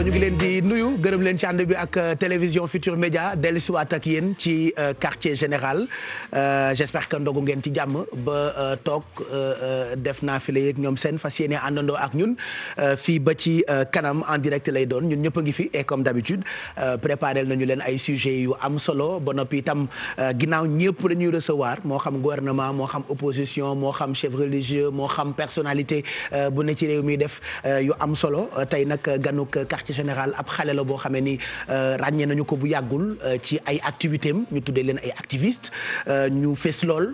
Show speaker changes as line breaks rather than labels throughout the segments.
ñu ngi leen di nuyu gërëm leen ci ànd bi ak télévision Futur Média dellusiwaat ak yéen ci quartier général j'espère que ndogu ngeen ci jàmm ba toog def naa fi la yeeg ñoom seen fas yéene àndandoo ak ñun fii ba ci kanam en direct lay doon ñun ñëpp a ngi fi et comme d'habitude préparé nañu leen ay sujets yu am solo ba noppi itam ginnaaw ñëpp la ñuy recevoir moo xam gouvernement moo xam opposition moo xam chef religieux moo xam personnalité bu ne ci réew mi def yu am solo tey nag ganuk quartier général ab xale la boo xamee ni ràññee nañu ko bu yàggul ci ay activités am ñu tuddee leen ay activistes ñu fees lool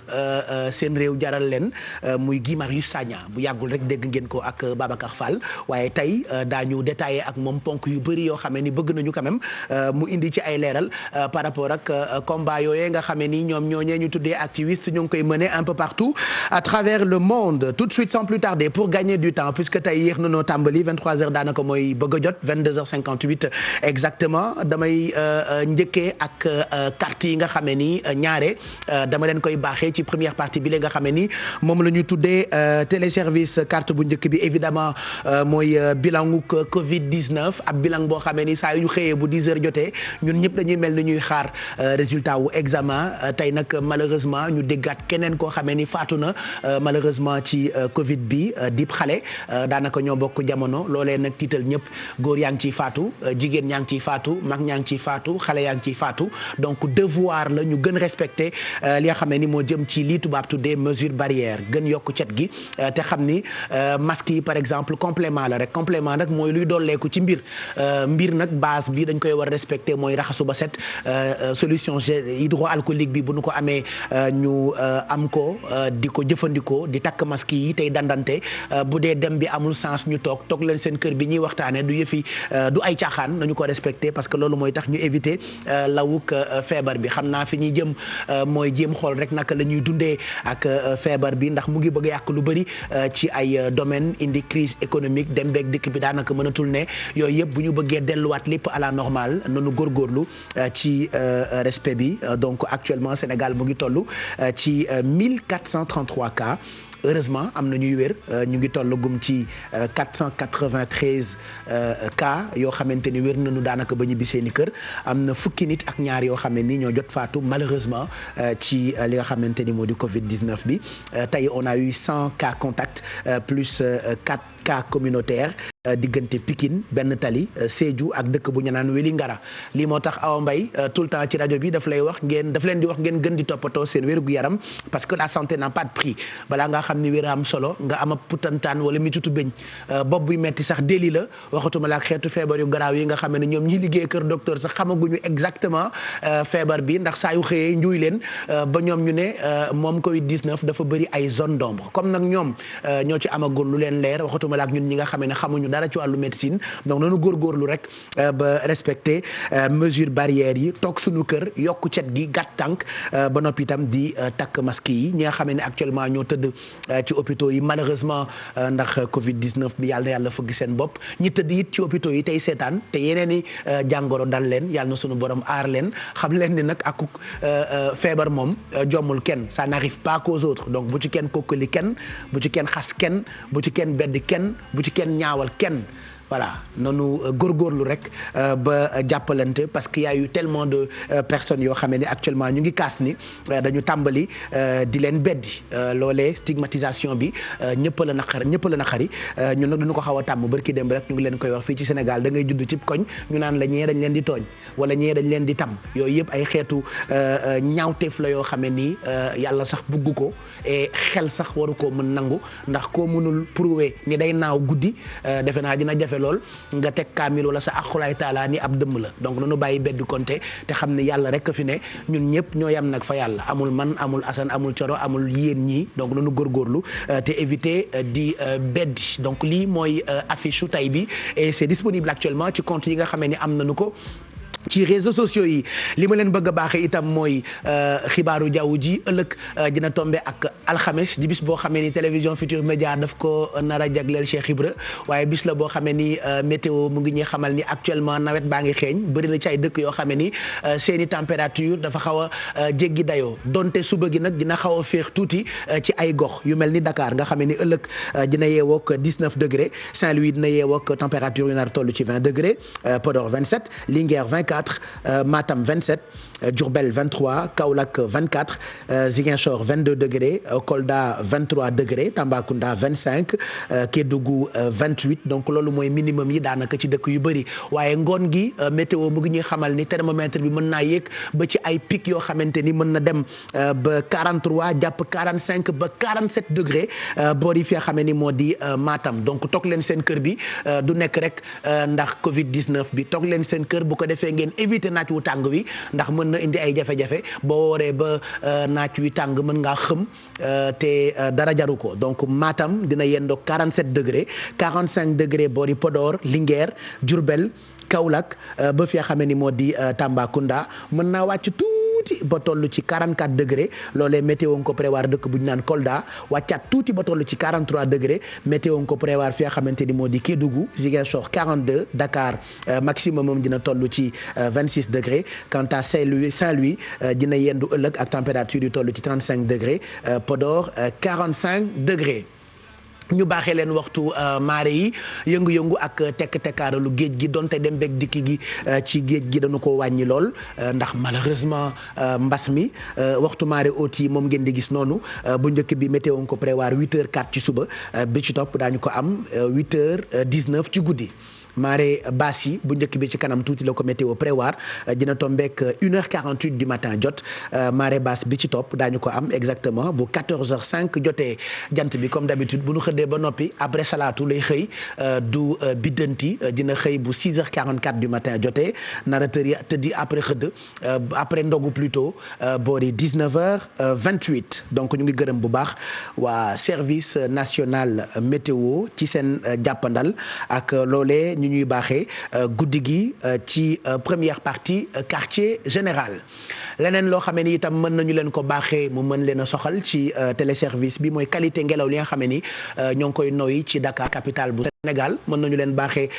seen réew jaral leen muy Guy Marius Sagna bu yàggul rek dégg ngeen ko ak Babacar Fall waaye tey daañu détaillé ak moom ponk yu bëri yoo xamee ni bëgg nañu quand même mu indi ci ay leeral par rapport ak combat yooyee nga xamee ni ñoom ñooñee ñu tuddee activistes ñu ngi koy mener un peu partout à travers le monde tout de suite sans plus tarder pour gagner du temps puisque tey yéex na noo tàmbali 23h daanaka mooy bëgg a jot 22h58 exactement damay njëkkee ak carte yi nga xamee ni ñaare dama leen koy baaxee ci première partie bi la nga xamee ni moom la ñu tuddee téléservice carte bu njëkk bi évidemment mooy bilangu Covid 19 ab bilan boo xamee ni saa yu ñu xëyee bu 10h jotee ñun ñëpp dañuy mel ni ñuy xaar résultat wu examen tey nag malheureusement ñu déggaat keneen koo xamee ni faatu na malheureusement ci Covid bi dib xale daanaka ñoo bokk jamono loolee nag tiital ñëpp góor yaa ngi ciy faatu jigéen ñaa ngi ciy faatu mag ñaa ngi ciy faatu xale yaa ngi ciy faatu donc devoir la ñu gën respecter li nga xam ne ni moo jëm ci lii tubaab tuddee mesure barrière gën yokk cet gi te xam ni masque yi par exemple complément la rek complément nag mooy luy dolleeku ci mbir nag base bi dañ koy war respecter mooy raxasu ba set solution hydroalcoolique bi bu nu ko amee ñu am ko di ko jëfandikoo di takk masque yi tey dandante bu dee dem bi amul sens ñu toog leen seen kër bi ñuy waxtaane du yëfi du ay caaxaan nañu ko respecté parce que loolu mooy tax ñu éviter lawuk feebar bi xam naa fi ñuy jëm mooy jéem xool rek naka la ñuy dundee ak feebar bi ndax mu ngi bëgg a yàq lu bëri ci ay domaine indi crise économique dem beeg dikk bi daanaka mënatul ne yooyu yëpp bu ñu bëggee delluwaat lépp à la normale nanu góorgóorlu ci respect bi donc actuellement Sénégal mu ngi toll ci 1433 cas heureusement am na ñuy wér ñu ngi toll gum ci 493 cas yoo xamante ni wér nañu daanaka ba ñibbi seeni kër am na fukki nit ak ñaar yoo xam ne ni ñoo jot faatu malheureusement ci li nga xamante ni moo di Covid 19 bi tey on a eu 100 cas contacts plus 4 cas communautaires diggante Pikine benn tali Sédhiou ak dëkk bu ñu naan Wélingara lii moo tax Awa Mbaye tout le temps ci rajo bi daf leen di wax ngeen gën di toppatoo seen wér gu yaram parce que la santé n'a pas de prix balaa nga xam ni wér am solo nga am ab putantaan wala mitutu bëñ bopp buy metti sax déli la waxatuma la ak xeetu feebar yu garaaw yi nga xam ne ñoom ñi liggéey kër docteur sax xamaguñu exactement feebar bi ndax saa yu xëyee njuuy leen ba ñoom ñu ne moom Covid 19 dafa bëri ay zone d'ombre comme nag ñoom ñoo ci amagul lu leen leer waxatuma la ak ñun ñi nga xam ne xamuñu dara ci wàllu médecine donc nañu góorgóorlu rek ba respecter mesure barrières yi toog suñu kër yokku cet gi gàtt tànk ba noppi itam di takk masque yi ñi nga xam ne actuellement ñoo tëdd ci hôpitaux yi malheureusement ndax Covid 19 bi yàlla na yàlla fëgg seen bopp ñi tëdd it ci hôpitaux yi tey seetaan te yeneen i jàngoro dal leen yàlla na suñu borom aar leen xam leen ni nag ak feebar moom jommul kenn ça n'arrive pas qu'aux autres donc bu ci kenn kokkali kenn bu ci kenn xas kenn bu ci kenn bedd kenn bu ci kenn ñaawal kenn voilà noonu góorgóorlu rek ba jàppalante parce que y a eu tellement de personnes yoo xam ne actuellement ñu ngi kaas ni dañu tàmbali di leen beddi loolee stigmatisation bi ñëpp la naqari ñun nag dañu ko xaw a tàmm barki dem rek ñu ngi leen koy wax fii ci Sénégal da ngay judd ci koñ ñu naan la ñee dañ leen di tooñ wala ñee dañ leen di tam yooyu yëpp ay xeetu ñaawteef la yoo xam ne nii yàlla sax bugg ko et xel sax waru koo mën nangu ndax koo mënul prouver ni day naaw guddi defe naa dina jafe lool nga teg kaamil wala sa aqulaay taala ni ab dëmm la donc nanu bàyyi beddi konte te xam ne yàlla rek fi ne ñun ñëpp ñoo yam nag fa yàlla amul man amul Assane amul Coro amul yéen ñii donc nanu góorgóorlu te éviter di beddi donc lii mooy affiche su tay bi et c'est disponible actuellement ci compte yi nga xamee ni am nañu ko ci réseaux sociaux yi li ma leen bëgg a baaxee itam mooy xibaaru jaww ji ëllëg dina tombe ak alxames di bis boo xamee ni télévision Futur Média daf ko nar a jagleel Cheikh Ibra waaye bis la boo xamee ni météo mu ngi ñuy xamal ni actuellement nawet baa ngi xeeñ bëri na ci ay dëkk yoo xamee ni seeni température dafa xaw a jéggi dayoo donte suba gi nag dina xaw a féex tuuti ci ay gox yu mel ni Dakar nga xamee ni ëllëg dina yeewook 19 degré Saint-Louis dina yeewook température yu nar toll ci 20 degré Podor 27 Linguère 24 Matam 27 Diourbel 23 Kaolack 24 Ziguinchor 22 degrés Kolda 23 degrés Tambacounda 25 Kédougou 28 donc loolu mooy minimum yi daanaka ci dëkk yu bëri waaye ngoon gi météo mu ngi ñuy xamal ni thermomètre bi mën naa yéeg ba ci ay pic yoo xamante ni mën na dem ba 43 jàpp 45 ba 47 degrés boor yi fi xamee ni moo di Matam donc toog leen seen kër bi du nekk rek ndax Covid 19 bi toog leen seen kër bu ko defee ngeen éviter naaj wu tàng wi ndax mën na indi ay jafe-jafe boo waree ba naaj wi tàng mën ngaa xëm te dara jaru ko donc Matam dina yendoog 47 degrés 45 degrés boori Podor Linguère Diourbel Kaolack ba fi xamee ni moo di Tambacounda mën naa wàcc tuuti ba toll ci 44 degrés loolee météo nga ko prévoir dëkk bu ñu naan Kolda wàccaat tuuti ba toll ci 43 degrés météo nga ko prévoir fi nga xamante ni moo di Kédougou Ziguinchor 42 Dakar maximum moom dina toll ci 26 degrés quant à Saint-Louis dina yendu ëllëg ak température yu toll ci 35 degrés Podor 45 degrés. ñu baaxee leen waxtu marée yi yëngu-yëngu ak tekk-tekkaaralu géej gi donte dem beeg dikki gi ci géej gi dañu ko wàññi lool ndax malheureusement mbas mi waxtu marée haute yi moom ngeen di gis noonu bu njëkk bi météo nga ko prévoir 8h04 ci suba bi ci topp daañu ko am 8h19 ci guddi. marée basse yi bu njëkk bi ci kanam tuuti la ko météo prévoir dina tombeek 1h48 du matin jot marée basse bi ci topp daañu ko am exactement bu 14h05 jotee jant bi comme d'habitude bu ñu xëddee ba noppi après salaatu lay xëy du biddanti dina xëy bu 6h44 du matin jotee nara tëddi après xëdd après ndogu plutôt boori 19h28 donc ñu ngi gërëm bu baax waa service national météo ci seen jàppandal ak loolee ñu ñuy baaxee guddi gi ci première partie quartier général leneen loo xamee ni itam mën nañu leen ko baaxee mu mën leen a soxal ci téléservice bi mooy qualité ngelaw li nga xamee ni ñoo ngi koy noyyi ci Dakar capitale bu Sénégal mën nañu leen baaxee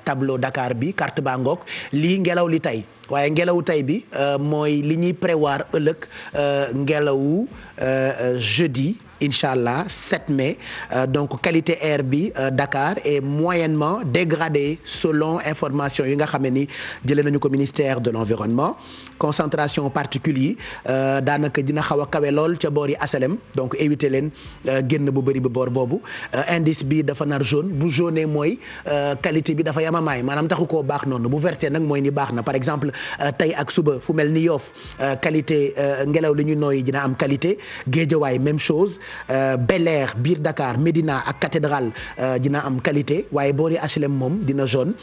tableau Dakar bi carte baa ngoog lii ngelaw li tey waaye ngelawu tey bi mooy li ñuy prévoir ëllëg ngelawu jeudi incha allah 7 mai donc qualité air bi Dakar est moyennement dégradée selon information yi nga xam ne ni jëlee nañu ko ministère de l'environnement concentration particules yi daanaka dina xaw a kawe lool ca boor yi asalem donc éviter leen génn bu bëri bu boor boobu indice bi dafa nar jaune bu jaune mooy qualité bi dafa yamamaay maanaam taxu koo baax noonu bu verte nag mooy ni baax na par exemple tey ak suba fu mel ni Yoff qualité ngelaw li ñu nooyi dina am qualité Guédiawaye même chose Bel Air biir Dakar Médina ak cathédrale dina am qualité waaye boori HLM moom dina jaune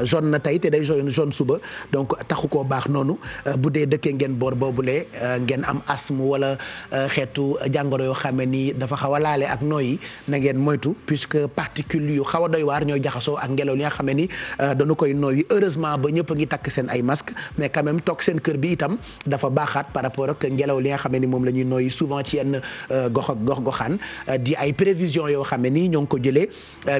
jaune na tey te day jaune suba donc taxu koo baax noonu bu dee dëkkee ngeen boor boobule ngeen am asthme wala xeetu jàngoro yoo xam ne ni dafa xaw a laale ak nooyi na ngeen moytu puisque particules yu xaw a doy waar ñooy jaxasoo ak ngelaw li nga xam ne ni dañu koy nooyi heureusement ba ñëpp a ngi takk seen ay masque mais quand même toog seen kër bi itam dafa baaxaat par rapport ak ngelaw li nga xam ne ni moom la ñuy nooyi souvent ci yenn gox-goxaan di ay prévisions yoo xam ne ni ñoo ngi ko jëlee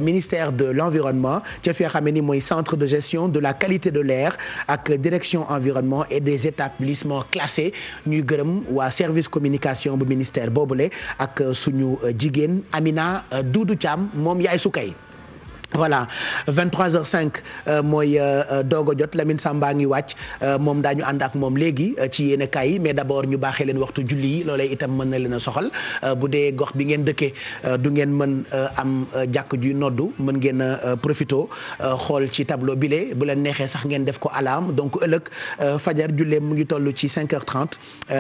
ministère de l'environnement ca fi nga xam ne ni mooy centre de gestion de la qualité de l'air ak direction environnement et des établissements classés ñuy gërëm waa service communication bu ministère boobule ak suñu jigéen Amina Doudou Thiam moom yaay sukay voilà 23h05 mooy doog a jot Lamine Samba ngi wàcc moom daañu ànd ak moom léegi ci yéen kaay yi mais d'abord ñu baaxee leen waxtu julli yi loolee itam mën na leen a soxal bu dee gox bi ngeen dëkkee du ngeen mën am jàkk ju noddu mën ngeen a profito xool ci tableau bile bu leen neexee sax ngeen def ko alarme donc ëllëg fajar jullee mu ngi toll ci 5h30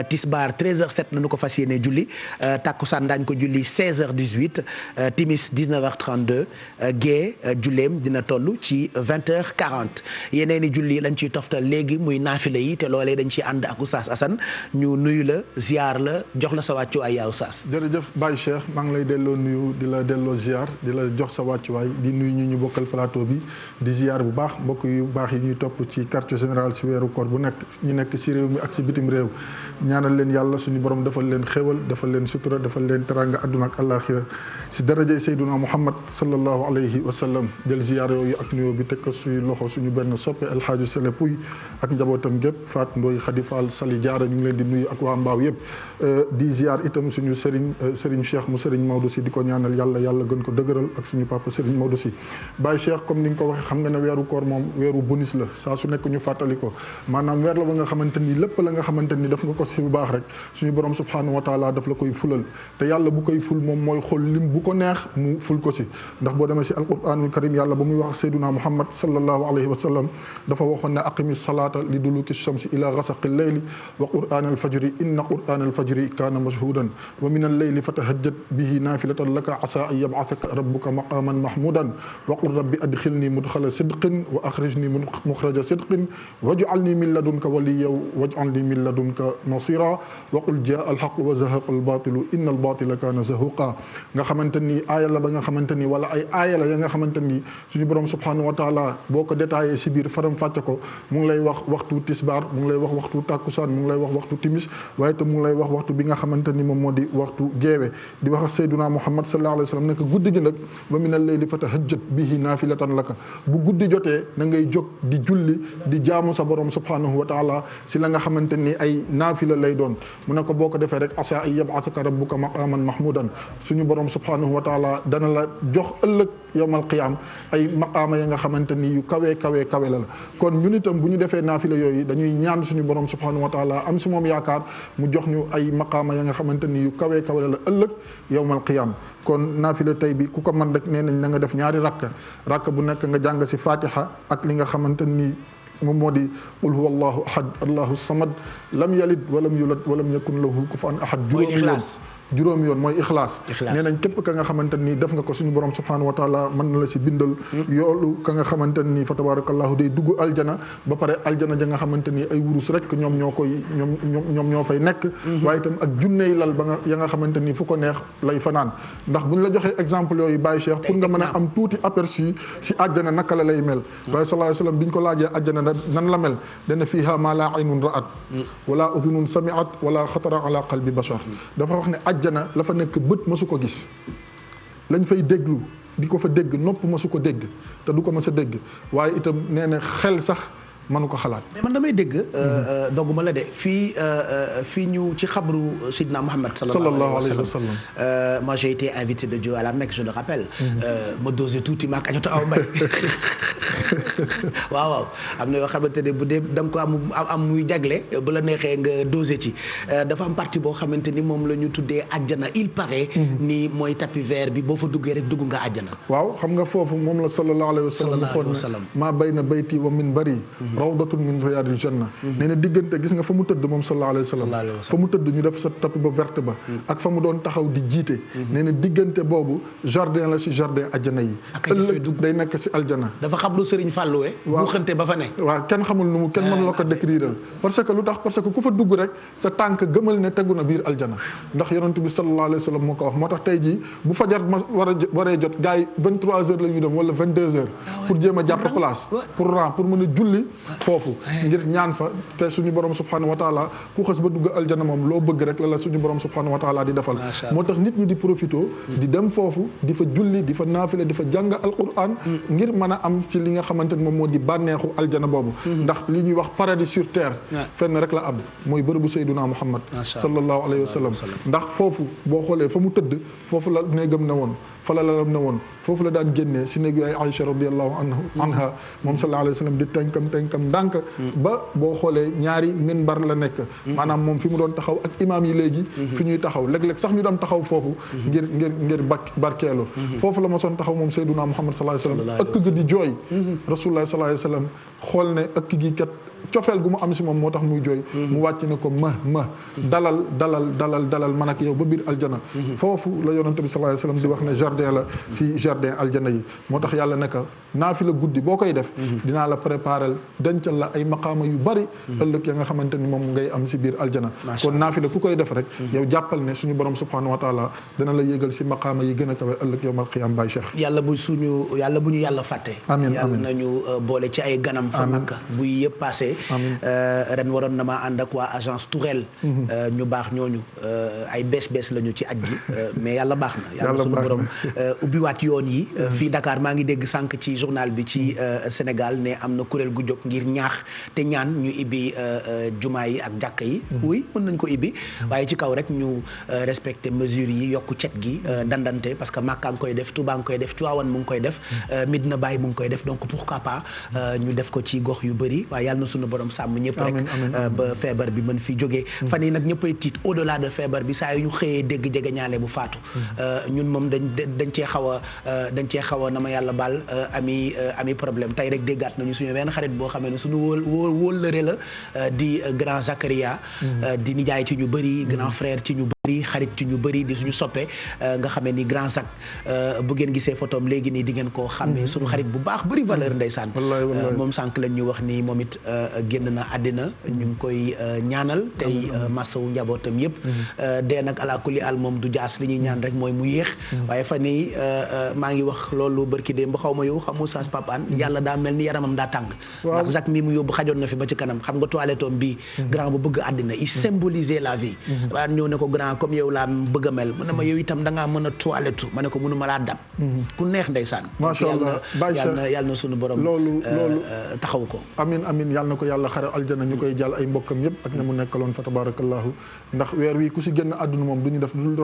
tisbaar 13h07 la ñu ko fas yéene julli takkusaan daañu ko julli 16h18 timis 19h32 gée julleem dina toll ci 20h40 yeneen i julli lañ ciy toftal léegi muy naafile yi te loolee dañ ciy ànd ak Oustaz Assane ñu nuyu la ziar la jox la sa wàccuwaay yaa Oustaz.
jërëjëf Baye Cheikh maa ngi lay delloo nuyu di la delloo ziar di la jox sa wàccuwaay di nuyu ñu bokkal plateau bi di ziar bu baax mbokk yu baax yi ñuy topp ci quartier général si weeru koor bu nekk ñu nekk si réew mi ak si bitim réew ñaanal leen yàlla suñu borom defal leen xéwal defal leen sutura defal leen teranga adduna ak àllaaxira si darajay Seyduna Muhammad sallallahu alayhi wa sallam jël ziar yooyu ak nuyoo bi teg ko suñu loxo suñu benn soppe El Hadji Sele Pouy ak njabootam gépp Faat Ndooy Xadi Fall Sali Jaara ñu ngi leen di nuyu ak waa Mbaaw yëpp di ziar itam suñu Serigne Cheikh mu Serigne Maodo si di ko ñaanal yàlla gën ko dëgëral ak suñu papa Serigne Maodo si Baye Cheikh comme ni nga ko waxee xam nga ne weeru koor moom weeru bonus la saa su nekk ñu fàttali ko maanaam weer la ba nga xamante ni lépp la nga xamante ni daf nga ko si bu baax rek suñu borom subhanahu wa taala daf la koy fulal te yàlla bu koy ful moom mooy xool lim bu ko neex mu ful ko si ndax boo demee si alquranul karim yàlla ba muy wax Seyduna Muhammad sallallahu alayhi wa sallam dafa waxoon ne aqimi salaata li duluki shamsi ila ghasaqi leyli wa qur'an alfajri inna qur'an alfajri kaana mashhudan wa min alleyli fatahajjat bihi naafilatan laka asa an yab'athaka rabbuka maqaman mahmudan wa qul rabbi adkhilni mudkhala sidqin wa akhrijni mukhraja sidqin waj'alni min ladunka waliyyan waj'alni min ladunka nasira wa qul jaa alhaq wa zahaqa albatilu inna albatila kaana zahuqa nga xamante ni aaya la ba nga xamante ni wala ay aaya la ya nga xamante ni suñu borom subhanahu wa taala boo ko détaillé si biir faram fàcce ko mu ngi lay wax waxtu tisbaar mu ngi lay wax waxtu takkusaan mu ngi lay wax waxtu timis waaye te mu ngi lay wax waxtu bi nga xamante ni moom moo di waxtu jeewe di wax Seyduna Muhammad sallallahu alayhi wa sallam nekk guddi gi nag wa min al-layli fatahajjat bihi naafilatan laka bu guddi jotee na ngay jóg di julli di jaamu sa borom subhanahu wa taala si la nga xamante ni ay naafila lay doon mu ne ko boo ko defee rek asa ay yab'athaka rabbuka maqaman mahmudan suñu borom subhanahu wa taala dana la jox ëllëg yawmal qiyaam ay maqaama ya nga xamante ni yu kawe la kon ñun itam bu ñu defee naafila yooyu dañuy ñaan suñu borom subhanahu wa taala am si moom yaakaar mu jox ñu ay maqaama ya nga xamante ni yu kawe la ëllëg yawmal qiyaam kon naafila tey bi ku ko mën rek nee nañ na nga def ñaari rakk bu nekk nga jàng si fatiha ak li nga xamante ni moom moo di qul huwa allahu ahad allahu samad lam yalid walam yulad walam yakun lahu kufuwan ahad juróomi yoon mooy ixlaas nee nañ képp ka nga xamante ni def nga ko suñu borom subhanahu wa taala mën na la si bindal yoolu ka nga xamante ni fa tabarakallahu day dugg aljana ba pare aljana ja nga xamante ni ay wurus rek ñoom ñoo fay nekk waaye itam ak junney lal ba nga ya nga xamante ni fu ko neex lay fanaan ndax buñ la joxee exemple yooyu Baye Cheikh pour nga mën a am tuuti aperçu si àjjana naka la lay mel waaye sallallahu alayhi wasallam biñ ko laajee àjjana nan la mel dana fiha ma la aynun ra'at wala udhunun sami'at wala xatara ala qalbi bashar dafa wax ne àjjana la fa nekk bët mësu ko gis lañ fay déglu di ko fa dégg nopp mësu ko dégg te du ko mës a dégg waaye itam nee na xel sax mënu ko xalaat.
mais man damay dégg. dogguma la de fii ñu ci xabru Seydina Muhammad sallallahu alayhi wa sallam. moi j'ai été invité de Dieu à la Mecque je le rappelle. ma dosé tuuti ma ak aw mbay. waaw am na yoo xamante ne bu dee da nga ko am muy jagle bu la neexee nga dosé ci dafa am partie boo xamante ni moom la ñu tuddee àjjana il paraît. ni mooy tapis vert bi boo fa duggee rek dugg nga àjjana.
waaw xam nga foofu moom la sallallahu alayhi wa sallam. maa bayna bayti wa minbari rawdatun min riyaadil janna nee na diggante gis nga fa mu tëdd moom sallallahu alayhi wa sallam fa mu tëdd ñu def sa tapis ba verte ba ak fa mu doon taxaw di jiite nee na diggante boobu jardin la si jardin ajjana yi ëllëg day nekk si aljana
dafa xam lu Sëriñ Fàlluwe bu xënte ba fa ne
waaw kenn xamul nu mu kenn mën la ko décrire parce que lu tax parce que ku fa dugg rek sa tànk gëmal ne tegu na biir aljana ndax yonent bi sallallahu alayhi wa sallam moo ko wax moo tax tey jii bu fajar ma waree jot gars yi 23 heures la ñuy dem wala 22 heures pour jéem a jàpp place pour mën a julli foofu ngir ñaan fa te suñu borom subhanahu wa taala ku xës ba dugg aljana moom loo bëgg rek la suñu borom subhanahu wa taala di defal moo tax nit ñi di profito di dem foofu di fa julli di fa naafile di fa jàng alquran ngir mën a am ci li nga xamante ni moom moo di bànneexu aljana boobu ndax li ñuy wax paradis sur terre fenn rek la am mooy bërëbu sayduna muhammad sallallahu alayhi wa sallam ndax foofu boo xoolee fa mu tëdd foofu la néegam ne woon fa la lalam ne woon foofu la daan génnee si néegu ay Aïcha radiyallahu anha moom sallallahu alayhi wa sallam di tenkam ndànk ba boo xoolee ñaari minbar la nekk maanaam moom fi mu doon taxaw ak imaam yi léegi fi ñuy taxaw léeg-léeg sax ñu doon taxaw foofu ngir barkeelu foofu la ma soon taxaw moom sayyiduna Muhammad sallallahu alayhi wa sallam ëkk ga di jooy rasulullah sallallahu alayhi wa sallam xool ne ëkk gi kat cofeel gu mu am si moom moo tax muy jooy mu wàcc ne ko ma dalal man ak yow ba biir aljana foofu la yonent bi sallallahu alayhi wasallam di wax ne jardin la si jardin aljana yi moo tax yàlla neka naafila guddi boo koy def dinaa la préparer dencal la ay maqaama yu bari ëllëg ya nga xamante ni moom ngay am si biir aljana kon naafila ku koy def rek yow jàppal ne suñu borom subhanahu wa taala dana la yéegal si maqaama yi gën a kawe ëllëg yawmal qiyaam Baye Cheikh
yàlla bu ñu yàlla fàtte
amiin
yàlla nañu boole ci ay ganam fa Makka buy yëpp passé ren waroon na maa ànd ak waa agence Tourelle ñu baax ñooñu ay bees lañu ci aj gi mais yàlla baax na yàlla suñu borom ubbiwaat yoon yi fii Dakar maa ngi dégg sànq ci journal bi ci Sénégal ne am na kuréel gu jóg ngir ñaax te ñaan ñu ibbi jumaa yi ak jàkka yi oui mën nañ ko ibbi waaye ci kaw rek ñu respecter mesures yi yokku cet gi dandante parce que Makka ngi koy def Touba ngi koy def Tivaouane mu ngi koy def Medina Baye mu ngi koy def donc pourquoi pas ñu def ko ci gox yu bëri waaye yàlla na suñu borom sàmm ñëpp rek ba feebar bi mën fi jógee fan yi nag ñëppay tiit au delà de feebar bi saa yu ñu xëyee dégg jege ñaale bu faatu ñun moom dañ cee xaw a na ma yàlla baal ami problème tey rek déggaat nañu suñu benn xarit boo xamee ne suñu wóllëre la di grand Zakaria di nijaay ci ñu bëri grand frère ci ñu bëri xarit ci ñu bëri di suñu soppe nga xamee ni grand Zak bu ngeen gisee photom léegi nii di ngeen koo xàmmee suñu xarit bu baax bëri valeur ndeysaan moom sànq lañ ñu wax ni moom it génn na àddina ñu ngi koy ñaanal tey masawu njabootam yëpp dee nag ala kulli al moom du jaas li ñuy ñaan rek mooy mu yéex waaye fan nii maa ngi wax loolu barki démb xaw ma yow xamu saas papaan yàlla daa mel ni yaramam daa tàng ndax Zak mi mu yóbbu xajoon na fi ba ci kanam xam nga toilettom bii grand bu bëgg àddina il symbolisait la vie waa ñëw ne ko grand comme yow laa bëgg a mel mu ne ma yow itam da ngaa mën a toilette ma ne ko mënu ma laa dab ku neex ndeysaan
macha allah
yàlla na sunu borom
loolu
taxaw ko
amin yàlla na ko yàlla xare aljana ñu koy jàll ay mbokkam yëpp ak ña mu nekkaloon fa tabarakallahu ndax weer wi ku si génn àdduna moom du ñu def lu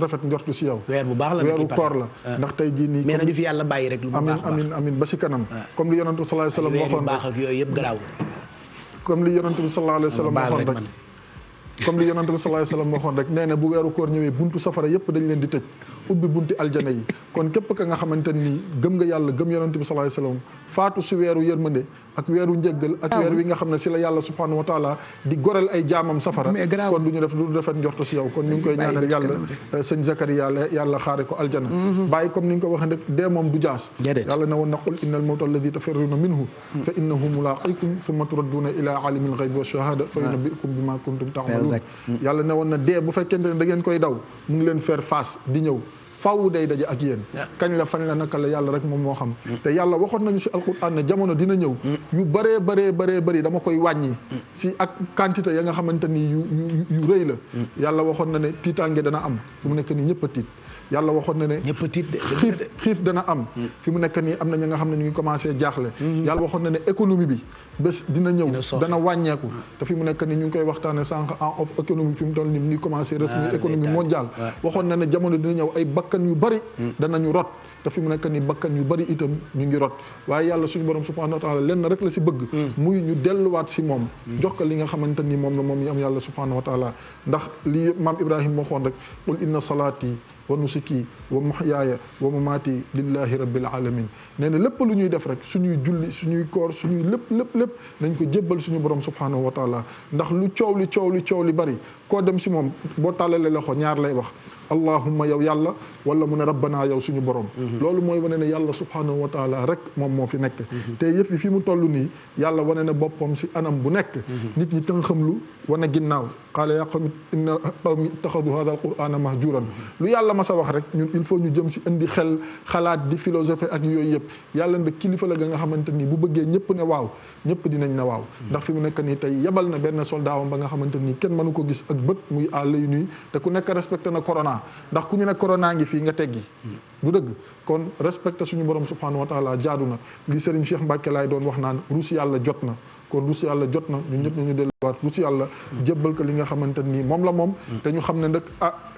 rafet njortu si yow
weer bu baax la
weeru koor la ndax tey jii nii
mais nañu fi yàlla bàyyi rek lu mu baax
amin ba si kanam comme li yonent bi sallallahu alayhi wasallam waxoon
baax ak yooyu yëpp garaaw
comme li yonent bi sallallahu alayhi wasallam waxoon rek comme li yonent bi sallallahu alayhi wasallam waxoon rek nee na bu weeru koor ñëwee buntu safara yëpp dañ leen di tëj ubbi bunti aljana yi kon képp ka nga xamante ni gëm nga yàlla gëm yonent bi sallallahu alayhi wasallam faatu si weeru yërmande ak weeru njëggal ak weer wi nga xam ne si la yàlla subhanahu wa taala di goreel ay jaamam safara kon du ñu def lu defet njorto si yow kon ñu ngi koy ñaanal yàlla sëñ Zakaria yàlla xaare ko aljana bàyyi comme ni nga ko waxee rek dee moom du jaas yàlla ne woon na qul innal mawta alladi tafirruuna minhu fa innahu mulaaqikum thumma turadduuna ila alimil ghaybi wa shahada fa yunabbi'ukum bima kuntum ta'maluun yàlla ne woon na dee bu fekkente ne da ngeen koy daw mu ngi leen faire face di ñëw faaw day daje ak yéen kañ la fan la naka la yàlla rek moom moo xam te yàlla waxoon nañu si alquran ne jamono dina ñëw yu bëree dama koy wàññi si ak quantité ya nga xamante ni yu rëy la yàlla waxoon na ne tiitaange dana am fu mu nekk nii ñëpp a tiit yàlla waxoon na ne xiif dana am fi mu nekk nii am na ñi nga xam ne ñu ngi commencé jaaxle yàlla waxoon na ne économie bi bés dina ñëw dana wàññeeku te fi mu nekk nii ñu ngi koy waxtaane sànq en off économie fi mu toll nii mu ngi commencé resmi économie mondiale waxoon na ne jamono dina ñëw ay bakkan yu bari danañu rot te fi mu nekk nii bakkan yu bari itam ñu ngi rot waaye yàlla suñu borom subhanahu wa taala lenn rek la si bëgg muy ñu delluwaat si moom jox ko li nga xamante ni moom la moom yi am yàlla subhanahu wa taala ndax li maam Ibrahima waxoon rek qul inna salaati wa nusuki wa mahyaaya wa mamaati lillahi rabbil alamin nee na lépp lu ñuy def rek suñuy julli suñuy koor suñuy lépp nañ ko jébbal suñu borom subhanahu wa taala ndax lu coow li bari koo dem si moom boo tàllalee loxo ñaar lay wax allahumma yow yàlla wala mu ne rabbana yow suñu borom loolu mooy wane ne yàlla subhanahu wa taala rek moom moo fi nekk te yëf yi fi mu toll nii yàlla wane ne boppam si anam bu nekk nit ñi tënxamlu wane ginnaaw qaala yaa qawmi inna qawmi ittaxadu hada al qur'ana mahjuran lu yàlla ma sa wax rek ñun il faut ñu jëm si indi xel xalaat di philosophie ak yooyu yëpp yàlla nag kilifa la nga xamante nii bu bëggee ñëpp ne waaw ñëpp dinañ ne waaw ndax fi mu nekk nii tey yebal na benn soldat wam ba nga xamante nii kenn mënu ko gis ak bët muy à l'œil nu te ku nekk respecté na corona ndax ku ñu ne corona ngi fii nga teggi du dëgg kon respecté suñu borom subhanahu wa taala jaadu na li Serigne Cheikh Mbacke laay doon wax naan rus yàlla jot na kon rus yàlla jot na ñun ñëpp nañu delluwaat rus yàlla jébbal ko li nga xamante nii moom la moom te ñu xam ne nag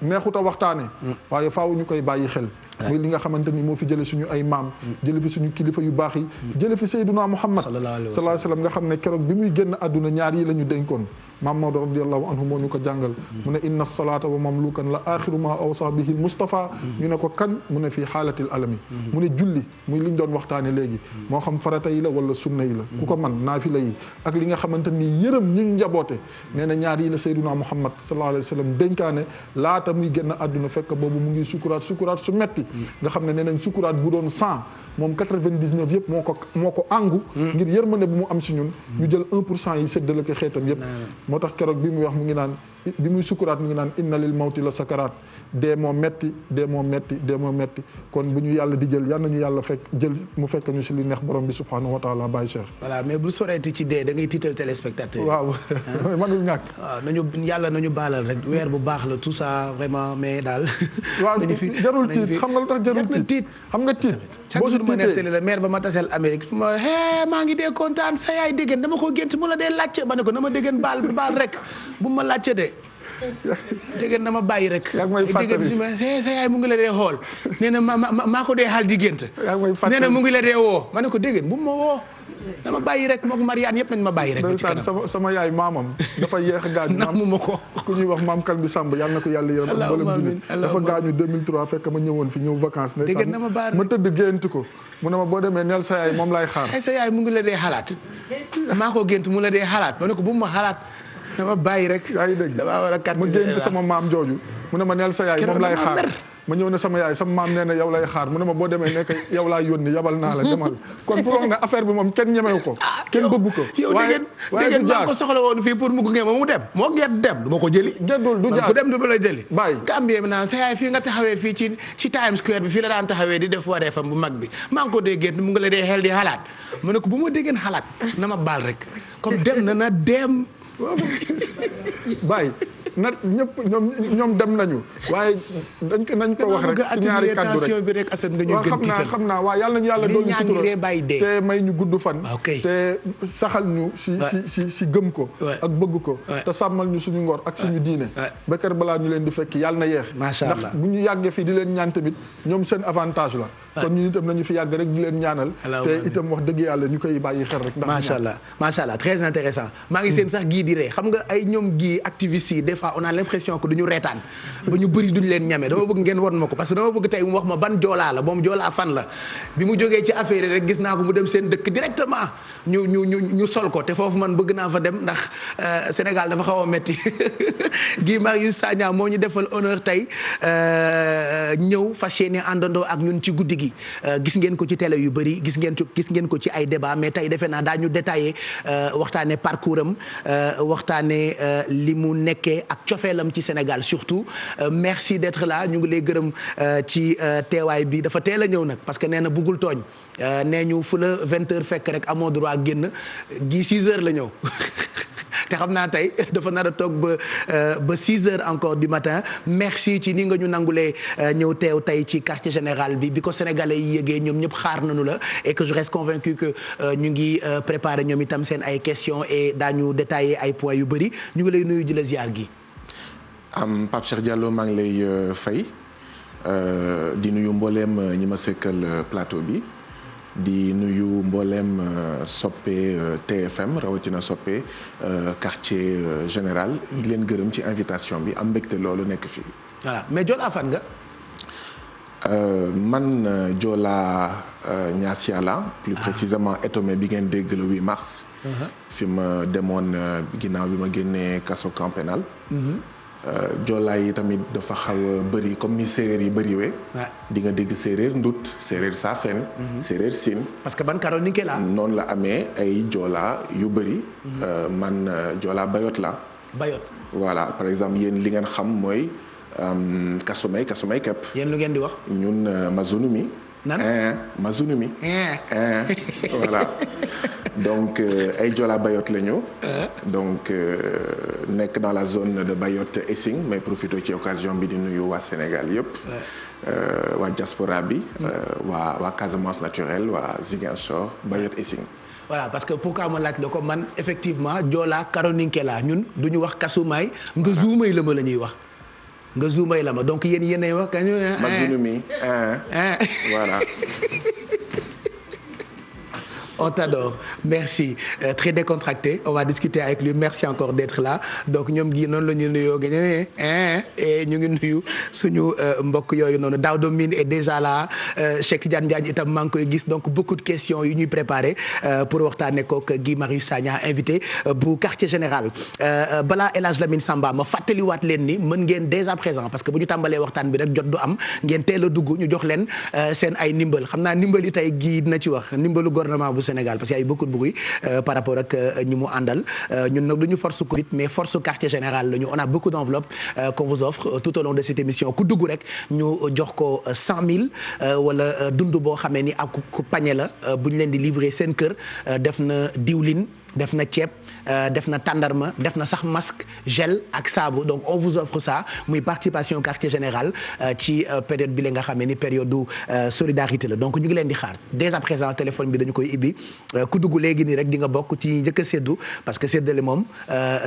neexut a waxtaane waaye faaw ñu koy bàyyi xel muy li nga xamante ni moo fi jële suñu ay maam jële fi suñu kilifa yu baax yi jële fi Seyduna Muhammad sallallahu alayhi wa sallam nga xam ne keroog bi muy génn àdduna ñaar yi la ñu dénkoon Maam Maodo radiyallahu anhu moo ñu ko jàngal mu ne inna salata wa mamlukan la axiru ma awsa bihi l Mustafa ñu ne ko kañ mu ne fii xaalatil alami mu ne julli muy liñ doon waxtaane léegi moo xam farata yi la wala sunna yi la ku ko man naafila yi ak li nga xamante ni yërëm ñu njaboote nee na ñaar yi la Seydina Muhammad sallallahu alayhi wa sallam dénkaane laata muy génn àdduna fekk boobu mu ngi sukuraat su metti nga xam ne nee nañ sukuraat bu doon 100 moom 99 yëpp moo ko àngu ngir yërmande bu mu am si ñun ñu jël 1% yi séddale ko xeetam yëpp moo tax keroog bi muy wax mu ngi naan bi muy sukuraat mu ngi naan inna lil mawti la sakaraat dee moo metti kon bu ñu yàlla di jël yal nañu yàlla mu fekk ñu si li neex borom bi subhanahu wa taala bàyyi cheikh
voilà mais bu soreeti ci dee da ngay tiital téléspectateur
waaw manul ñàkk
waaw nañu baalal rek weer bu baax la tout ça vraiment mais daal
waaw jarul tiit xam nga lu tax jarul tiit xam nga tiit
chaque jour ma nettali la maire ba ma taseel Amérique fu ma maa ngi dee kontaan sa yaay déggeen dama ko gént mu la dee laajte ba ne ko na ma déggeen baal rek bu ma laajte de déggeen na ma bàyyi rek déggeen si ma sa yaay mu ngi la dee xool nee na maa ko dee xaal di gént nee na mu ngi la dee woo ma ne ko déggeen bu ma woo dama bàyyi rek mook Mariane yëpp nañ ma bàyyi rek ci kanam
sama yaay maamam dafa yeex gaañu
namu ma ko
ku ñuy wax maam Kalbi Samb yàlla na ko yàlla yërëm ak mboolem jullit dafa gaañu 2003 fekk ma ñëwoon fi ñëw vacances
dégg na
ma tëdd gént ko mu ne ma boo demee neel sa yaay moom laay xaar
sa yaay mu ngi la dee xalaat maa ko gént mu la dee xalaat ma ne ko bu ma xalaat dama bàyyi rek
yaa ngi dégg
dama war a kat
ma gént sama maam jooju mu ne ma neel sa yaay moom laay xaar ma ñëw ne sama yaay sama maam nee na yow lay xaar mu ne ma boo demee nekk yow laa yónni yabal naa la demal kon pour wax ne affaire bi moom kenn ñemew ko kenn bëgg ko
yow dégg maa ko soxla woon fii pour mu gunge ma mu dem moo get dem du ma ko jëli
géddul du jaar
ku dem du ma la jëli
bàyyi
Gambie bi naan sa yaay fii nga taxawee fii ci Times Square bi fii la daan taxawee di def wareefam bu mag bi maa ngi ko dee gént mu ngi la dee xel di xalaat mu ne ko bu ma déggeen xalaat na ma baal rek comme dem na dem
bàyyi na ñëpp ñoom dem nañu waaye nañ ko wax rek ci ñaari kàddu rek waaw xam naa waaw yàlla nañu yàlla dolli sutura te may ñu gudd fan te saxal ñu si gëm ko ak bëgg ko te sàmmal ñu suñu ngor ak suñu diine bekër balaa ñu leen di fekk yàlla na yeex ndax bu ñu yàggee fii di leen ñaan tamit ñoom seen avantage la kon ñu itam nañu fi yàgg rek di leen ñaanal te itam wax dëgg yàlla ñu koy bàyyi xel rek ndax
macha allah très intéressant maa ngi seen sax gii di ree xam nga ay ñoom gii activistes yi des fois on a l'impression que duñu reetaan ba ñu bëri duñu leen ñame dama bëgg ngeen won ma ko parce que dama bëgg tey mu wax ma ban joolaa la moom joolaa fan la bi mu jógee ci affaire yi rek gis naa ko mu dem seen dëkk directement ñu sol ko te foofu man bëgg naa fa dem ndax Sénégal dafa xaw a metti Guy Marius Sagna moo ñu defal honneur tey ñëw fas yéene àndandoo ak ñun ci guddi gi gis ngeen ko ci télé yu bëri gis ngeen ko ci ay débat mais tey defe naa daañu détaillé waxtaane parcours am waxtaane li mu nekkee ak cofeelam ci Sénégal surtout merci d'être là ñu ngi lay gërëm ci teewaay bi dafa teel a ñëw nag parce que nee na buggul tooñ nee ñu fu la 20h fekk rek amoo droit génn gi 6h la ñëw te xam naa tey dafa nar a toog ba 6h encore du matin merci ci ni nga ñu nangulee ñëw teew tey ci quartier général bi ko sénégalais yi yëgee ñoom ñëpp xaar nañu la et que je reste convaincu que ñu ngi préparer ñoom itam seen ay questions et daañu détailler ay points yu bëri ñu ngi lay nuyu di la ziar gi.
Pape Cheikh Diallo maa ngi lay fay di nuyu mbooleem ñi ma sekkal plateau bi. di nuyu mbooleem soppe TFM rawatina soppe quartier général di leen gërëm ci invitation bi am mbégte loolu nekk fii.
voilà mais Joola fan nga.
man Joola Niassiala plus précisément Etomé bi ngeen dégg le 8 mars. fi ma demoon ginnaaw bi ma génnee kaso camp pénal. joolaa yi tamit dafa xaw a bëri comme ni séeréer yi bëriwee. di nga dégg séeréer ndut séeréer saafeen. séeréer siin.
parce que ban karo ni ke la.
noonu la amee ay joolaa yu bëri. man joolaa bayot la.
bayot.
voilà par exemple yéen li ngeen xam mooy kasumay kepp.
yéen lu ngeen di wax.
ñun mazunumi.
nan
mazunumi. voilà. donc ay Joola Bayot la ñu. donc nekk dans la zone de Bayot Essing mais profité ci occasion bi di nuyu waa Sénégal yëpp. waa diaspora bi. waa Casamance naturelle waa Ziguinchor Bayot Essing.
voilà parce que pourquoi ma laaj la ko man effectivement Joola Karoninke la ñun du ñu wax kasumaay nga zuumay la ma la ñuy wax. nga zuumay la ma donc yéen yéenay wax.
Mazunumi voilà.
on t'adore merci très décontracté on va discuter avec lui merci encore d'être là donc ñoom gi noonu la ñu nuyoo gi et ñu ngi nuyu suñu mbokk yooyu noonu Daouda Mine est déjà là Cheikh Tidiane Diagne itam maa ngi koy gis donc beaucoup de questions yu ñuy préparé pour waxtaanee kook Guy Marius Sagna invité bu quartier général balaa El Hadj Lamine Samba ma fàttaliwaat leen ni mën ngeen dès à présent parce que bu ñu tàmbalee waxtaan bi rek jot du am ngeen teel a dugg ñu jox leen seen ay ndimbal xam naa ndimbal yi tey Guy dina ci wax ndimbalu gouvernement bu Sénégal parce qu'il y a eu beaucoup de bruit par rapport ak ñi mu àndal ñun nag du ñu force Covid mais force quartier général la ñu on a beaucoup d'enveloppes qu'on vous offre tout au long de cette émission ku dugg rek ñu jox ko 100 000 wala dund boo xamee ni ak ku pañe la bu ñu leen di livrer seen kër def na diwlin def na ceeb def na tàndarma def na sax masque gel ak saabu donc on vous offre ça muy participation quartier général ci période bi la nga xam ne ni période du solidarité la donc ñu ngi leen di xaar dès à présent téléphone bi dañu koy ibbi ku dugg léegi nii rek di nga bokk ci njëkk a séddu parce que séddale moom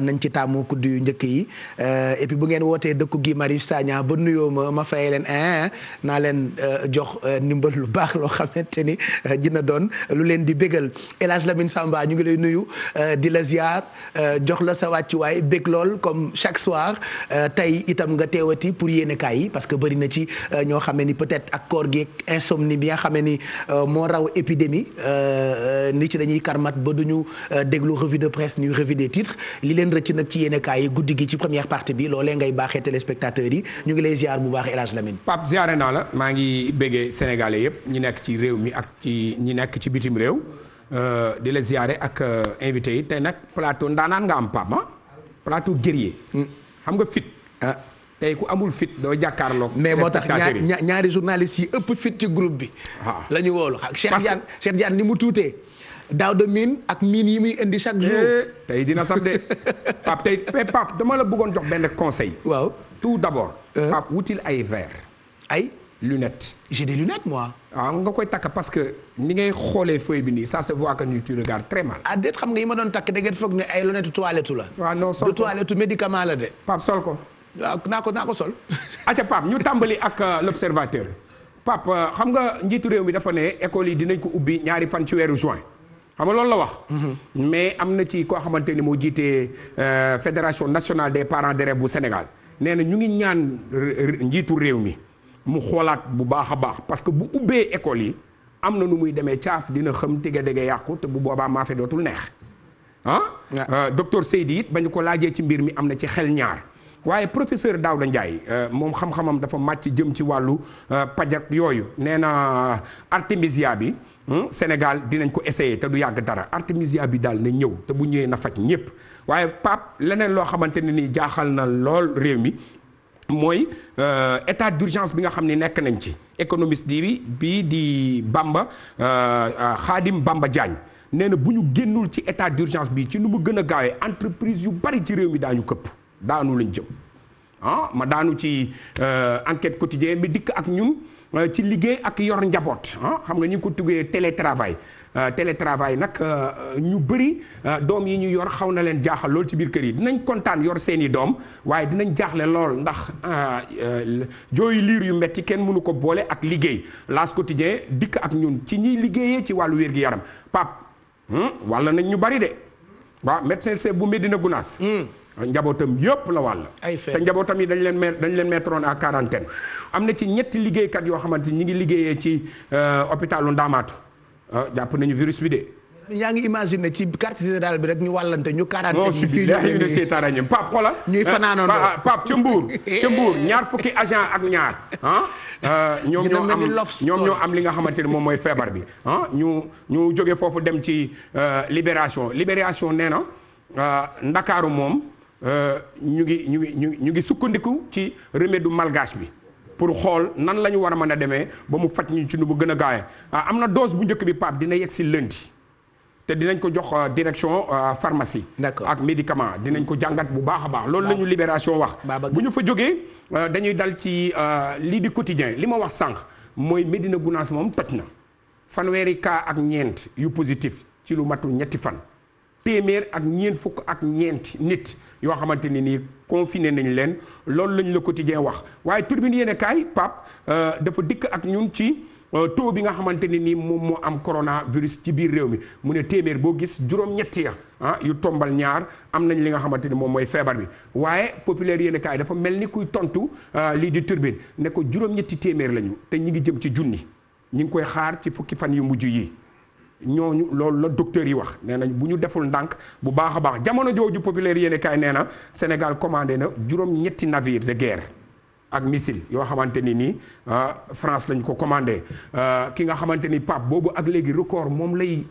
nañ ci taamu kudd yu njëkk yi et puis bu ngeen wootee dëkku Guy Marius Sagna ba nuyoo ma fay leen naa leen jox ndimbal lu baax loo xamante ni dina doon lu leen di bégal El Hadj Lamine Samba ñu ngi lay nuyu di la ziar jox la sa wàccuwaay bég lool comme chaque soir tey itam nga teewati pour yéenekaay yi parce que bëri na ci ñoo xamee ni peut-être ak koor gi insomnie bi nga xamee ni moo raw épidémie nit ci dañuy karmat ba duñu déglu revue de presse ni revue des titres li leen rëcc nag ci yéenekaay yi guddi gi ci première partie bi loolee ngay baaxee téléspectateurs yi ñu ngi lay ziar bu baax El Hadj Lamine.
Pape ziare naa la maa ngi béggee Sénégalais yëpp ñi nekk ci réew mi ak ci ñi nekk ci bitim réew. di la ziare ak invité yi tey nag plateau ndaanaan nga am Pape plateau guerrier xam nga fit tey ku amul fit doo jàkkaarloog
mais moo tax ñaari journalistes yi ëpp fit ci groupe bi la ñu woolu Cheikh Diane ni mu tuutee Daouda Mine ak mine yi muy indi chaque jour
tey dina sax de Pape tey Pape dama la bëggoon jox benn conseil
waaw
tout d'abord Pape wutil ay verre
ay
lunettes
j'ai des lunettes moi
waaw nga koy takk parce que ni ngay xoolee feuille bi nii ça se voit que tu regardes très mal.
ah déet xam nga yi ma doon takk da ngeen foog ne ay lunettes toilette la.
waaw non sol ko
du toilette médicament la de.
Pape sol ko.
waaw naa ko sol.
acca Pape ñu tàmbali ak l'observateur Pape xam nga njiitu réew mi dafa ne école yi dinañ ko ubbi ñaari fan ci weeru juin xam nga loolu la wax. mais am na ci koo xamante ni moo jiite fédération nationale des parents d'élèves bu Sénégal nee na ñu ngi ñaan njiitu réew mi. mu xoolaat bu baax a baax parce que bu ubbee école yi am na nu muy demee caaf dina xam tiga dégg yàqu te bu boobaa maa fi dootul neex docteur Seydi it ba ñu ko laajee ci mbir mi am na ci xel ñaar waaye professeur Daouda Ndiaye moom xam-xamam dafa màcc jëm ci wàllu pajak yooyu nee na artémisia bi Sénégal dinañ ko essayer te du yàgg dara artémisia bi daal na ñëw te bu ñëwee na faj ñëpp waaye Pape leneen loo xamante ne nii jaaxal na lool réew mi mooy état d'urgence bi nga xam ne nekk nañ ci économiste bi di Bamba Khadim Bamba Diagne nee na bu ñu génnul ci état d'urgence bi ci nu mu gën a gaawee entreprise yu bari ci réew mi daañu këpp daanu lañ jëm ma daanu ci enquête quotidien mi dikk ak ñun ci liggéey ak yor njaboot xam nga ñu ngi ko tuggee télétravail télétravail nag ñu bëri doom yi ñu yor xaw na leen jaaxal lool ci biir kër yi dinañ kontaan yor seeni doom waaye dinañ jaaxle lool ndax jooyu liir yu metti kenn mënu ko boole ak liggéey L'As quotidien dikk ak ñun ci ñiy liggéeyee ci wàllu wér-gi-yaram Pape walla nañ ñu bari de waaw médecin chef bu Médina Gounass njabootam yëpp la wàll te njabootam yi dañ leen mettroon à quarantaine am na ci ñetti liggéeykat yoo xamante ñi ngi liggéeyee ci hôpitalu Ndamaatu jàpp nañu virus bi de.
yaa ngi imaginer ci quartier général bi rek ñu wàllante ñu quarantaine
fii ñu ne seetaarañam Pape xoola
ñuy fanaanoon
Pape ca Mbour ñaar fukki agent ak ñaar ñoom ñoo am li nga xamante ne moom mooy feebar bi ñu jóge foofu dem ci libération nee na Ndakaaru moom ñu ngi sukkandiku ci remède malgache bi pour xool nan la ñu war a mën a demee ba mu faj ñu ci nu bu gën a gaawee am na dose bu njëkk bi Pape dina yegg si lundi te dinañ ko jox direction pharmacie ak médicament dinañ ko jàngat bu baax a baax loolu la ñu libération wax bu ñu fa jógee dañuy dal ci lii di quotidien li ma wax sànq mooy Médina Gounass moom toj na fanweeri cas ak ñeent yu positif ci lu matul ñetti fan téeméer ak ñeent fukk ak ñeent nit yoo xamante ni nii confiné nañ leen loolu lañu le quotidien wax waaye turbine yéene kaay Pape dafa dikk ak ñun ci taux bi nga xamante ne nii moom moo am coronavirus ci biir réew mi mu ne téeméer boo gis juróom-ñetti ya yu tombal ñaar am nañ li nga xamante ni moom mooy feebar bi waaye populaire yéen kaay dafa mel ni kuy tontu lii di turbine ne ko juróom-ñetti téeméer lañu te ñi ngi jëm ci junni ñi ngi koy xaar ci fukki fan yu mujj yi ñooñu loolu la docteur yi wax nee nañ bu ñu deful ndànk bu baax a baax jamono jooju populaire yéen kaay nee na Sénégal commandé na juróom-ñetti navire de guerre ak missile yoo xamante ni nii France lañ ko commandé ki nga xamante ni Pape boobu ak léegi record moom lay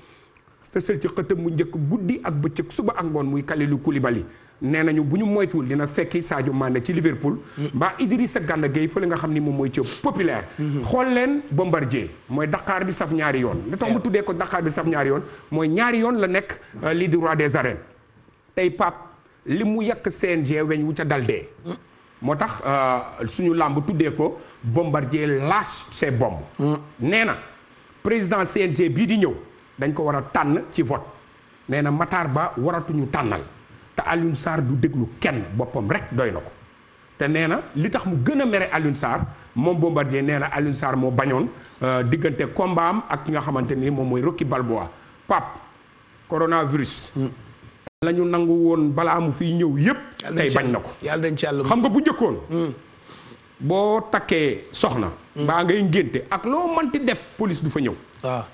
fësal ci xëtam mu njëkk guddi ak bëccëg suba ak ngoon muy Kalidou Koulibaly nee nañu bu ñu moytuwul dina fekki Sadio Mané ci Liverpool mbaa Idrissa Gana Gueye fële nga xam ni moom mooy ci populaire xool leen Bombardier mooy Dakar bi saf ñaari yoon li tax mu tuddee ko Dakar bi saf ñaari yoon mooy ñaari yoon la nekk lii di roi des arènes tey Pape li mu yàq CNG weñ wu ca dal dee moo tax suñu làmb tuddee ko Bombardier lâche ses bombes nee na président CNG bii di ñëw dañ ko war a tànn ci vote nee na Matar Ba waratuñu tànnal te Alioune Sarr du déglu kenn boppam rek doy na ko te nee na li tax mu gën a mere Alioune Sarr moom Bombardier nee na Alioune Sarr moo bañoon diggante combat am ak ki nga xamante ni moom mooy Rocky Balboa Pape coronavirus la ñu nangu woon balaa mu fiy ñëw yépp tey bañ na ko
yàlla dañ ci yàlla
xam nga bu njëkkoon boo takkee soxna baa ngay ngénte ak loo mënti def police du fa ñëw
waaw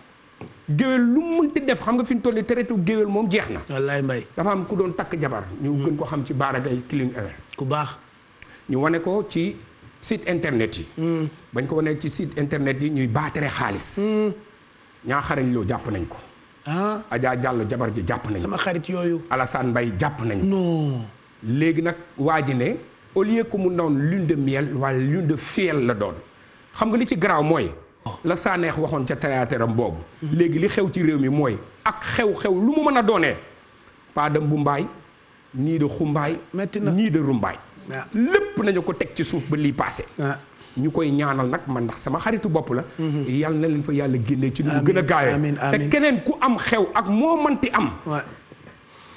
géwél lu mënti def xam nga fi ñu toll teretu géwél moom jeex na
wallaay mbay
dafa am ku doon takk jabar ñu gën ko xam ci Baara Gaye Killing Air
ku baax
ñu wane ko ci site internet yi bañ ko wane ci site internet yi ñuy baatere xaalis ñaa xarañ loo jàpp nañ ko Adja Diallo jabar ji jàpp nañ
sama xarit yooyu
Alassane Mbaye jàpp nañ
non
léegi nag waa ji ne au lieu que mu doon lune de miel wala lune de fiel la doon xam nga li ci garaaw mooy la Saneex waxoon ca théâtre am boobu léegi li xew ci réew mi mooy ak xew-xew lu mu mën a doonee pas de mbumbaay nii de xumbaay
metti na
nii de rumbaay lépp nañu ko teg ci suuf ba lii passé ñu koy ñaanal nag man ndax sama xaritu bopp la yàlla na leen fa yàlla génnee ci nu mu gën a gaawee te keneen ku am xew ak moo mënti am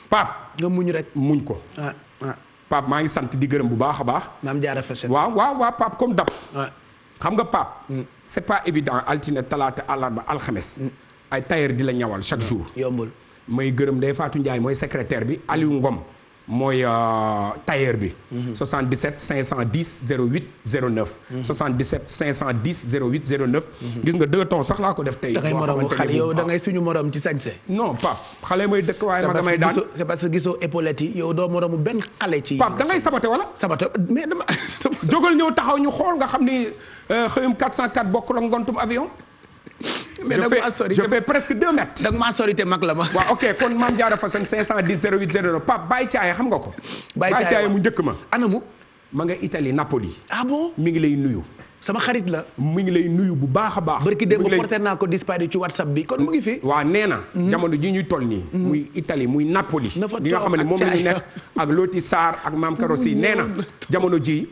Pape
nga muñ rek
muñ ko Pape maa ngi sant di gërëm bu baax a baax
maam jaara fashion
waaw Pape comme dab xam nga Pape c'est pas évident altine talaata àllarba alxames ay tailleur di la ñawal chaque jour
yombul
may gërëm Ndeye Fatou Ndiaye mooy secrétaire bi Aliou Ngom mooy tailleur bi 77 510 08 09 77 510 08 09 gis nga 2 tons sax laa ko def tey
da ngay moromu xale yow da ngay suñu morom ci sañse
non Pape xale may dëkk waaye ma nga may daan
c'est parce que gisoo épaulette yi yow doo moromu benn xale ci
Pape da ngay saboté wala
saboté mais dama
jógal ñëw taxaw ñu xool nga xam ni xëyum 404 bokk la ngontum avion
mais
je fais presque 2 mètres.
da nga maa sori te mag la ma.
waaw ok kon maam Diarra Fassane 510 08 09 Pape Baye Thiaye xam nga ko.
Baye Thiaye
mu njëkk ma.
anamu.
ma nga Italie Napoli.
ah bon
mi ngi lay nuyu.
sama xarit la.
mi ngi lay nuyu bu baax a baax.
barki démb porté naa ko disparu ci WhatsApp bi kon mu ngi fi.
waaw nee na. jamono ji ñuy toll nii. muy Italie muy Napoli.
na fa
nga xam ne moom la ñu nekk ak Loti Sarr ak maam Karossi nee na jamono ji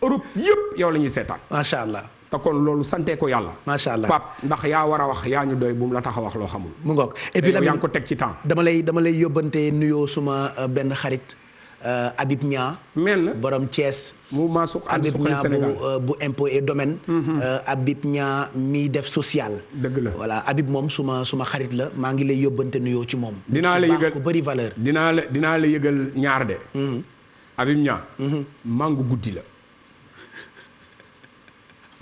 Europe yëpp yow la ñuy seetaan.
macha allah.
te kon loolu sante ko yàlla.
macha allah
Pape ndax yaa war a wax yaa ñu doy bu mu la tax a wax loo xamul.
mu ngoog et puis
yaa ngi ko teg ci temps.
dama lay yóbbante nuyoo suma benn xarit Habib Niang.
mel na
borom Thiès.
mouvement su ànd suqali Sénégal
Habib Niang bu impôt et domaine. Habib Niang mi def social.
dëgg la
voilà Habib moom suma xarit la maa ngi lay yóbbante nuyoo ci moom.
dinaa la yëgal
ku bëri valeur.
dinaa la yëgal ñaar de. Habib Niang. mangu guddi la.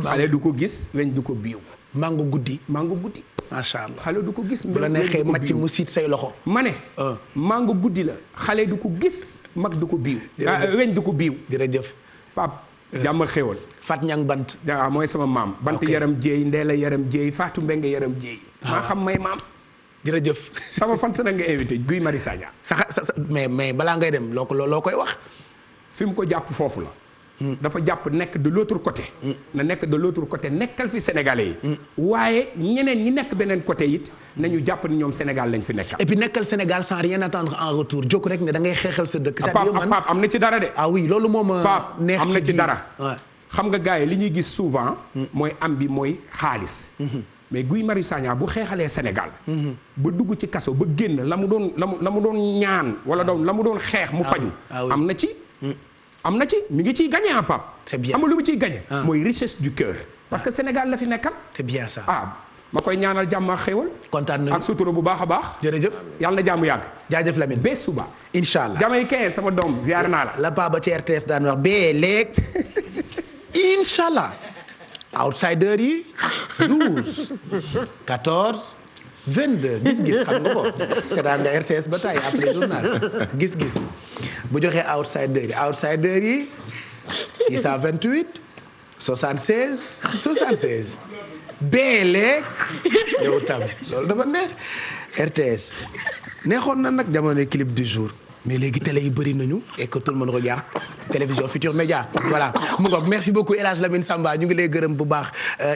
xale du ko gis weñ du ko biiw.
mango guddi.
macha allah xale du ko gis.
bu la neexee màcc mu siit say loxo.
ma ne. mango guddi la xale du ko gis mag du ko biiw. weñ du ko biiw.
jërëjëf.
Pape jàmm xéwal.
Fat Ñang Bant.
waaw mooy sama maam. Bant yaram jéey Ndeela yaram jéey Fatou Mbengue yaram jéey. maa xam may maam.
jërëjëf.
sama fan sa nga invité Guy Marius Sagna.
mais balaa ngay dem loo koy wax.
fi mu ko jàpp foofu la. dafa jàpp nekk de l'autre côté. na nekk de l'autre côté nekkal fi sénégalais yi. waaye ñeneen ñi nekk beneen côté it nañu jàpp ni ñoom Sénégal lañ fi nekkal.
et puis nekkal Sénégal sans rien attendre en retour jóg rek ne da ngay xeexal sa dëkk.
Pape am na ci dara de.
ah oui loolu moom neex
am na ci dara. xam nga gars yi li ñuy gis souvent. mooy am bi mooy xaalis. mais Guy Marius Sagna bu xeexalee Sénégal. ba dugg ci kaso ba génn la mu doon ñaan wala la mu doon xeex mu faju am na ci. am na ci mi ngi ciy gagné Pape.
c'est bien
am lu mu ciy gagné. mooy richesse du cœur. parce que Sénégal la fi nekkal.
c'est bien ça.
ma koy ñaanal jàmm ak xéwal.
kontaan nañu
ak sutura bu baax a baax.
jërëjëf.
yàlla na jàmm yàgg.
jaajëf Lamine.
bee suba.
incha allah
Jamaïcain sama doom ziar naa la.
la Baba ci RTS daan wax bee léeg. incha allah. outsider yi 12 14 22 gis-gis xam nga ko seetaan nga RTS ba tey après journal gis-gis bu joxee outsider yi 628 76 76 bee léeg yow tam loolu dafa neex RTS neexoon na nag jamono clip du jour mais léegi télé yi bëri nañu et que tout le monde regarde télévision Futur Média voilà mu ngoog merci beaucoup El Hadj Lamine Samba ñu ngi lay gërëm bu baax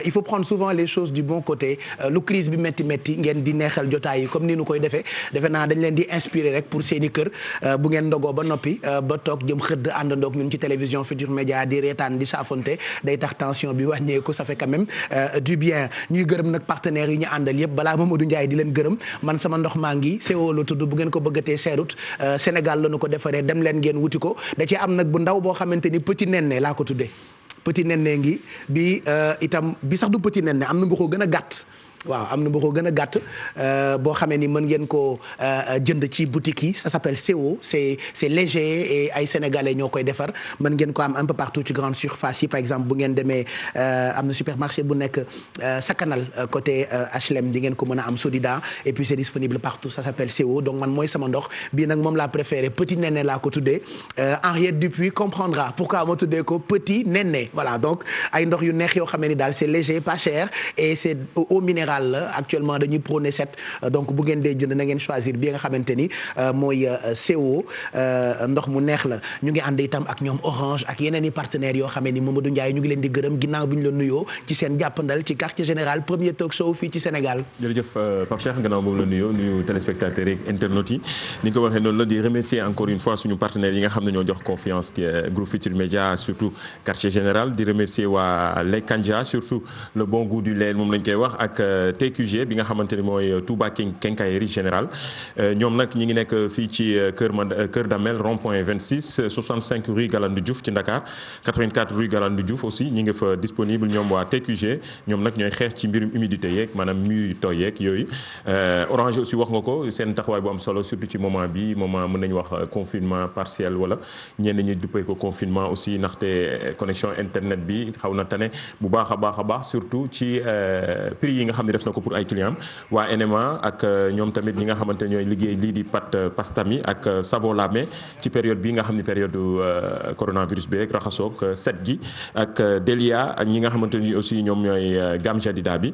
il faut prendre souvent les choses du bon côté lu crise bi métti ngeen di neexal jotaay yi comme ni nu koy defee defe naa dañ leen di inspirer rek pour seeni kër bu ngeen ndogoo ba noppi ba toog jëm xëdd àndandoog ñun ci télévision Futur Média di reetaan di saafonte day tax tension bi wàññeeku ça fait quand même du bien ñuy gërëm nag partenaires yi ñu àndal yëpp balaa Mamadou Ndiaye di leen gërëm man sama ndox maa ngi CO la tudd bu ngeen ko bëggatee seerut Sénégal la nu ko defaree dem leen ngeen wuti ko da ci am nag bu ndaw boo xamante ni petit nenne laa ko tuddee petit nenne ngi bi itam bi sax du petit nenne am na bu ko gën a gàtt waaw am na bu ko gën a gàtt boo xamee ni mën ngeen ko jënd ci boutique yi ça s'appelle CO c'est léger et ay sénégalais ñoo koy defar mën ngeen ko am un peu partout ci grande surface yi par exemple bu ngeen demee am na supermarché bu nekk Sakanal côté HLM di ngeen ko mën a am Sodida et puis c'est disponible partout ça s'appelle CO donc man mooy sama ndox bii nag moom laa préféré petit néné laa ko tuddee Henriette Dupuis comprendra pourquoi ma tuddee ko petit néné voilà donc ay ndox yu neex yoo xamee ni daal c'est léger pas cher et c'est eau minérale actuellement dañuy prôner set donc bu ngeen dee jënd na ngeen choisir bi nga xamante ni mooy CO ndox mu neex la ñu ngi ànd itam ak ñoom Orange ak yeneen i partenaires yoo xamee ni Mamadou Ndiaye ñu ngi leen di gërëm ginnaaw bi ñu la nuyoo ci seen jàppandal ci quartier général premier talk show fii ci Sénégal.
jërëjëf Pape Cheikh gannaaw boobu la nuyoo nuyu téléspectateurs yeeg internautes yi ni nga ko waxee noonu la di remercier encore une fois suñu partenaires yi nga xam ne ñoo jox confiance ki groupe Futur Média surtout quartier général di remercier waa lait Kanja surtout le bon goût du lait moom lañ koy wax ak TQG bi nga xamante ni mooy Touba Quincaillerie Générale ñoom nag ñi ngi nekk fii ci Kër Damel rond-point 26 65 rue Galandou Diouf ci Dakar 84 rue Galandou Diouf aussi ñi ngi fa disponible ñoom waa TQG ñoom nag ñooy xeex ci mbirum humidité yeeg maanaam mur yu tooy yeeg yooyu Orange aussi wax nga ko seen taxawaay bu am solo surtout ci moment bi moment mën nañu wax confinement partiel wala ñenn ñi duppee ko confinement aussi ndaxte connexion internet bi xaw na tane bu baax a baax surtout ci prix yi nga xam ne def na ko pour ay clients waa NMA ak ñoom tamit ñi nga xamante ne ñooy liggéey lii di pastami ak savon lame ci période bi nga xam ne période coronavirus bi rek raxasoog set gi ak Delia ak ñi nga xamante ni aussi ñoom ñooy gamme Jadida bi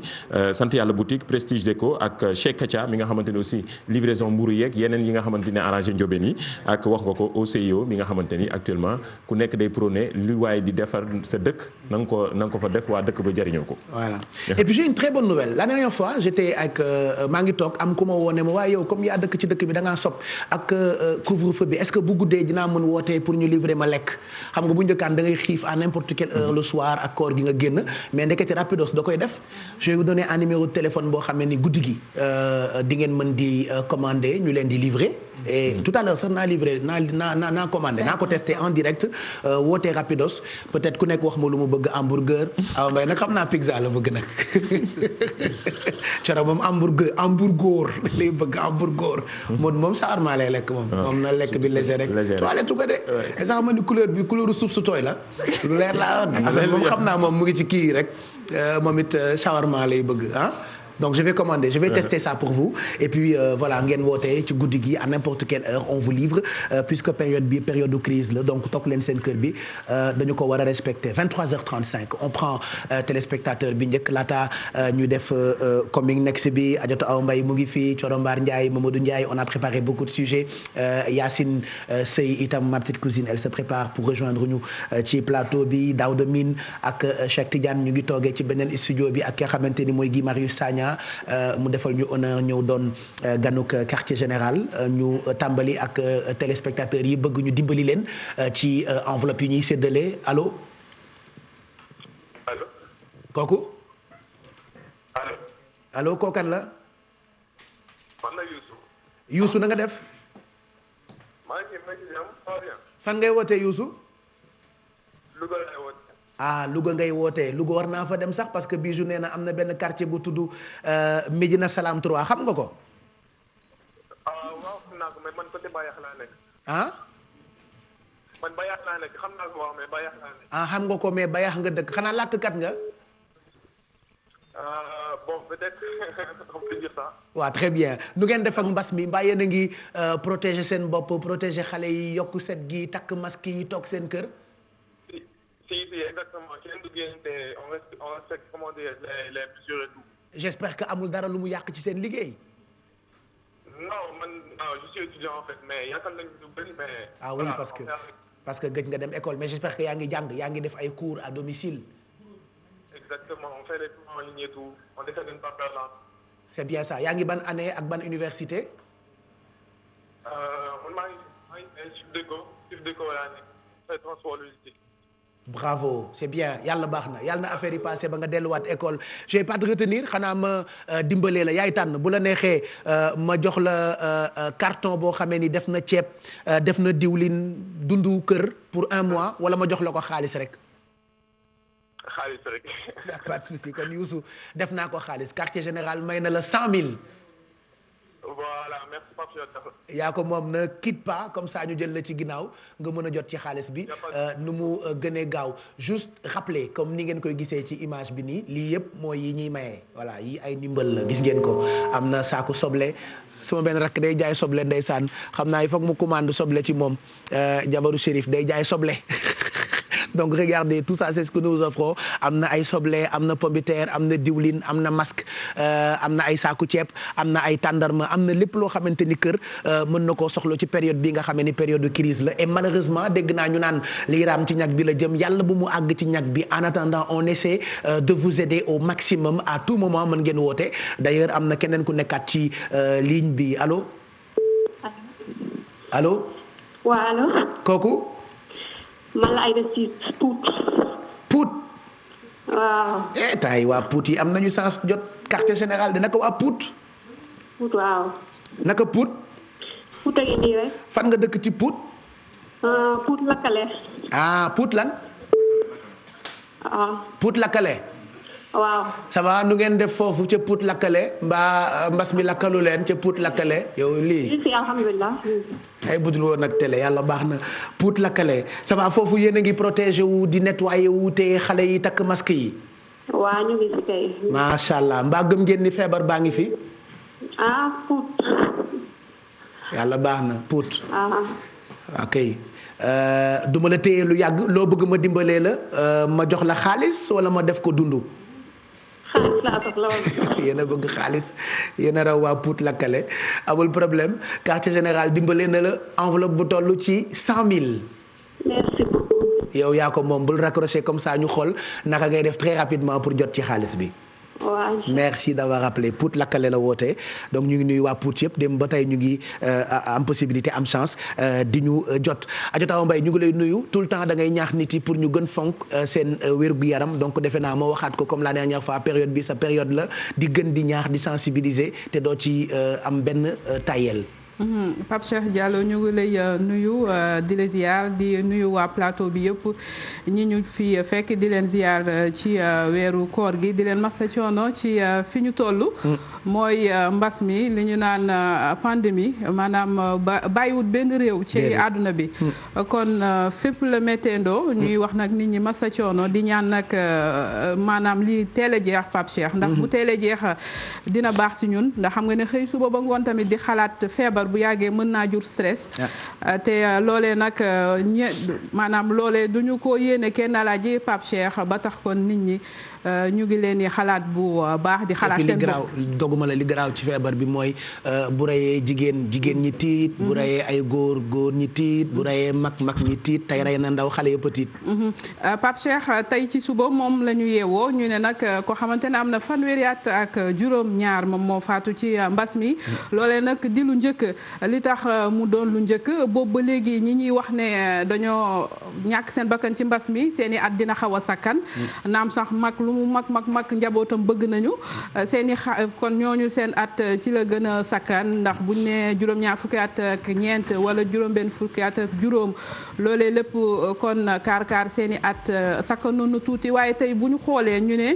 sant yàlla boutique Prestige Déco ak Cheikh Kacha mi nga xamante ni aussi livraison mburu yeeg yeneen yi nga xamante ne arrangé njóobeen yi ak wax nga ko OCIO mi nga xamante ni actuellement ku nekk day prôné lu waaye di defar sa dëkk na nga ko fa def waa dëkk ba jëriñoo ko.
Voilà et puis j'ai une très bonne nouvelle la dernière fois j'étais ak maa ngi toog am ku ma woo ne ma waaye yow comme yaa dëkk ci dëkk bi da ngaa sopp ak couvre-feu bi est-ce que bu guddee dinaa mën wootee pour ñu livrer ma lekk xam nga bu njëkkaan da ngay xiif à n'importe quelle heure le soir ak koor gi nga génn mais ndekete rapidos da koy def je vais vous donner un numéro de téléphone boo xam ne ni guddi gi di ngeen mën di commander ñu leen di livrer et tout à l'heure sax naa livré naa commandé naa ko testé en direct wootee rapidos peut-être ku nekk wax ma lu mu bëgg hamburger aw mbay nag xam naa pizza la bëgg nag coro moom hamburger lay bëgg hamburger moom shawarma lay lekk moom na lekk bi léger rek toilette ko de et sax ma ni couleur suuf su tooy la lu leer laa asan moom xam naa moom mu ngi ci kii rek moom it shawarma lay bëgg donc je vais commander je vais tester ça pour vous et puis voilà ngeen wootee ci guddi gi à n'importe quelle heure on vous livre puisque période bi période de crise la donc toog leen seen kër bi dañu ko war a respecter 23h35 on prend téléspectateur bi njëkk laata ñu def coming next bi Adjatou Aw Mbaye mu ngi fii Thioro Mbar Ndiaye Mamadou Ndiaye on a préparé beaucoup de sujets Yacine Sey itam ma petite cousine elle se prépare pour rejoindre ñu ci plateau bi Daouda Mine ak Cheikh Tidiane ñu ngi toogee ci beneen studio bi ak ki nga xamante ni mooy Guy Marius Sagna mu defal ñu honneur ñëw doon ganuk quartier général ñu tàmbali ak téléspectateurs yi bëgg ñu dimbali leen ci enveloppe yi ñuy séddale allo.
allo.
kooku.
allo.
allo kookan la.
man la Youssou.
Youssou na nga def.
maa ngi jàmm.
fan ngay wootee Youssou.
Louga lay wootee.
ah Louga ngay wootee Louga war naa fa dem sax parce que Bijou nee na am na benn quartier bu tudd Médina Salam 3 xam nga ko.
waaw xam naa ko mais man côté Bayax laa nekk.
ah.
man Bayax laa nekk xam naa ko wax mais Bayax laa nekk.
ah xam nga ko mais Bayax nga dëkk xanaa làkkat nga.
bon peut-être on peut dire ça.
waaw très bien nu ngeen def ak mbas mi mbaa yéen a ngi protéger seen bopp protéger xale yi yokk set gi takk masque yi toog seen kër.
si exactement kenn du génn te on respecte comment dire les mesures et tout.
j'espère que amul dara lu mu yàq ci seen liggéey.
non je suis étudiant en fait mais yaakaar nañu lu bëri mais.
ah oui parce que gëj nga dem école mais j'espère que yaa ngi jàng yaa ngi def ay cours à domicile.
exactement on fait les cours en ligne et tout on essaie de ne pas perdre.
c'est bien ça yaa ngi ban année ak ban université.
man maa ngi Sud Déco laa nekk transport logistique.
bravo c'est bien yàlla baax na yàlla na affaire yi passé ba nga delluwaat école je vais pas te retenir xanaa ma dimbalee la yaay tànn bu la neexee ma jox la carton boo xamee ni def na ceeb def na diwlin dundu kër pour 1 mois wala ma jox la ko xaalis rek.
xaalis rek.
pas de souci kon Youssou def naa ko xaalis quartier général may na la 100 000.
voilà merci Pape Cheikh.
yaa ko moom na quitte pas comme ça ñu jël la ci ginnaaw nga mën a jot ci xaalis bi nu mu gënee gaaw juste rappeler comme ni ngeen koy gisee ci image bi nii lii yëpp mooy yi ñuy maye voilà yi ay ndimbal la gis ngeen ko am na saako soble sama benn rakk day jaay soble ndeysaan xam naa il faut que mu commande soble ci moom jabaru Chérif day jaay soble donc regardez tout ça c'est ce que nous offrons am na ay soble am na pomme de terre am na diwlin am na masque am na ay saaku ceeb am na ay tàndarma am na lépp loo xamante ni kër mën na koo soxla ci période bi nga xamee ni période de crise la et malheureusement dégg naa ñu naan lii raam ci ñag bi la jëm yàlla bu mu àgg ci ñag bi en attendant on essaie de vous aider au maximum à tout moment mën ngeen woote d'ailleurs am na keneen ku nekkaat ci ligne bi allo. allo.
waaw allo.
kooku.
man la Aïda ci Pout.
Pout.
waaw.
temps yi waa Pout yi am nañu chance jot quartier général de naka waa Pout.
Pout waaw.
naka Pout.
Pout a ngi nii rek.
fan nga dëkk ci Pout.
Pout lakkale.
ah Pout lan.
waaw.
Pout lakkale.
waaw.
ça va nu ngeen def foofu ca Pout lakkale mbaa mbas mi lakkalu leen ca Pout lakkale yow lii.
si alhamdulilah.
ay budul woon nag télé yàlla baax na Pout lakkale ça va foofu yéen a ngi protégé wu di nettoyé wu te xale yi takk masque yi.
waaw ñu ngi si kay.
macha allah mbaa gëm ngeen ni feebar baa ngi fi.
Pout.
yàlla baax na Pout. ok duma la téye lu yàgg loo bëgg ma dimbalee la ma jox la xaalis wala ma def ko dundu.
xaalis laa soxla woon.
yéen a bëgg xaalis yéen a raw waa Pout lakkale amul problème quartier général dimbalee na la enveloppe bu toll ci 100 000.
merci beaucoup.
yow yaa ko moom bul raccrocher comme ça ñu xool naka ngay def très rapidement pour jot ci xaalis bi.
waaw.
merci d'avoir appelé Pout lakkale la woote donc ñu ngi nuyu waa Pout yëpp dem ba tey ñu ngi am possibilité am chance di ñu jot Adjota Mbaye ñu ngi lay nuyu tout le temps da ngay ñaax nit yi pour ñu gën fonk seen wér-gu-yaram donc defe naa moo waxaat ko comme la dernière fois période bi sa période la di gën di ñaax di sensibiliser te doo ci am benn tayel.
Pape Cheikh Diallo ñu ngi lay nuyu di la ziar di nuyu waa plateau bi yëpp ñi ñu fi fekk di leen ziar ci weeru koor gi di leen massa coono ci fi ñu toll. mooy mbas mi li ñu naan pandémie maanaam bàyyiwut benn réew. ci àdduna bi. kon fépp la méttendoo ñuy wax nag nit ñi massa coono di ñaan nag maanaam li teel a jeex Pape Cheikh. ndax bu teel a jeex dina baax si ñun ndax xam nga ne xëy suba ba ngoon tamit di xalaat feebar. bu yàggee mën naa jur stress te loolee nag maanaam loolee duñu ko yéene kenn alaaji Pape Cheikh ba tax kon nit ñi ñu ngi leen di xalaat bu baax di xalaat seen bopp
doguma la li garaaw ci feebar bi mooy bu reyee jigéen ñi tiit bu reyee ay góor ñi tiit bu reyee mag ñi tiit tey rey na ndaw xale yëpp a tiit
Pape Cheikh tey ci suba moom la ñu yeewoo ñu ne nag ko xamante ne am na fanweeri at ak juróom-ñaar moom moo faatu ci mbas mi loolee nag di lu njëkk li tax mu doon lu njëkk boobu ba léegi ñi ñuy wax ne dañoo ñàkk seen bakkan ci mbas mi seen i at dina xaw a sakkan naam sax mag lu mu mag njabootam bëgg nañu seen i kon ñooñu seen at ci la gën a sakkan ndax buñ ne juróom-ñaar fukki at ak ñeent wala juróom-benn fukki at ak juróom loolee lépp kon kaar seen i at sakkan noonu tuuti waaye tey bu ñu xoolee ñu ne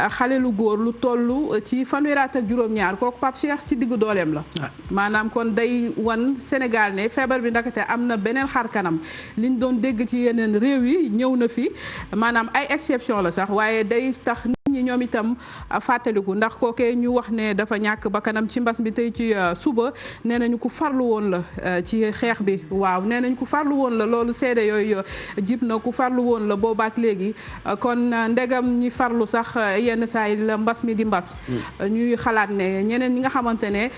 xale lu góor lu toll ci fanweeri at ak juróom-ñaar kooku Pape Cheikh ci diggu dooleem la maanaam kon day wan Sénégal ne feebar bi ndakate am na beneen xar kanam liñ doon dégg ci yeneen réew yi ñëw na fi maanaam ay exception la sax waaye day tax ñi ñoom itam fàttaliku ndax kookee ñu wax ne dafa ñàkk bakkanam ci mbas bi tey ci suba nee nañu ku farlu woon la ci xeex bi waaw nee nañu ku farlu woon la loolu seede yooyu jib na ku farlu woon la boobaak léegi kon ndegam ñi farlu sax yenn saa yi la mbas mi di mbas ñuy xalaat ne ñeneen ñi nga xamante ne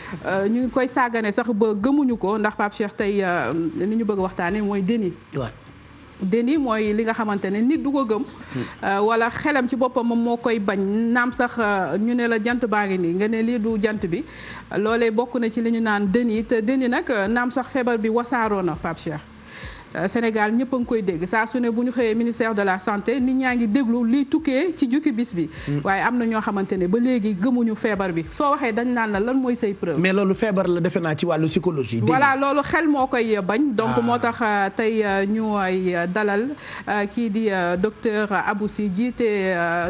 ñu ngi koy sàggane sax ba gëmuñu ko ndax Pape Cheikh tey li ñu bëgg waxtaane mooy déni mooy li nga xamante ne nit du ko gëm wala xelam ci boppam moom moo koy bañ naam sax ñu ne la jant baa ngi nii nga ne lii du jant bi loolee bokk na ci li ñu naan déni te déni nag naam sax feebar bi wasaaroo na Pape Cheikh Sénégal ñëpp a ngi koy dégg saa su ne bu ñu xëyee ministère de la santé nit ñaa ngi déglu liy tukkee ci jukki bis bi waaye am na ñoo xamante ne ba léegi gëmuñu feebar bi soo waxee dañ naan la lan mooy say preuve mais
loolu feebar la defe naa ci wàllu psychologie
voilà loolu xel moo koy bañ donc moo tax tey ñu ay dalal kii di docteur Abou Sy jiite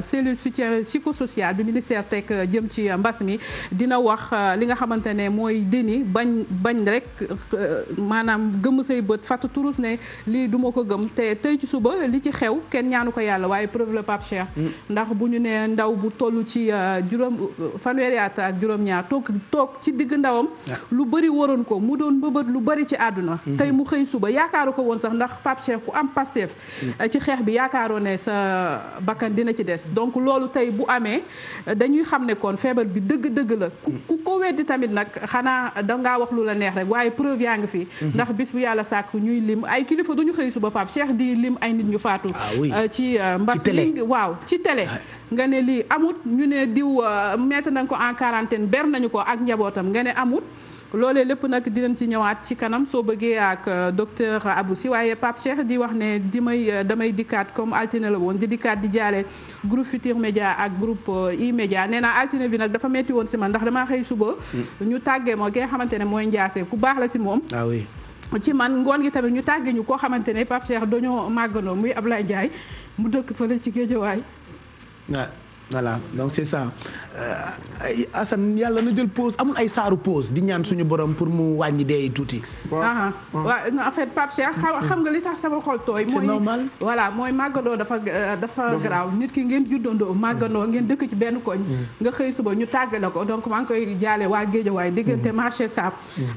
cellule soutien psychosocial bi ministère teg jëm ci mbas mi dina wax li nga xamante ne mooy déni bañ rek maanaam gëmm say bët fàtt turus ne lii duma ko gëm te tey ci suba li ci xew kenn ñaanu ko yàlla waaye preuve le Pape Cheikh ndax bu ñu nee ndaw bu toll ci fanweeri at ak juróom-ñaar toog ci digg ndawam lu bëri waroon ko mu doon mbëbët lu bëri ci àdduna tey mu xëy suba yaakaaru ko woon sax ndax Pape Cheikh ku am Pastef ci xeex bi yaakaaroo ne sa bakkan dina ci des donc loolu tey bu amee dañuy xam ne kon feebar bi dëgg-dëgg la ku ko weddi tamit nag xanaa dangaa wax lu la neex rek waaye preuve yaa ngi fi ndax bis bu yàlla sàkk ñuy lim ay kilifa duñu xëy suba Pape Cheikh di lim ay nit ñu faatu ci mbas mi waaw ci télé nga ne lii amut ñu ne diw mettre nañ ko en quarantaine ber nañu ko ak njabootam nga ne amut loolee lépp nag dinañ ci ñëwaat ci kanam soo bëggee ak docteur Abou Sy waaye Pape Cheikh di wax ne damay dikkaat comme altine la woon di dikkaat di jaale groupe Futur Média ak groupe E-Média nee naa altine bi nag dafa metti woon si man ndax damaa xëy suba ñu tàggee moo ki nga xamante ne mooy Ndiassé ku baax la si moom ci man ngoon gi tamit ñu tàgge ñu koo xamante ne Pape Cheikh dañoo màggandoo muy Ablaye Ndiaye mu dëkk fële ci Géejawaay
voilà donc c'est ça Assane yàlla na jël pause amul ay saaru pause di ñaan suñu borom pour mu wàññi dee tuuti.
waaw en fait Pape Cheikh xam nga li tax sama xol tooy.
c'est normal
voilà mooy màggandoo dafa garaaw nit ki ngeen juddandoo màggandoo ngeen dëkk ci benn koñ. nga xëy suba ñu tàggale ko donc maa ngi koy jaale waa Géejawaay diggante marché Sab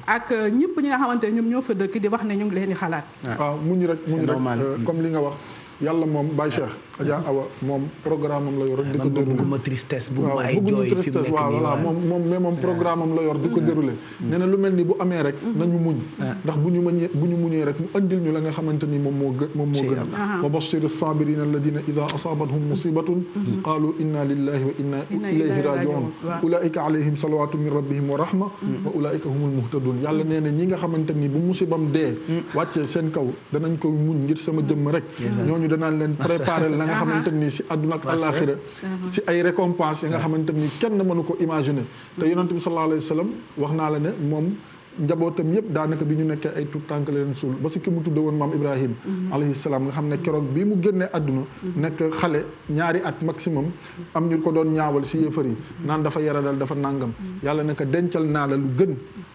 ak ñëpp ñi nga xamante ne ñoom ñoo fa dëkk di wax ne ñu ngi leen di xalaat.
waaw muñ rek comme li nga wax. yàlla moom Baye Cheikh Adja Awa moom programme am la yor di ko déroulé
bëgguma tristesse bëgguma ay jooy fi mu nekk
nii moom programme am la yor di ko déroulé nee na lu mel ni bu amee rek nañu muñ ndax bu ñu muñee rek mu andil ñu la nga xamante ni moom moo gën wa bashiri sabirina alladina ida asabathum musibatun qalu inna lillahi wa inna ilayhi rajiun ulaika alayhim salawatu min rabbihim wa rahma wa ulaika humul muhtadun yàlla nee na ñi nga xamante ni bu musibam dee wàccee seen kaw danañ koy muñ ngir sama jëmm rek ñooñu danaan leen préparer la nga xamante ni si àdduna ak àllaaxira si ay récompense yi nga xamante ni kenn mënu ko imaginer te yonent bi sallallahu alayhi wa sallam wax naa la ne moom njabootam yëpp daanaka bi ñu nekkee ay tout tànk leen suul ba si ki mu tudde woon maam Ibrahim alayhi salaam nga xam ne keroog bii mu génnee àdduna nekk xale ñaari at maximum am ñu ko doon ñaawal si yëfër yi naan dafa yaradal dafa nàngam yàlla ne ko dencal naa la lu gën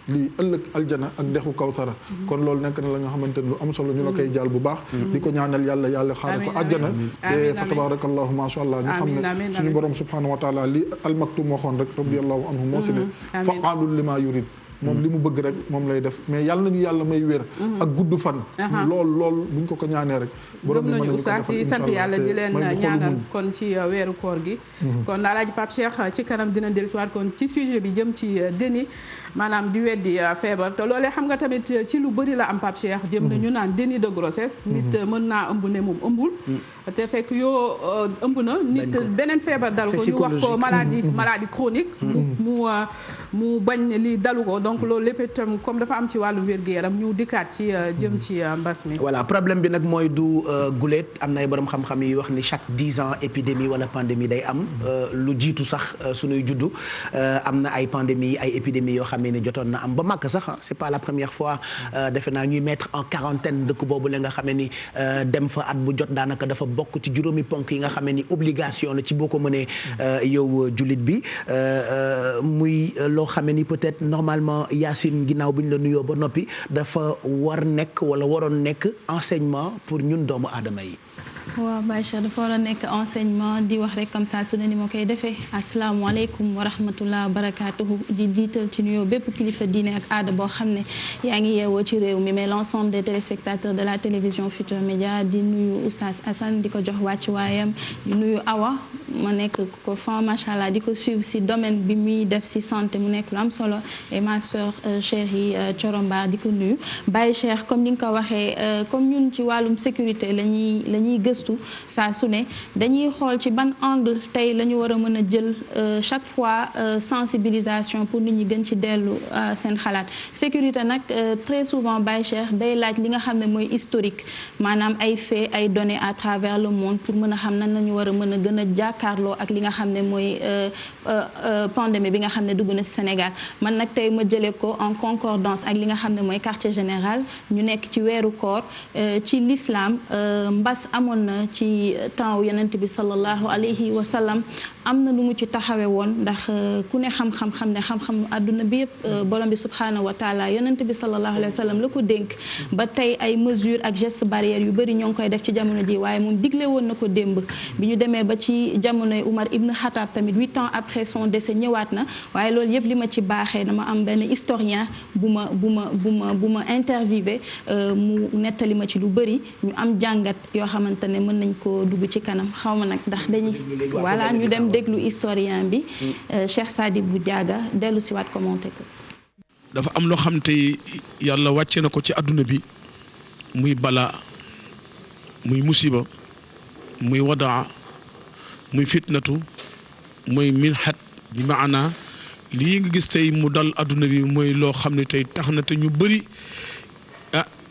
lii ëllëg aljana ak dexu kawsara kon loolu nekk na la nga xamante ne lu am solo ñu la koy jaal bu baax di ko ñaanal yàlla xaare ko àjjana te fa tabarakallahu ma sha Allah ñu xam ne suñu borom subhanahu wa taala li almaktum waxoon rek radiyallahu anhu moo si ne fa'aalun lima yurid moom li mu bëgg rek moom lay def mais yàlla nañu yàlla may wér ak gudd fan lool buñ ko ñaanee rek
gëm nañu oustaz yi sant yàlla di leen ñaanal kon ci weeru koor gi kon Alaaji Pape Cheikh ci kanam dina dellusiwaat kon ci sujet bi jëm ci déni maanaam di weddi feebar te loolee xam nga tamit ci lu bëri la am Pape Cheikh jëm nañu naan déni de grossesse nit mën naa ëmb ne moom ëmbul te fekk yoo ëmb na nit beneen feebar dal ko ñu wax ko maladie chronique mu bañ li dalu ko donc loolu lépp itam comme dafa am ci wàllu wér-gu-yaram ñu dikkaat ci jëm ci mbas mi.
voilà problème bi nag mooy du guléet am na ay borom xam-xam yi wax ni chaque 10 ans épidémie wala pandémie day am lu jiitu sax suñuy juddu am na ay pandémie ay épidémie yoo xam ne jotoon na am ba màkk sax c'est pas la première fois defe naa ñuy mettre en quarantaine dëkk boobu la nga xam ne ni dem fa at bu jot daanaka dafa bokk ci juróomi ponk yi nga xam ne ni obligation la ci boo ko mënee yow jullit bi muy loo xam ne ni peut-être normalement Yacine ginnaaw bi ñu la nuyoo ba noppi dafa war nekk wala waroon nekk enseignement pour ñun doomu aadama yi.
waaw Baye Cheikh dafa war a nekk enseignement di wax rek comme ça su ne ni ma koy defee asalaamaaleykum wa rahmatullah wa barakaatuhu di jiital ci nuyoo bépp kilifa diine ak aada boo xam ne yaa ngi yeewoo ci réew mi mais l'ensemble des téléspectateurs de la télévision Futurs Médias di nuyu oustaz Assane di ko jox wàccuwaayam di nuyu Awa ma nekk ko fan macha allah di ko suivre si domaine bi muy def si santé mu nekk lu am solo et ma soeur chérie Coromba di ko nuyu Baye Cheikh comme ni nga ko waxee comme ñun ci wàllum sécurité la ñuy gëstu saa su ne dañuy xool ci ban angle tey la ñu war a mën a jël chaque fois sensibilisation pour nit ñi gën ci dellu seen xalaat sécurité nag très souvent Baye Cheikh day laaj li nga xam ne mooy historique maanaam ay faits ay données à travers le monde pour mën a xam nan la ñu war a mën a gën a jàkkaarloo ak li nga xam ne mooy pandémie bi nga xam ne dugg na ci Sénégal man nag tey ma jëlee ko en concordance ak li nga xam ne mooy quartier général ñu nekk ci weeru koor ci l'islam mbas amoon na ci temps wu yonent bi sallallahu alayhi wa sallam am na lu mu ci taxawe woon ndax ku ne xam-xam ne xam-xam àdduna bi yëpp borom bi subhanahu wa taala yonent bi sallallahu alayhi wa sallam la ko dénk ba tey ay mesures ak gestes barrières yu bëri ñoo ngi koy def ci jamono ji waaye moom digle woon na ko démb bi ñu demee ba ci jamonoy Umar ibn Khattab tamit 8 ans après son décès ñëwaat na waaye loolu yëpp li ma ci baaxee dama am benn historien bu ma interviewé mu nettali ma ci lu bëri ñu am jàngat yoo xamante ne mën nañ ko dugg ci kanam xaw ma nag ndax dañuy voilà ñu dem déglu historien bi Cheikh Sadibou Diaga dellu si waat commenté ko.
dafa am loo xam te yàlla wàcce na ko ci àdduna bi muy balaa muy musiba muy wadaa muy fitnatu muy minhat bi maana lii nga gis tey mu dal àdduna bi mooy loo xam ne tey tax na te ñu bëri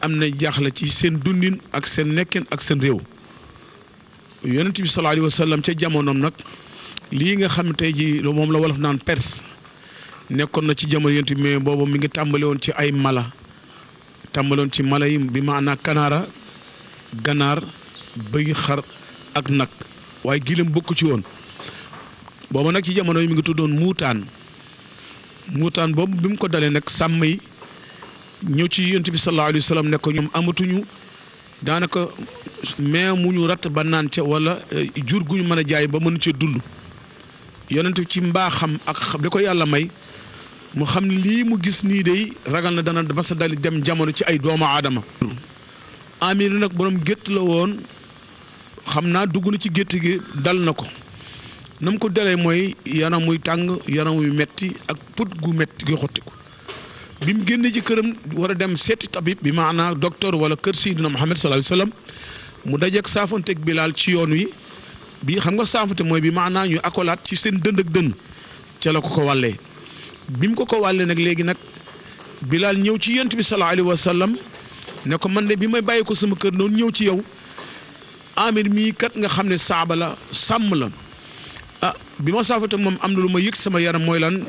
am na jaaxle ci seen dundin ak seen nekkin ak seen réew yonent bi sallallahu alayhi wa sallam ca jamonoom nag lii nga xam ne tey ji moom la wolof naan Perse nekkoon na ci jamono yonent bi mais boobu mi ngi tàmbale woon ci ay mala tàmbale woon ci mala yi bi maanaa kanaara ganaar bëy xar ak nag waaye gileem bokku ci woon boobu nag ci jamono yi mi ngi tuddoon muutaan boobu bi mu ko dalee nag sàmm yi ñëw ci yonent bi sallallahu alayhi wa sallam ne ko ñoom amatuñu daanaka mais mu ñu ratt ba naan ca wala jur gu ñu mën a jaay ba mën cee dund yonent ci mbaaxam ak xam li ko yàlla may mu xam ne lii mu gis nii day ragal na dana ba sa dali dem jamono ci ay doomu aadama Amir nag borom gétt la woon xam naa dugg na ci gétt gi dal na ko na mu ko dalee mooy yaram muy tàng yaram muy metti ak put gu metti gi xotti ko bi mu génnee ci këram war a dem seeti tabib bi maanaa docteur wala kër Seydina Muhammad sallallahu alayhi wasallam mu dajeeg saafonteeg Bilaal ci yoon wi bi xam nga saafonte mooy bi maanaa ñu akolaat ci seen dënd ak dënn ca la ko wàllee bi mu ko wàllee nag léegi nag Bilaal ñëw ci yonent bi sallallahu alayhi wasallam ne ko man de bi may bàyyi ko sama kër noonu ñëw ci yow Amir mii kat nga xam ne saaba la sàmm la ah bi ma saafonte moom am na lu ma yëg sama yaram mooy lan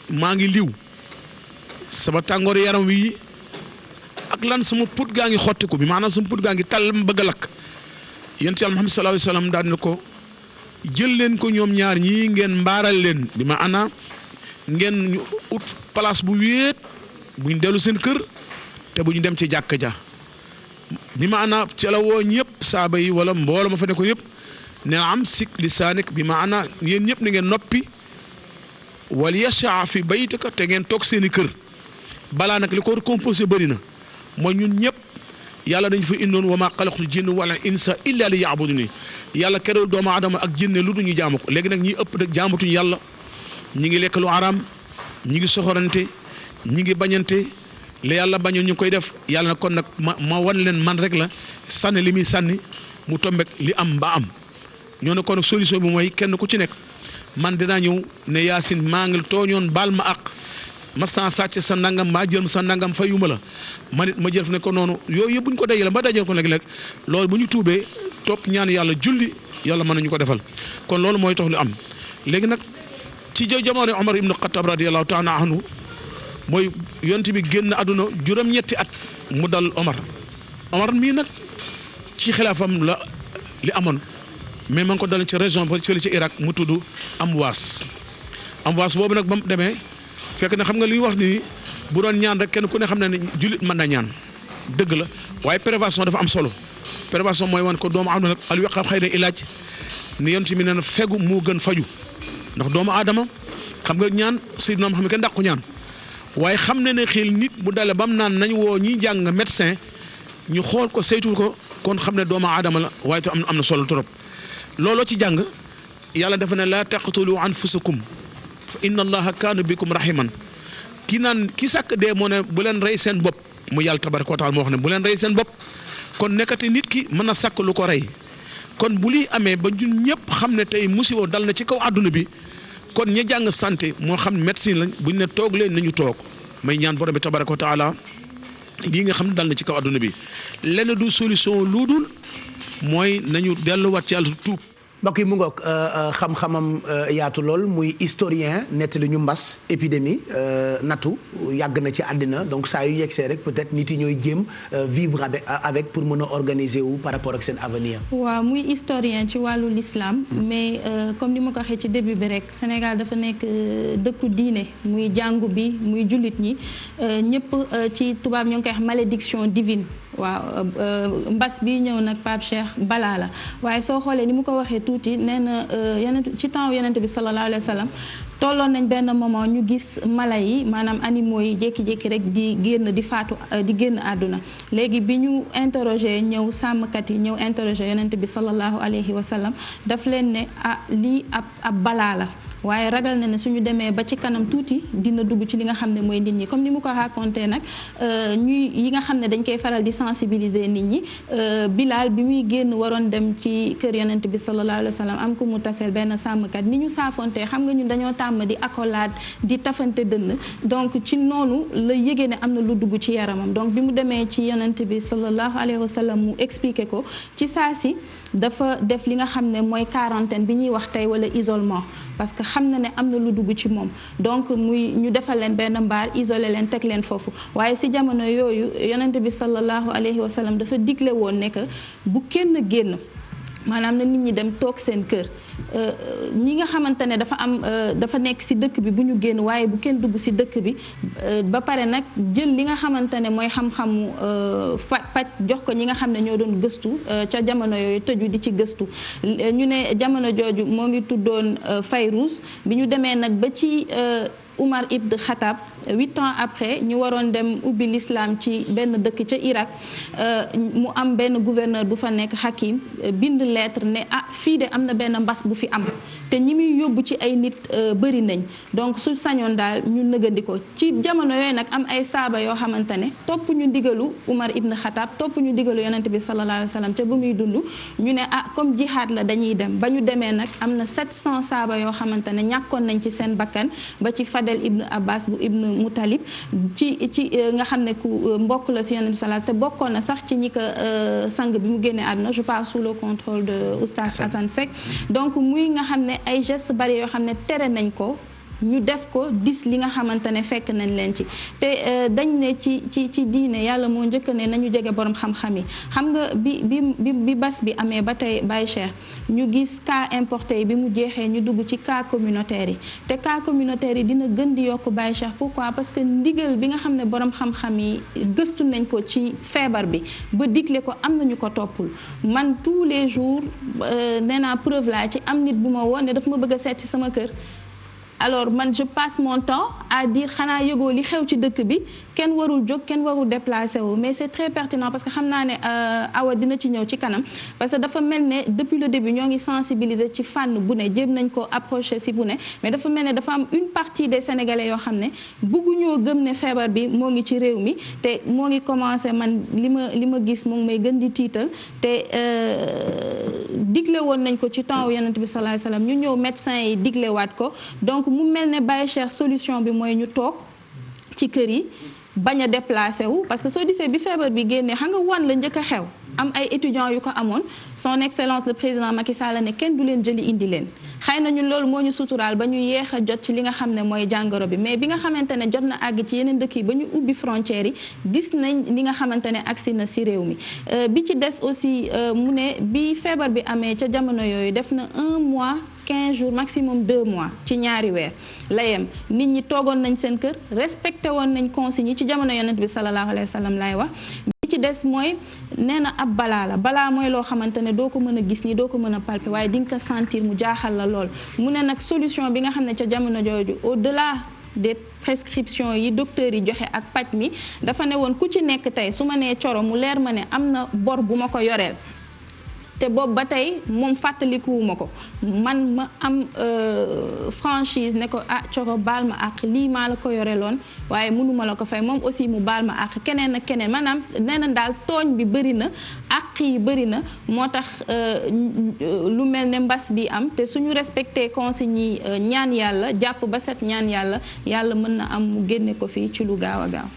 maa ngi liw sama tàngoor yaram wi ak lan sama put gaa ngi xotti ko bi maanaam sama put gaa ngi tàll ma bëgg a lakk yonent Yàlla Muhammad sallallahu alayhi wasallam daal ne ko jël leen ko ñoom ñaar ñii ngeen mbaaral leen bi ma ana ngeen ñu ut place bu wéet buñ dellu seen kër te bu ñu dem ci jàkka ja bi ma ana ca la woo ñëpp saaba yi wala mbooloo ma fa ne ko yëpp ne am sik lisaanik bi ma ana yéen ñëpp na ngeen noppi wal yasha fi baytika te ngeen toog seeni kër balaa nag li ko composé bëri na mooy ñun ñëpp yàlla dañu fa indoon wa maa xalaqtul jinna wala insa illa li yaabuduni yàlla keroog doomu aadama ak jinne lu duñu jaamu ko léegi nag ñi ëpp nag jaamatuñu yàlla ñi ngi lekk lu araam ñi ngi soxorante ñi ngi bañante la yàlla bañoon ñu koy def yàlla nag kon nag ma wan leen man rek la sànni li muy sànni mu tombek li am ba am ñoo ne kon nag solution bi mooy kenn ku ci nekk man dinaa ñëw ne Yacine maa ngi tooñoon baal ma àq mastan sàcc sa nangam maa jël sa nangam fayuma la man it ma jël fi ne ko noonu yooyu yëpp bu ñu ko dajale ba dajale ko léeg-léeg loolu bu ñu tuubee topp ñaan yàlla julli yàlla mën nañu ko defal kon loolu mooy tax lu am léegi nag ci jamono Omar ibn Khattab radiyallahu ta'ala anhu mooy yonent bi génn àdduna juróom-ñetti at mu dal Omar mii nag ci xilaafam la li amoon mais ma ngi ko dal ci région ba ci Irak mu tudd Amwaas boobu nag ba mu demee fekk na xam nga li wax ni bu doon ñaan rek kenn ku ne xam ne ne jullit mën na ñaan dëgg la waaye prévention dafa am solo prévention mooy wan ko doomu aadama nag al wiqaab xayra ilaaj ni yonent mi nee na fegu moo gën faju ndax doomu aadama xam nga ñaan Seydina Muhammad kenn dàqu ñaan waaye xam ne ne xel nit bu dale bam naan nañ woo ñi jàng médecin ñu xool ko saytu ko kon xam ne doomu aadama la waaye te am na solo trop looloo ci jàng yàlla dafa ne laa taqtulu anfusakum fa inna allaha kaana bikum rahiman ki sàkk dee moo ne bu leen rey seen bopp mu yàlla tabaraka wa taala moo wax ne bu leen rey seen bopp kon nekkati nit ki mën na sàkk lu ko rey kon bu liy amee ba ñun ñëpp xam ne tey musiba dal na ci kaw àdduna bi kon ña jàng santé moo xam médecine lañ buñ ne toog leen nañu toog may ñaan borom bi tabaraka wa taala lii nga xam ne dal na ci kaw àdduna bi lenn du solution lu dul mooy nañu delluwaat ci yàlla tuub.
mbokk yi mu ngoog xam-xamam yaatu lool muy historien nettali ñu mbas épidémie nattu yàgg na ci àddina donc saa yu yegsee rek peut-être nit yi ñooy jéem vivre avec pour mën a organiser wu par rapport ak seen avenir.
waaw muy historien ci wàllu l'islam mais comme ni ma ko waxee ci début bi rek Sénégal dafa nekk dëkku diine muy jàngu bi muy jullit ñi ñëpp ci tubaab ñoo ngi koy wax malédiction divine. waaw mbas bi ñëw nag Pape Cheikh balaa la waaye soo xoolee ni mu ko waxee tuuti nee na ci temps yonent bi sallallahu alayhi wa sallam tolloon nañ benn moment ñu gis mala yi maanaam animaux yi jékki-jékki rek di génn di faatu di génn àdduna léegi bi ñu interroger ñëw sàmmkat yi ñëw interroger yonent bi sallallahu alayhi wa sallam daf leen ne lii ab balaa la waaye ragal na ne suñu demee ba ci kanam tuuti dina dugg ci li nga xam ne mooy nit ñi comme ni mu ko raconté nag ñuy yi nga xam ne dañ koy faral di sensibiliser nit ñi Bilal bi muy génn waroon dem ci kër yonent bi sallallahu alayhi wa sallam am ko mu taseel benn sàmmkat ni ñu saafontee xam nga ñun dañoo tàmm di accolade di tafante dënn donc ci noonu la yëgee ne am na lu dugg ci yaramam donc bi mu demee ci yonent bi sallallahu alayhi wa sallam mu expliqué ko ci saa si dafa def li nga xam ne mooy quarantaine bi ñuy wax tey wala isolement parce que xam na ne am na lu dugg ci moom donc muy ñu defal leen benn mbaar isolé leen teg leen foofu waaye si jamono yooyu yonent bi sallallahu alayhi wa sallam dafa digle woon ne que bu kenn génn maanaam na nit ñi dem toog seen kër ñi nga xamante ne dafa nekk ci dëkk bi bu ñu génn waaye bu kenn dugg ci dëkk bi ba pare nag jël li nga xamante ne mooy xam-xamu paj jox ko ñi nga xam ne ñoo doon gëstu ca jamono yooyu tëju di ci gëstu ñu ne jamono jooju moo ngi tuddoon Fayrouz bi ñu demee nag ba ci Umar ibn Khattab 8 ans après ñu waroon dem ubbi l'islam ci benn dëkk ca Irak mu am benn gouverneur bu fa nekk Hakim bind lettre ne fii de am na benn mbas bu fi am te ñi muy yóbbu ci ay nit bëri nañ donc su sañoon daal ñu nëgandiko ci jamono yooyu nag am ay saaba yoo xamante ne topp ñu digalu Umar ibn Khattab topp ñu digalu yonent bi sallallahu alayhi wa sallam ca bu muy dund ñu ne comme jihaad la dañuy dem ba ñu demee nag am na 700 saaba yoo xamante ne ñàkkoon nañ ci seen bakkan ba ci Fadel ibn Abbas bu ibn Muttalib ci nga xam ne ku mbokk la si yonent bi sallallahu te bokkoon na sax ci ñi ko sang bi mu génnee àdduna je parle sous le contrôle de Oustaz Assane Seck donc muy nga xam ne ay gestes bari yoo xam ne tere nañ ko ñu def ko dis li nga xamante ne fekk nañ leen ci te dañ ne ci diine yàlla moo njëkk ne nañu jege borom xam-xam yi xam nga bi bas bi amee ba tey Baye Cheikh ñu gis cas importé yi bi mu jeexee ñu dugg ci cas communautaire yi te cas communautaire yi dina gën di yokk Baye Cheikh pourquoi parce que ndigal bi nga xam ne borom xam-xam yi gëstu nañ ko ci feebar bi ba digle ko am nañu ko toppul man tous les jours nee naa preuve laa ci am nit bu ma woo ne daf ma bëgg a seet ci sama kër. Alors man je passe mon temps à dire xanaa yëgoo li xew ci dëkk bi kenn warul jóg kenn warul déplacé wu mais c'est très pertinent parce que xam naa ne Awa dina ci ñëw ci kanam parce que dafa mel ne depuis le début ñoo ngi sensibiliser ci fànn bu ne jéem nañ ko approché si bu ne mais dafa mel ne dafa am une partie des Sénégalais yoo xam ne bëgguñoo gëm ne feebar bi moo ngi ci réew mi te moo ngi commencé man li ma gis moom may gën di tiital te digle woon nañ ko ci temps Yonent bi sallallahu alayhi wasallam ñu ñëw médecins yi diglewaat ko donc mu mel ne Baye Cheikh solution bi mooy ñu toog ci kër yi bañ a déplacé wu parce que soo gisee bi feebar bi génnee xam nga wan la njëkk a xew am ay étudiants yu ko amoon son excellence le président Macky Sall ne kenn du leen jëli indi leen xëy na ñun loolu moo ñu suturaal ba ñu yéex a jot ci li nga xam ne mooy jàngoro bi mais bi nga xamante ne jot na àgg ci yeneen dëkk yi ba ñu ubbi frontières yi gis nañ li nga xamante ne agsi na si réew mi bi ci des aussi mu ne bi feebar bi amee ca jamono yooyu def na 1 mois 15 jours maximum 2 mois ci ñaari weer la yem nit ñi toogoon nañ seen kër respecté woon nañ consignes yi ci jamono yonent bi sallallahu alayhi wa sallam laay wax bi ci des mooy nee na ab balaa la balaa mooy loo xamante ne doo ko mën a gis ni doo ko mën a palper waaye di nga ko sentir mu jaaxal la lool mu ne nag solution bi nga xam ne ca jamono jooju au-delà des prescriptions yi docteurs yi joxe ak paj mi dafa ne woon ku ci nekk tey su ma nee Coro mu leer ma ne am na bor bu ma ko yoreel te boobu ba tey moom fàttalikuwuma ko man ma am franchise ne ko Coro baal ma àq lii maa la ko yoreloon waaye mënuma la ko fay moom aussi mu baal ma àq keneen ak keneen maanaam nee na daal tooñ bi bëri na àq yi bëri na moo tax lu mel ne mbas bi am te suñu respecté consignes yi ñaan yàlla jàpp ba set ñaan yàlla yàlla mën na am mu génne ko fii ci lu gaaw a gaaw.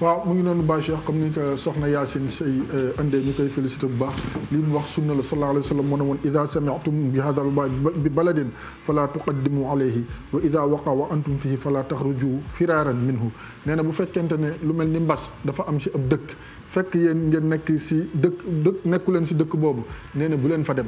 waaw mu ngi noonu Baye Cheikh comme ni ko soxna Yacine say andee ñu koy félicité bu baax li mu wax sunna la sallallahu alayhi wa sallam moo ne woon ida sami'tum bi hadal bi baladin fala tuqaddimu alayhi wa ida waqa wa antum fihi fala taxruju firaran minhu nee na bu fekkente ne lu mel ni mbas dafa am si ab dëkk fekk yéen ngeen nekk si dëkk nekku leen si dëkk boobu nee na bu leen fa dem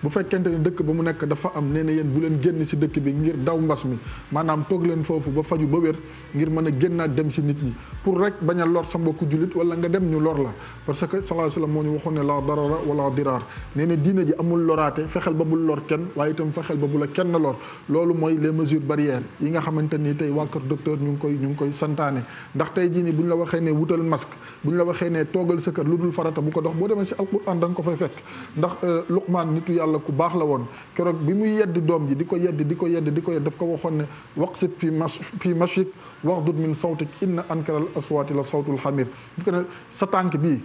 bu fekkente ne dëkk ba mu nekk dafa am nee na yéen bu leen génn si dëkk bi ngir daw mbas mi maanaam toog leen foofu ba faju ba wér ngir mën a génnaat dem si nit ñi pour rek bañ a lor sa mbokku jullit wala nga dem ñu lor la parce que sallallahu alayhi wasallam moo ñu waxoon ne la darara wala diraar nee na diine ji amul loraate fexeel ba bul lor kenn waaye itam fexeel ba bu la kenn lor loolu mooy les mesures barrières yi nga xamante ni tey waa kër docteur ñu ngi koy santaane ndax tey jii nii bu ñu la waxee ne wutal masque bu ñu la waxee ne toogal sa kër lu dul farata bu ko dox boo demee si alquran da nga ko fay fekk ndax Luqmaan nitu yàlla ku baax la woon keroog bi muy yedd doom ji di ko yedd daf ko waxoon ne waqsit fi mashik waxdud min sawtik inna ankaral aswaati la sawtul xamir bu ko ne sa tànk bii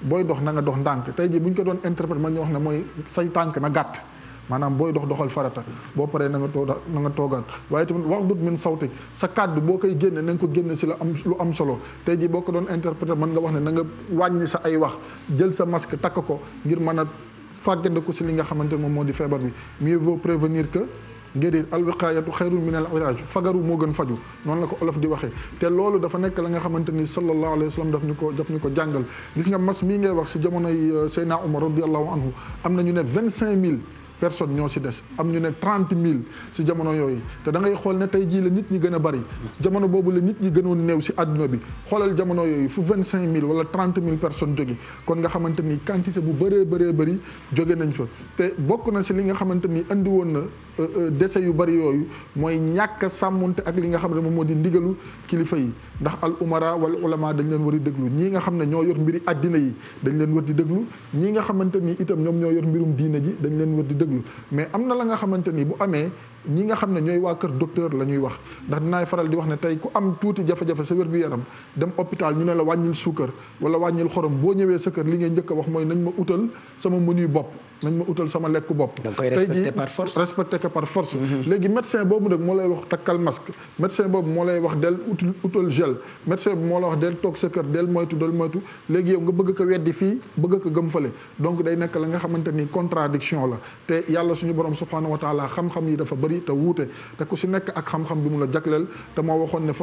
booy dox na nga dox ndànk tey jii bu ñu ko doon interpréter man ñu wax ne mooy say tànk na gàtt maanaam booy doxal farata boo paree na nga toogaat waaye tamit waxdud min sawtik sa kàddu boo koy génne na nga ko génne si lu am solo tey jii boo ko doon interpréter mën nga wax ne na nga wàññi sa ay wax jël sa masque takk ko ngir mën a fàggandiku si li nga xamante moom moo di feebar bi mieux vaut prévenir que guérir alwiqaayatu xayrun min al ilaaj fagaru moo gën faju noonu la ko olof di waxee te loolu dafa nekk la nga xamante ni sallallahu alayhi wa sallam daf ñu ko jàngal gis nga mas mii ngay wax si jamonoy Seydina Omar radiallahu anhu am na ñu ne 25 000 personnes ñoo si des am ñu ne 30 000 si jamono yooyu te da ngay xool ne tey jii la nit ñi gën a bari jamono boobu la nit ñi gënoon néew si àdduna bi xoolal jamono yooyu fu 25 000 wala 30 000 personnes jóge kon nga xamante ni quantité bu bëree bëri jóge nañ fa te bokk na si li nga xamante ni andi woon na décès yu bari yooyu mooy ñàkk a sàmmonte ak li nga xam ne moom moo di ndigalu kilifa yi ndax al umara wal ulama dañ leen war di déglu ñii nga xam ne ñoo yor mbiri àddina yi dañ leen war di déglu ñii nga xamante ni itam ñoom ñoo yor mbirum diine ji dañ leen war di déglu mais am na la nga xamante ni bu amee ñi nga xam ne ñooy waa kër docteur la ñuy wax ndax dinaay faral di wax ne tey ku am tuuti jafe-jafe sa wér-gu-yaram dem hôpital ñu ne la wàññil suukar wala wàññil xorom boo ñëwee sa kër li ngay njëkk a wax mooy nañ ma utal sama menu bopp nañ ma utal sama lekk bopp.
da nga koy respecté par force
respecté ko par force. léegi médecin boobu nag moo lay wax takkal masque médecin boobu moo lay wax del utal gel médecin bi moo la wax del toog sa kër del moytu léegi yow nga bëgg ko weddi fii bëgg ko gëm fële donc day nekk la nga xamante ni contradiction la te yàlla suñu borom subhanahu wa taala xam-xam yi dafa bëri te wuute te ku si nekk ak xam-xam bi mu la jagleel te moo waxoon ne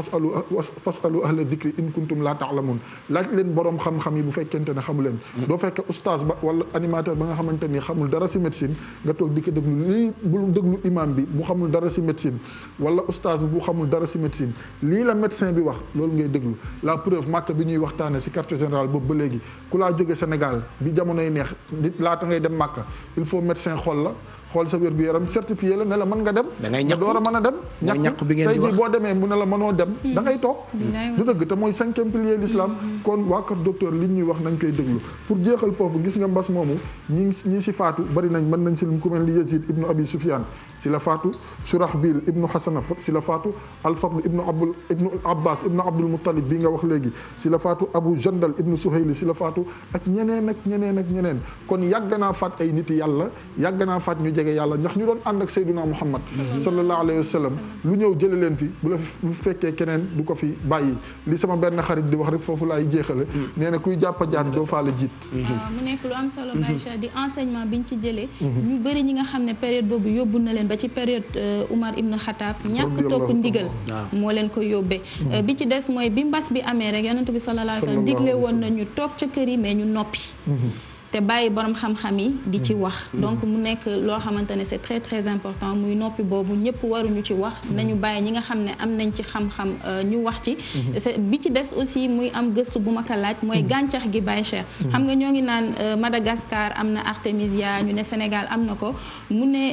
fasalu ahla dhikri in kuntum la ta'lamun laaj leen borom xam-xam yi bu fekkente ne xamu leen doo fekke oustaz ba wala animateur ba nga xamante ni xamul dara si médecine nga toog di ko déglu lii bul déglu imam bi bu xamul dara si médecine wala oustaz bi bu xamul dara si médecine lii la médecin bi wax loolu ngay déglu la preuve màkk bi ñuy waxtaane si quartier général boobu ba léegi ku laa jóge Sénégal bi jamonoy neex nit laata ngay dem màkk il faut médecin xool la xool sa wér-gu-yaram certifié la ne la mën nga dem nga door a mën a dem ñàkk bi ngeen di wax tey jii boo demee mu ne la mënoo dem da ngay toog du dëgg te mooy 5e pilier l'islam kon waa kër docteur li ñuy wax nañ koy déglu pour jeexal foofu gis nga mbas moomu ñi si faatu bari nañ mën nañ si lim ku mel ni Yazid ibnu Abi Sufyan si la faatu Surahbil ibnu Hasana si la faatu Alfadl ibnu Abbas ibnu Abdul Muttalib bi nga wax léegi si la faatu Abu Jandal ibnu Suhayli si la faatu ak ñeneen kon yàgg naa faat ay nit yàlla yàgg naa faat ñu jege yàlla ndax ñu doon ànd ak Seydina Muhammad sallallahu alayhi wa sallam lu ñëw jële leen fi bu fekkee keneen du ko fi bàyyi li sama benn xarit di wax rek foofu laay jeexale nee na kuy jàppa jaan doo faale jiit
mu nekk lu am solo Baye Cheikh di enseignement biñ ci jëlee ñu bëri ñi nga xam ne période boobu yóbbu na leen ba ci période Umar ibn Khattab ñàkk topp ndigal moo leen ko yóbbee bi ci des mooy bi mbas bi amee rek yonent bi sallallahu alayhi wa sallam digle woon na ñu toog ca kër yi mais ñu noppi te bàyyi borom xam-xam yi di ci wax donc mu nekk loo xamante ne c'est très très important muy noppi boobu ñëpp waruñu ci wax nañu bàyyi ñi nga xam ne am nañ ci xam-xam ñu wax ci bi ci des aussi muy am gëstu bu ma ko laaj mooy gàncax gi Baye Cheikh xam nga ñoo ngi naan Madagascar am na artémisia ñu ne Sénégal am na ko mu ne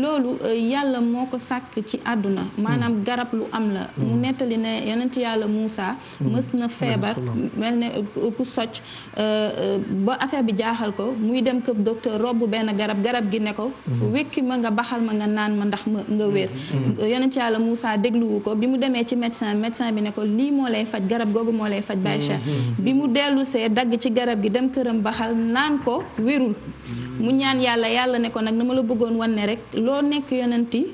loolu yàlla moo ko sàkk ci àdduna maanaam garab lu am la mu nettali ne yonent yàlla Moussa mës na feebar mel ne ku socc ba affaire bi jaaxal ko muy dem këpp docteur robb benn garab gi ne ko wekki ma nga baxal ma nga naan ma ndax ma nga wér yonent yàlla Moussa dégluwu ko bi mu demee ci médecin bi ne ko lii moo lay faj garab googu moo lay faj Baye Cheikh bi mu dellu see dagg ci garab gi dem këram baxal naan ko wérul mu ñaan yàlla ne ko nag na ma la bëggoon wan ne rek loo nekk yonenti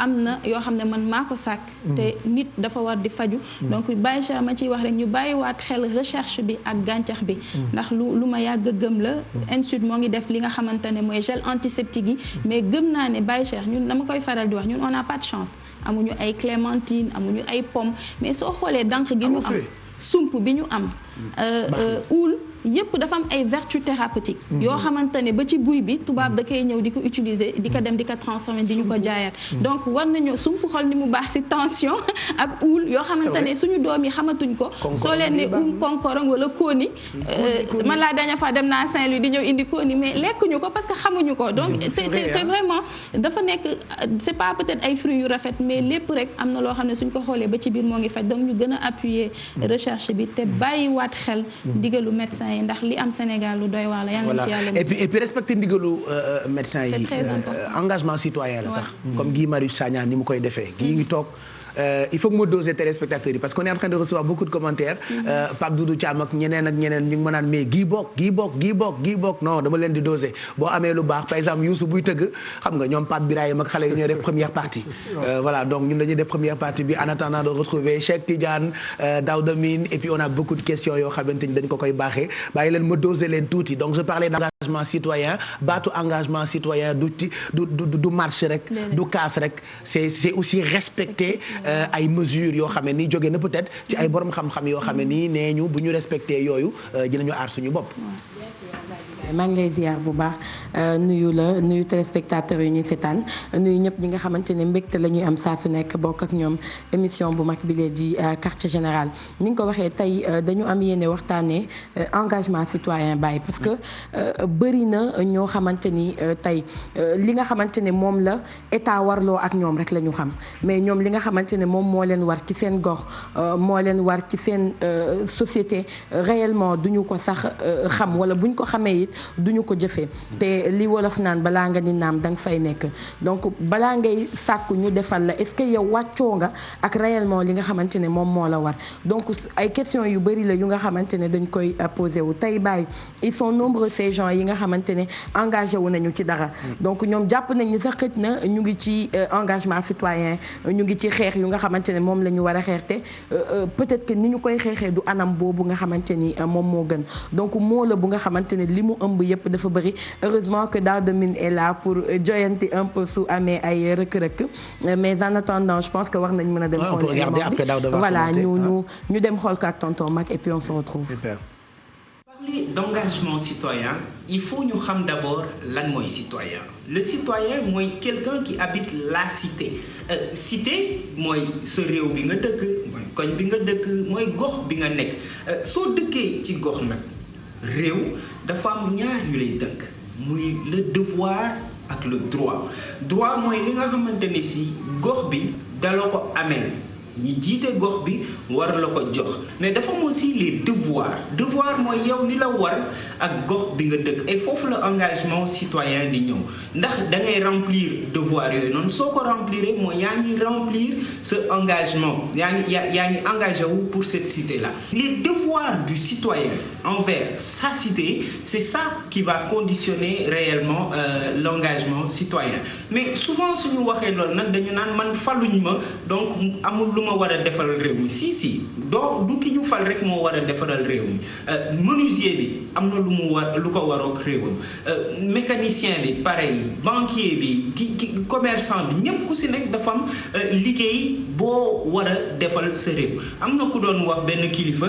am na yoo xam ne man maa ko sàkk te nit dafa war di faju donc Baye Cheikh ma ciy wax rek ñu bàyyiwaat xel recherche bi ak gàncax bi ndax lu ma yàgg gëm la Ensud moo ngi def li nga xamante ne mooy gel antiseptique yi mais gëm naa ne Baye Cheikh ñun dama koy faral di wax ñun on n'a pas de chance amuñu ay clémentine amuñu ay pomme mais soo xoolee dànq gi ñu am sump bi ñu am uul yëpp dafa am ay vertus thérapeutiques yoo xamante ne ba ci buy bi tubaab da koy ñëw di ko utiliser di ko dem di ko transformer di ñu ko jaayaat donc war nañu sump xool ni mu baax ci tension ak uul yoo xamante ne suñu doom yi xamatuñ ko soo leen ne konkorong wala kóoni man laa daña fa dem naa Saint-Louis di ñëw indi kóoni mais lekkuñu ko parce que xamuñu ko donc c'est vraiment dafa nekk c'est pas peut-être ay fruits yu rafet mais lépp rek am na loo xam ne suñ ko xoolee ba ci biir moo ngi faj donc ñu gën a appuyer recherche bi te bàyyiwaat xel ndigalu médecin ndax li am Sénégal lu doy waar la yàlla ci yàlla
et puis respecter ndigalu médecin yi engagement citoyen la sax comme Guy Marius Sagna ni mu koy defee Guy ngi toog il faut que ma doser téléspectateurs yi parce qu'on est en train de recevoir beaucoup de commentaires Pape Doudou Thiam ak ñeneen ñu ngi ma naan mais gii bokk non dama leen di doser boo amee lu baax par exemple Youssou buy tëgg xam nga ñoom Pape Birahim ak xale yi ñooy def première partie voilà donc ñun dañuy def première partie bi en attendant de retrouver Cheikh Tidiane Daouda Mine et puis on a beaucoup de questions yoo xamante ni dañ ko koy baaxee bàyyi leen ma doser leen tuuti donc je parlais d'engagement citoyen baatu engagement citoyen du marche rek du casse rek c'est aussi respecter ay mesures yoo xam ne ni jóge na peut-être ci ay borom xam-xam yoo xam ne nii nee ñu bu ñu respecté yooyu dinañu aar suñu bopp.
maa ngi lay ziar bu baax nuyu téléspectateurs yi ñuy seetaan nuyu ñëpp ñi nga xamante ne mbégte la ñuy am saa su nekk bokk ak ñoom émission bu mag bi lee di quartier général ni nga ko waxee tey dañu am yéene waxtaanee engagement citoyen Baye parce que bëri na ñoo xamante ni tey li nga xamante ne moom la état warloo ak ñoom rek la ñu xam mais ñoom li nga xamante ne moom moo leen war ci seen gox moo leen war ci seen société réellement duñu ko sax xam wala buñ ko xamee it duñu ko jëfee te li wolof naan balaa nga ni naam danga fay nekk donc balaa ngay sàkku ñu defal la est-ce que yow wàccoo nga ak réellement li nga xamante ne moom moo la war donc ay questions yu bëri la yu nga xamante ne dañ koy posé wu tey Baye ils sont nombreux ces gens yi nga xamante ne engagé wu nañu ci dara donc ñoom jàpp nañ ni sax xëj na ñu ngi ci engagement citoyen ñu ngi ci xeex yu nga xamante ne moom la ñu war a xeex te peut-être que ni ñu koy xeexee du anam boobu nga xamante ni moom moo gën donc moo la bu nga xamante ne li mu ëmb yëpp dafa bëri heureusement que Daouda Mine est là pour joyanti un peu su amee ay rëkk-rëkk mais en attendant je pense que war nañ mën a dem xool voilà ñu dem xool ko ak tonton Mag et puis on se retrouve.
Parler d'engagement citoyen il faut ñu xam d'abord lan mooy citoyen le citoyen mooy quelqu'un qui habite la cité cité mooy sa réew bi nga dëkk mooy koñ bi nga dëkk mooy gox bi nga nekk soo dëkkee ci gox nag réew dafa am ñaar yu lay dënk muy le devoir ak le droit mooy li nga xamante ne si gox bi daloo ko amee ñi jiite gox bi war la ko jox mais dafa am aussi les devoirs mooy yow li la war ak gox bi nga dëkk et foofu la engagement citoyen di ñëw ndax da ngay remplir devoir yooyu noonu soo ko remplir mooy yaa ngi remplir ce engagement yaa ngi engagé wu pour cette cité là. Les devoirs du citoyen envers sa cité c'est ça qui va conditionner réellement l'engagement citoyen mais souvent suñu waxee loolu nag dañu naan man faluñ ma donc amul lu ma war a defaral réew mi si doo du ki ñu fal rek moo war a defaral réew mi menuisier bi am na lu ko waroog réewam mécanicien bi pareil banquier bi ki commerçant bi ñépp ku si nekk dafa am liggéey boo war a defal sa réew am na ku doon wax benn kilifa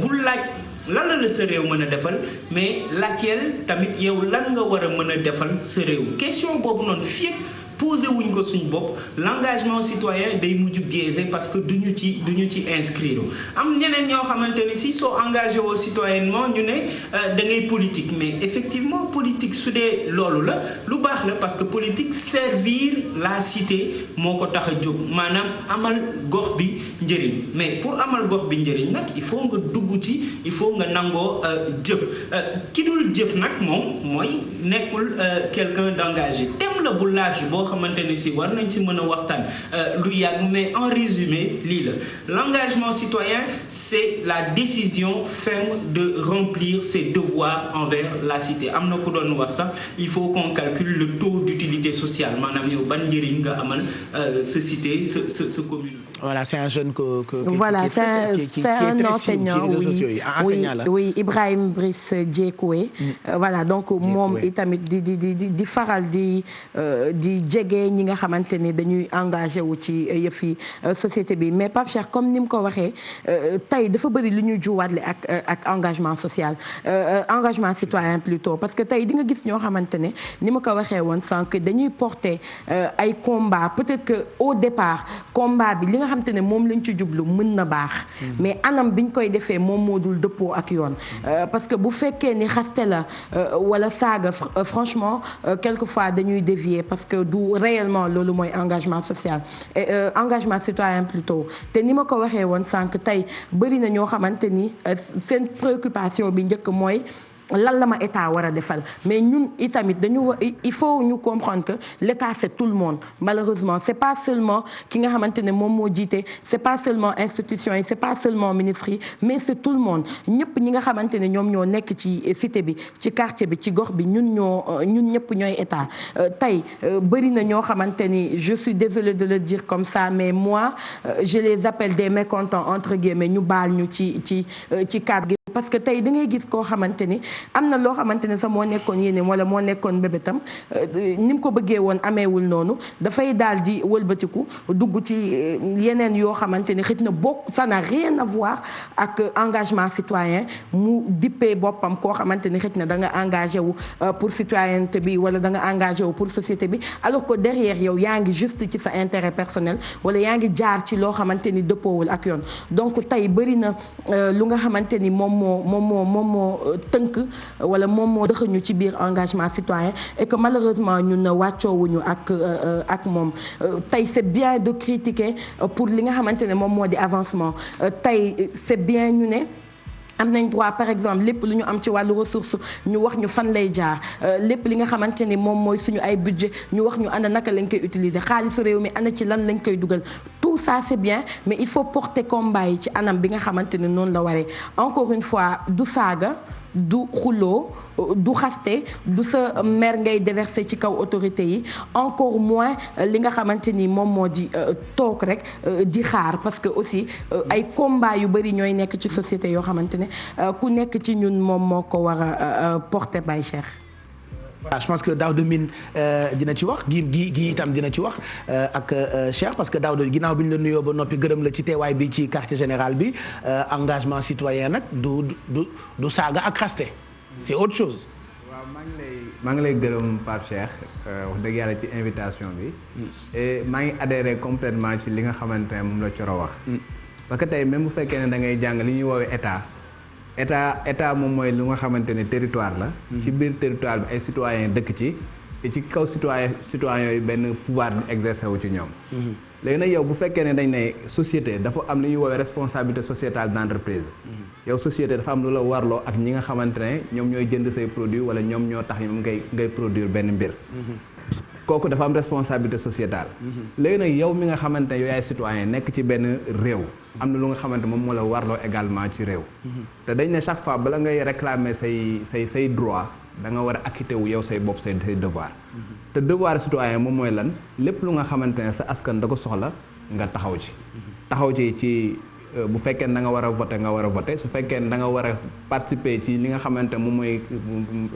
bul laaj lan la sa réew mën a defal mais laajteel tamit yow lan nga war a mën a defal sa réew question boobu noonu fii posé wuñ ko suñ bopp l'engagement citoyen day mujj biaisé parce que duñu ci inscrire am ñeneen ñoo xamante ni si soo engagé woo citoyennement ñu ne da ngay politique mais effectivement politique su dee loolu la lu baax la parce que politique servir la cité moo ko tax a jóg maanaam amal gox bi njëriñ mais pour amal gox bi njëriñ nag il faut nga dugg ci il faut nga nangoo jëf ki dul jëf nag moom mooy nekkul quelqu'un d'engagé thème la bu large boo xamante ni si war nañ si mën a waxtaan lu yàgg mais en résumé lii la l'engagement citoyen c'est la décision ferme de remplir ses devoirs envers la cité am na ku doon wax sax il faut qu'on calcule le taux d'utilité sociale maanaam yow ban njëriñ nga amal sa cité sa commune.
Voilà, c'est un jeune
voilà, c'est un enseignant, oui, Ibrahim Brice Diekoué. Voilà, donc moom itamit di faral di jege ñi nga xamante ni dañuy engagé wu ci yëfi société bi mais Pape Cheikh comme ni mu ko waxee tey dafa bëri lu ñuy juwaatle ak engagement social engagement citoyen plutôt parce que tey di nga gis ñoo xamante ne ni ma ko waxee woon sànq dañuy porter ay combat peut-être que au départ combat bi li nga xamante ne moom lañ ci jublu mën na baax mais anam biñ koy defee moom moo dul dëppoo ak yoon parce que bu fekkee ni xaste la wala saaga franchement quelquefois dañuy dévier parce que du réellement loolu mooy engagement social et engagement citoyen plutôt te ni ma ko waxee woon sànq tey bëri na ñoo xamante ni seen préoccupation bi njëkk mooy lan la ma état war a defal mais ñun itamit il faut ñu comprendre que l'état c'est tout le monde malheureusement c'est pas seulement ki nga xamante ne moom moo jiite c'est pas seulement institution yi c'est pas seulement ministre yi mais c'est tout le monde ñëpp ñi nga xamante ne ñoom ñoo nekk ci cité bi ci quartier bi ci gox bi ñun ñëpp ñooy état tey bëri na ñoo xamante ni je suis désolée de le dire comme ça mais moi je les appelle des mécontents entre guillemets ñu baal ñu ci cadre gi parce que tey da ngay gis koo xamante ni am na loo xamante ne sax moo nekkoon yéene wala moo nekkoon bébétam ni mu ko bëggee woon ameewul noonu dafay daal di wëlbatiku dugg ci yeneen yoo xamante ni xëy na bokk ça n'a rien à voir ak engagement citoyen mu dippee boppam koo xamante ni xëy na da nga engagé wu pour citoyenneté bi wala da nga engagé wu pour société bi alors que derrière yow yaa ngi juste ci sa intérêt personnel wala yaa ngi jaar ci loo xamante ni dëppoowul ak yoon donc tey bëri na lu nga xamante ni moom moo tënk wala moom moo dëxëñu ci biir engagement citoyen et que malheureusement ñun wàccoowuñu ak moom tey c'est bien de critiquer pour li nga xamante ne moom moo di avancement tey c'est bien ñu ne am nañ droit par exemple lépp lu ñu am ci wàllu ressource ñu wax ñu fan lay jaar lépp li nga xamante ni moom mooy suñu ay budget ñu wax ñu ana naka lañ koy utiliser xaalisu réew mi ana ci lan lañ koy dugal tout ça c'est bien mais il faut porter combat yi ci anam bi nga xamante ni noonu la waree encore une fois du saaga du xuloo du xaste du sa mer ngay déverser ci kaw autorité yi encore moins li nga xamante ni moom moo di toog rek di xaar parce que aussi ay combat yu bari ñooy nekk ci société yoo xamante ne ku nekk ci ñun moom moo ko war a porter Baye Cheikh.
voilà je pense que Daouda Mine dina ci wax gi itam dina ci wax ak Cheikh parce que Daouda ginnaaw bi ñu la nuyoo ba noppi gërëm la ci teewaay bi ci quartier général bi engagement citoyen nag du saaga ak xaste c'est autre chose.
waaw maa ngi lay gërëm Pape Cheikh wax dëgg yàlla ci invitation bi et maa ngi adhéré complètement ci li nga xamante ne moom la Coro wax parce que tey même bu fekkee ne da ngay jàng li ñuy woowee état moom mooy lu nga xamante ne territoire la ci biir territoire bi ay citoyens dëkk ci et ci kaw citoyen yooyu benn pouvoir bi exercer wu ci ñoom léegi nag yow bu fekkee ne dañ ne société dafa am li ñuy woowee responsabilité sociétale d'entreprise yow société dafa am lu la warloo ak ñi nga xamante ne ñoom ñooy jënd say produit wala ñoom ñoo tax ñoom ngay produire benn mbir kooku dafa am responsabilité sociétale léegi nag yow mi nga xamante ne yow yaay citoyen nekk ci benn réew am na lu nga xamante moom moo la warloo également ci réew te dañ ne chaque fois bala ngay réclamer say droit da nga war a acquitter wu yow say bopp say devoir te devoir citoyen moom mooy lan lépp lu nga xamante ne sa askan da ko soxla nga taxaw ci bu fekkee ne da nga war a voter nga war a voter su fekkee ne da nga war a participer ci li nga xamante moom mooy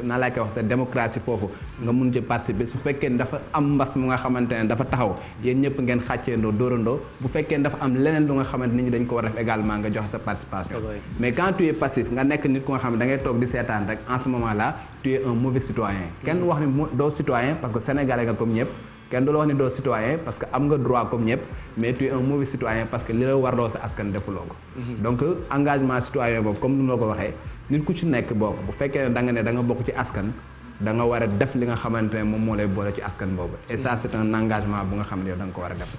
naa laa koy wax sa démocratie foofu nga mun ci participer su fekkee ne dafa am mbas mu nga xamante ne dafa taxaw yéen ñëpp ngeen xàcceendoo dóorandoo bu fekkee ne dafa am leneen lu nga xamante nit ñi dañ ko war a def également nga joxe sa participation mais quand tu es passif nga nekk nit ku nga xam ne da ngay toog di seetaan rek en ce moment là tu es un mauvais citoyen kenn wax ni doo citoyen parce que sénégalais nga comme ñëpp kenn du la wax ni doo citoyen parce que am nga droit comme ñëpp mais tu es un mauvais citoyen parce que li la warloo sa askan defuloo ko donc engagement citoyen boobu comme ni ma ko waxee nit ku ci nekk bokk bu fekkee ne da nga bokk ci askan da nga war a def li nga xamante ne moom moo lay boole ci askan boobu et ça c'est un engagement bu nga xam ne yow da nga ko war a def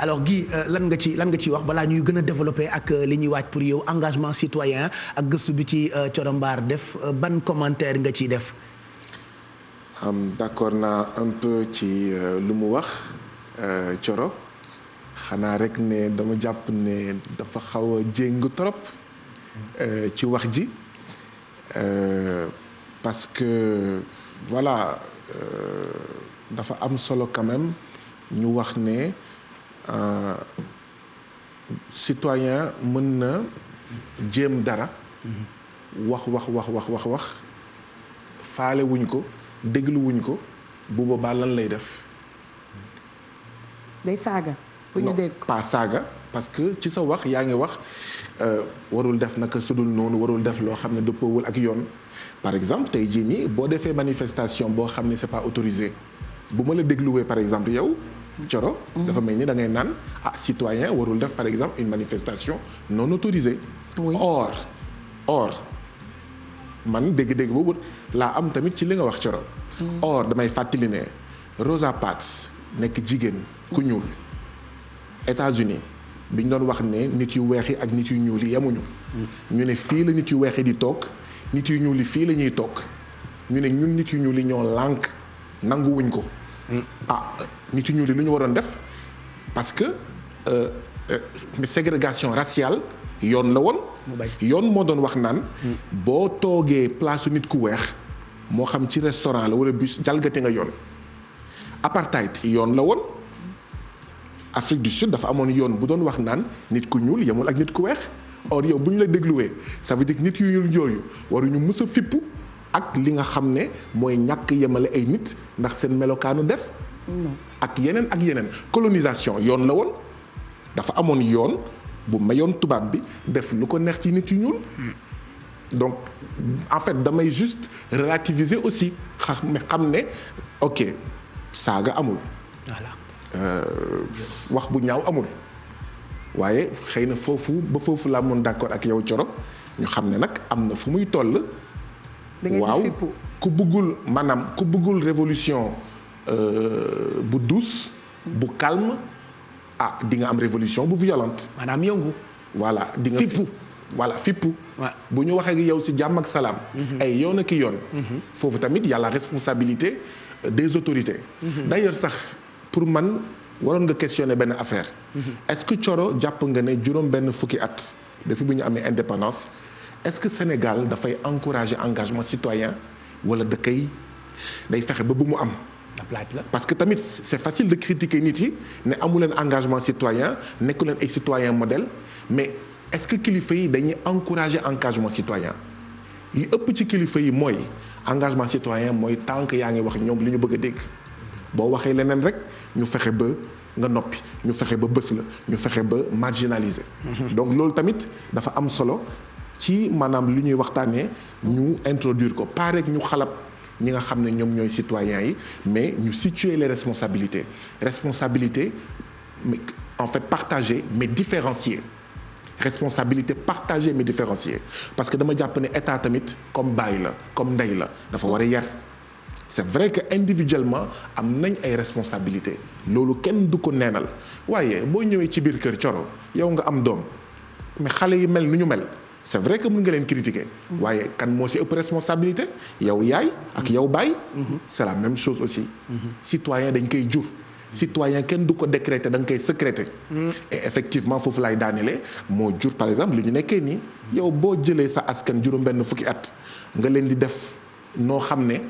alors Guy lan nga ci wax balaa ñuy gën a développer ak li ñuy waaj pour yow engagement citoyen ak gëstu bi ci Thioro Mbar def ban commentaire nga ciy def
d'accord naa un peu ci lu mu wax Thioro xanaa rek ne dama jàpp ne dafa xaw a jéng trop ci wax ji parce que voilà dafa am solo quand même ñu wax ne citoyen mën na jéem dara wax faale wuñ ko déglu wuñ ko bu boobaa lan lay def.
day saaga. bu ñu dégg ko
pas saaga parce que ci sa wax yaa ngi wax warul def naka sudul noonu warul def loo xam ne dëppoowul ak yoon par exemple tey jii nii boo defee manifestation boo xam ne c'est pas autorisé bu ma la dégluwee par exemple yow. Thioro dafa mel ni da ngay naan citoyen warul def par exemple une manifestation non autorisée.
Oui.
Or man dégg-dégg boobu laa am tamit ci li nga wax Thioro. Or damay fàttali ne Rosa Parks nekk jigéen ku ñuul États-Unis bi ñu doon wax ne nit yu weex yi ak nit yu ñuul yi yemuñu. ñu ne fii la nit yu weex yi di toog nit yu ñuul yi fii la ñuy toog ñu ne ñun nit yu ñuul yi ñoo lànk nanguwuñ ko. nit yu ñuul yi lu ñu waroon def parce que ségrégation raciale yoon la woon. yoon moo doon wax naan. boo toogee place nit ku weex moo xam ci restaurant la wala bus jalgati nga yoon. apartheid yoon la woon Afrique du Sud dafa amoon yoon bu doon wax naan nit ku ñuul yemul ak nit ku weex or yow bu ñu la dégluwee ça veut dire nit yu ñuul yooyu waruñu mës a fippu ak li nga xam ne mooy ñàkk yemale ay nit ndax seen melokaanu der. ak yeneen colonisation yoon la woon dafa amoon yoon bu mayoon tubaab bi def lu ko neex ci nit yu ñuul donc en fait damay juste relativiser aussi xam ne ok saaga amul.
voilà.
wax bu ñaaw amul waaye xëy na foofu laa mën d'accord ak yow Thioro ñu xam ne nag am na fu muy toll. waaw ku bëggul révolution bu douce bu calme di nga am révolution bu violente.
maanaam yëngu.
voilà di nga
fippu.
voilà fippu. bu ñu waxee ak yow ci jàmm ak salaam. ay yoon ak yoon. foofu tamit y a la responsabilité des autorités. D'ailleurs sax pour man waroon nga questionner benn affaire. Est-ce que Thioro jàpp nga ne juróom benn fukki at depuis bu ñu amee indépendance est-ce que Sénégal dafay encourager engagement citoyen wala da kay day fexe ba bu mu am. parce que tamit c'est facile de critiquer nit yi ne amu leen engagement citoyen nekku leen ay citoyen modèle mais est-ce que kilifa yi dañuy encourager engagement citoyen li ëpp ci kilifa yi mooy engagement citoyen mooy tant que yaa ngi wax ñoom li ñu bëgg a dégg boo waxee leneen rek ñu fexe ba nga noppi ñu fexe ba bës la ñu fexe ba marginaliser. donc loolu tamit dafa am solo ci maanaam li ñuy waxtaanee ñu introduire ko pas rek ñu xalab ñi nga xam ne ñoom ñooy citoyens yi mais ñu situer les responsabilités mais en fait partagées mais différenciées responsabilité partagée mais différenciée parce que dama jàpp ne état tamit comme baay la comme ndey la dafa war a yar c'est vrai que individuellement am nañ ay responsabilités loolu kenn du ko neenal waaye boo ñëwee ci biir kër Coro yow nga am doom mais xale yi mel nu ñu mel c'est vrai que mën nga leen critiquer waaye kan moo ci ëpp responsabilité yow yaay ak yow baay c'est la même chose aussi citoyen dañ koy jur citoyen kenn du ko décréter da nga koy sécréter et effectivement foofu laay daanelee moo jur par exemple li ñu nekkee nii yow boo jëlee sa askan juróom-benn fukki at nga leen di def noo xam ne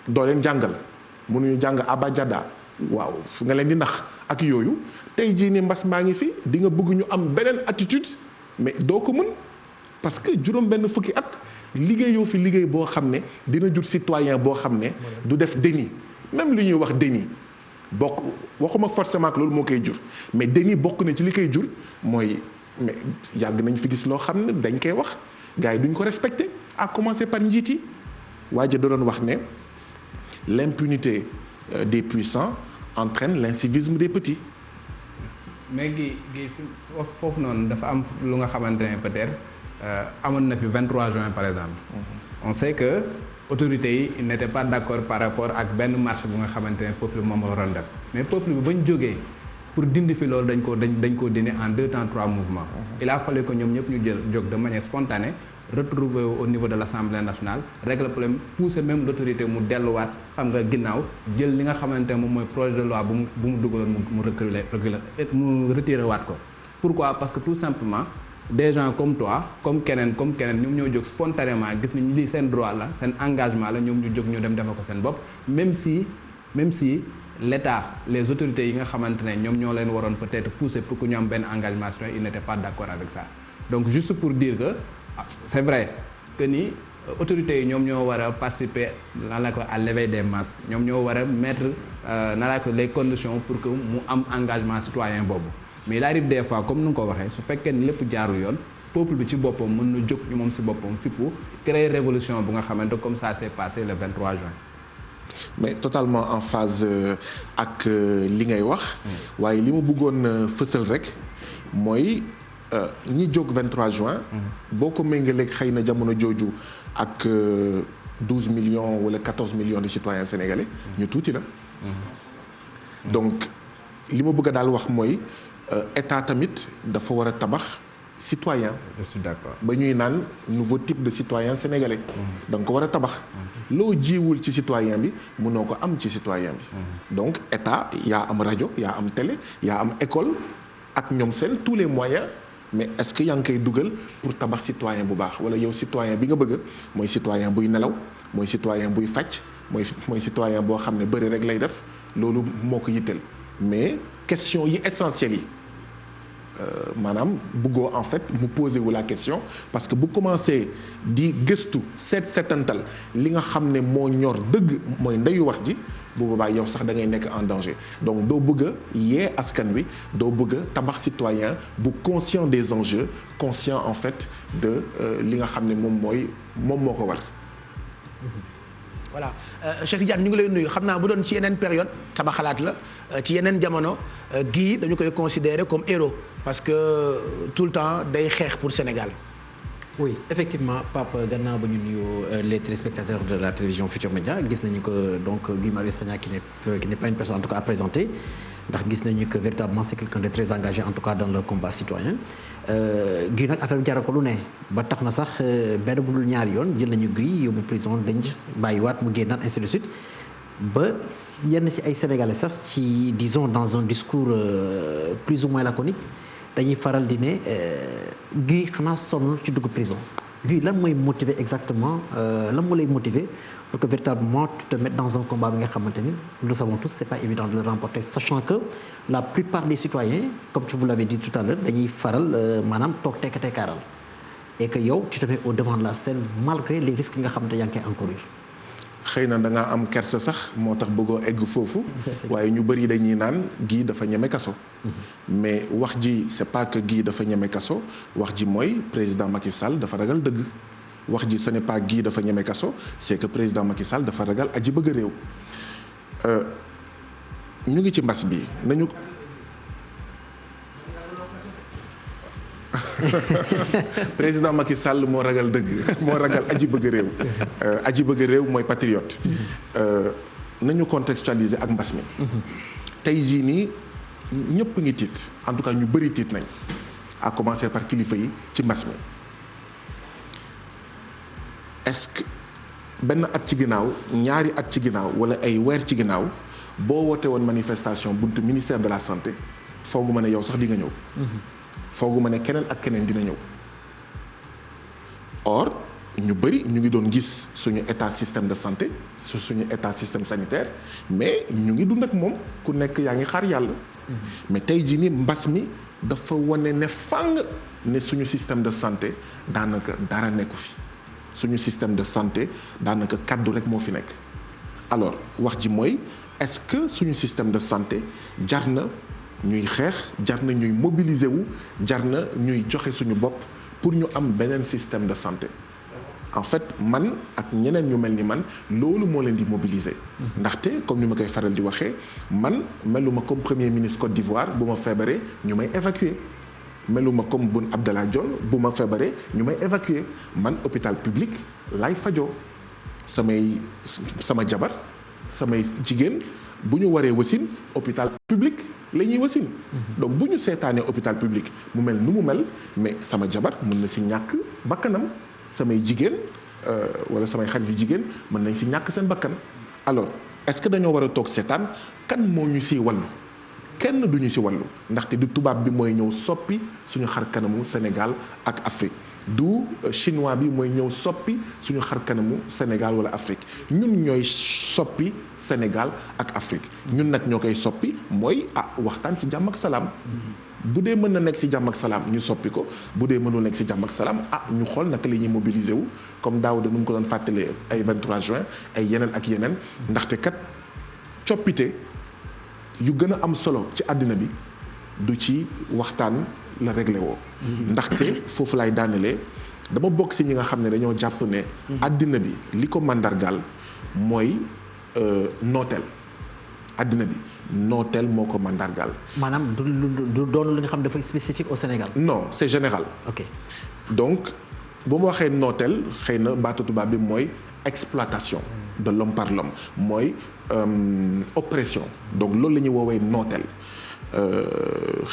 doo leen jàngal mënuñu jàng abajada waaw fu nga leen di nax ak yooyu tey jii ni mbas maa ngi fi di nga bëgg ñu am beneen attitude mais doo ko mën parce que juróom-benn fukki at liggéeyoo fi liggéey boo xam ne dina jur citoyen boo xam ne du def déni même li ñuy wax déni bokk waxuma forcément que loolu moo koy jur mais déni bokk na ci li koy jur mooy mais yàgg nañ fi gis loo xam ne dañ koy wax gars yi duñ ko respecter à commencer par njiit yi waa ji da doon wax ne l'impunité des puissants entraîne l'incivisme des petits.
mais gi foofu noonu dafa am lu nga xamante ne peut-être amoon na fi 23 juin par exemple. On sait que autorités yi n'étaient pas d'accord par rapport ak benn marche bu nga xamante ne peuple bi moom la waroon def mais peuple bi bañ jógee pour dindi fi loolu dañ ko dindi en 2 temps 3 mouvements. Il a fallu que ñoom ñëpp ñu jóg de manière spontanée. Retrouver au niveau de l'Assemblée nationale régler le problème pousser même l'autorité mu delluwaat xam nga ginnaaw jël li nga xamante ne moom mooy projet de loi bu mu dugaloon mu retiré waat ko. Pourquoi? Parce que tout simplement des gens comme toi comme keneen ñoom ñoo jóg spontanément gis nañ lii seen droit la seen engagement la ñoom ñu jóg ñu dem defal ko seen bopp même si l'État les autorités yi nga xamante ne ñoom ñoo leen waroon peut-être pousser pour que ñu am benn engagement ils n'étaient pas d'accord avec ça. Donc juste pour dire que c'est vrai que ni autorités yi ñoom ñoo war a participer à l'éveil des masses ñoom ñoo war a mettre les conditions pour que mu am engagement citoyen boobu mais il arrive des fois comme nu nga ko waxee su fekkee ni lépp jaarul yoon peuple bi ci boppam mën na jóg ñu moom ci boppam fippu créer révolution bu nga xamante comme ça s'est passé le 23 juin.
mais totalement en phase ak li ngay wax waaye li ma bëggoon fësal rek mooy ñi jóg 23 juin boo ko méngaleeg xëy na jamono jooju ak 12 millions wala 14 millions de citoyens sénégalais ñu tuuti la donc li ma bëgg a daal wax mooy état tamit dafa war a tabax citoyen.
Je suis d'accord.
ba ñuy naan nouveau type de citoyen sénégalais da nga ko war a tabax loo jiwul ci citoyen bi mënoo ko am ci citoyen bi donc état yaa am rajo yaa am télé yaa am école ak ñoom seen tous les moyens mais est-ce que yaa ngi koy dugal pour tabax citoyen bu baax wala yow citoyen bi nga bëgg mooy citoyen buy nelaw mooy citoyen buy fàcc mooy citoyen boo xam ne bëri rek lay def loolu moo ko yitteel mais question yi essentielles yi maanaam bëggoo en fait mu poser wu la question parce que bu commencé di gëstu seetantal li nga xam ne moo ñor dëgg mooy ndeyu wax ji bu boobaa yow sax da ngay nekk en danger donc doo bëgg a yee askan wi doo bëgg a tabax citoyen bu conscient des enjeux conscient en fait de li nga xam ne moom moo ko war.
voilà Cheikh Tidiane ñu ngi lay nuyu xam naa bu doon ci yeneen période sama xalaat la ci yeneen jamono Guy dañu koy considérer comme héros parce que tout le temps day xeex pour Sénégal.
oui effectivement Pape gannaaw ba ñu nuyu les téléspectateurs de la télévision Futurs Médias gis nañu que donc Guy Marius Sagna qui n'est pas une personne en tout cas à présenter ndax gis nañu que véritablement c'est quelqu'un de très engagé en tout cas dans le combat citoyen Guy nag affaire bi jaral ko lu ne ba tax na sax benn bu dul ñaari yoon jël nañu Guy yóbbu prison denc bàyyiwaat mu génnaat ainsi de suite ba yenn ci ay sénégalais sax ci disons dans un discours plus ou moins laconique dañuy faral di ne Guy xanaa sonn ci dugg prison Guy lan mooy motiver exactement lan moo lay motiver pour que véritablement tu te mettes dans un combat bi nga xamante ni nous le savons tous c'est pas évident de le remporter sachant que la plupart des citoyens comme vous l'avez dit tout à l'heure dañuy faral maanaam toog tekkaaral et que yow tu te mets au devant de la scène malgré les risques yi nga xamante yaa ngi koy encourir.
xëy na da ngaa am kersa sax moo tax bëggoo egg foofu waaye ñu bëri dañuy naan Guy dafa ñeme kaso mais wax ji c'est pas que Guy dafa ñeme kaso wax ji mooy président Macky Sall dafa ragal dëgg wax ji ce n'est pas Guy dafa ñeme kaso c'est que président Macky Sall dafa ragal aji bëgg réew ñu ngi ci mbas bi nañu président Macky Sall moo ragal dëgg moo ragal aji bëgg réew. aji bëgg réew mooy patriote. nañu contextualiser ak mbas mi. tey jii nii ñëpp ngi tiit en tout cas ñu bëri tiit nañ à commencer par kilifa yi ci mbas mi. est-ce que benn at ci ginnaaw ñaari at ci ginnaaw wala ay weer ci ginnaaw boo wootee woon manifestation buntu ministère de la santé foogu ma ne yow sax di nga ñëw. foogu ma ne keneen ak keneen dina ñëw. or ñu bëri ñu ngi doon gis suñu état système de santé suñu état système sanitaire mais ñu ngi dund ak moom ku nekk yaa ngi xaar yàlla. mais tey jii nii mbas mi dafa wane ne fàng ne suñu système de santé daanaka dara nekku fi. suñu système de santé daanaka kaddu rek moo fi nekk alors wax ji mooy est-ce que suñu système de santé jar na ñuy xeex jar na ñuy mobiliser wu jar na ñuy joxe suñu bopp pour ñu am beneen système de santé en fait man ak ñeneen ñu mel ni man loolu moo leen di mobiliser. ndaxte comme ni ma koy faral di waxee man meluma comme premier ministre Côte d'Ivoire bu ma feebaree ñu may évacuer. meluma comme Boun Abdallah Dionne bu ma feebaree ñu may évacuer man hôpital public laay fajoo sama jabar samay jigéen bu ñu waree wasin hôpital public la ñuy wasin donc bu ñu seetaanee hôpital public mu mel nu mu mel mais sama jabar mën na si ñàkk bakkanam samay jigéen wala samay xarit yu jigéen mën nañ si ñàkk seen bakkan alors est-ce que dañoo war a toog seetaan kan moo ñu siy wàllu kenn duñu ci wàllu ndaxte du tubaab bi mooy ñëw soppi suñu xar kanamu Sénégal ak Afrique du chinois bi mooy ñëw soppi suñu xar kanamu Sénégal wala Afrique ñun ñooy soppi Sénégal ak Afrique ñun nag ñoo koy soppi mooy waxtaan ci jàmm ak salaam bu dee mën na nekk ci jàmm ak salaam ñu soppi ko bu dee mënul nekk ci jàmm ak salaam ñu xool naka la ñuy mobiliser wu comme daaw de nu mu ko doon fàttalee ay 23 juin ay yeneen ak yeneen ndaxte kat coppite yu gën a am solo ci àddina bi du ci waxtaan la réglé woo ndaxte foofu lay daanelee dama bokk ci ñi nga xam ne dañoo jàpp ne àddina bi li ko màndargaal mooy nooteel àddina bi nooteel moo ko màndargaal.
maanaam du doon lu nga xam dafa spécifique au Sénégal.
non c'est général.
ok
donc bu ma waxee nooteel xëy na baatu tubaab bi mooy exploitation de l'homme par l'homme mooy oppression donc loolu la ñuy woowee nooteel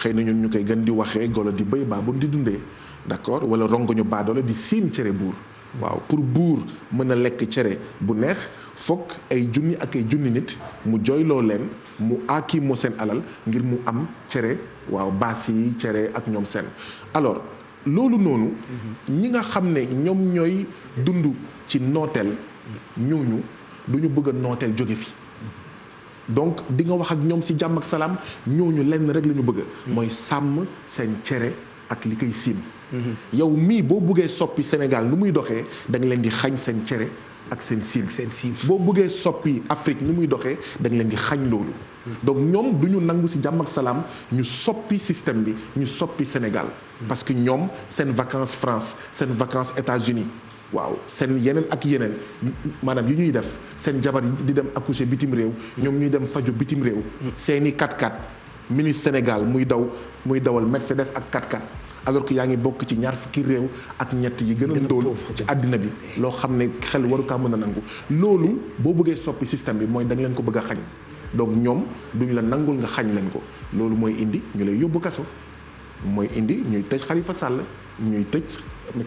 xëy na ñun ñu koy gën di waxee golo di béy baa bu di dundee d'accord wala rongoñu baadoole di siim cere buur waaw pour buur mën a lekk cere bu neex fokk ay junni ak ay junni nit mu jooyloo leen mu aaki moo seen alal ngir mu am cere waaw baas yi cere ak ñoom seen alors loolu noonu ñi nga xam ne ñoom ñooy dund ci nooteel ñooñu du ñu bëgg a nooteel jóge fi donc di nga wax ak ñoom ci jàmm ak salaam ñooñu lenn rek la ñu bëgg mooy sàmm seen cere ak li koy siim yow mii boo bëggee soppi Sénégal nu muy doxee da nga leen di xañ seen cere ak seen siim boo bëggee soppi Afrique ni muy doxee da nga leen di xañ loolu donc ñoom du ñu nangu ci jàmm ak salaam ñu soppi système bi ñu soppi Sénégal parce que ñoom seen vacances France seen vacances États-Unis waaw seen yeneen ak yeneen maanaam yi ñuy def seen jabar di dem accoucher bitim réew ñoom ñuy dem faju bitim réew seeni 4x4 ministre Sénégal muy dawal Mercedes ak 4x4 alors que yaa ngi bokk ci ñaar fukki réew ak ñett yi gën a ndóol ci àddina bi loo xam ne xel waru kaa mën a nangu loolu boo bëggee soppi système bi mooy da nga leen ko bëgg a xañ donc ñoom duñu la nangul nga xañ leen ko loolu mooy indi ñu lay yóbbu kaso mooy indi ñuy tëj Khalifa Sall ñuy tëj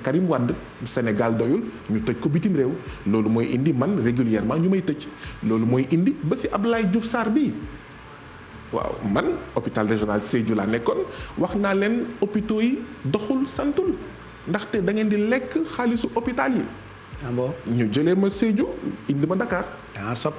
Karim Wade Sénégal doyul ñu tëj ko bitim réew loolu mooy indi man régulièrement ñu may tëj loolu mooy indi ba ci Abdoulaye Diouf Sarr bii waaw man hôpital régional Sédhiou laa nekkoon wax naa leen hôpitaux yi doxul santul ndaxte da ngeen di lekk xaalisu hôpital yi.
ah bon
ñu jëlee ma Sédhiou indi ma Dakar.
sob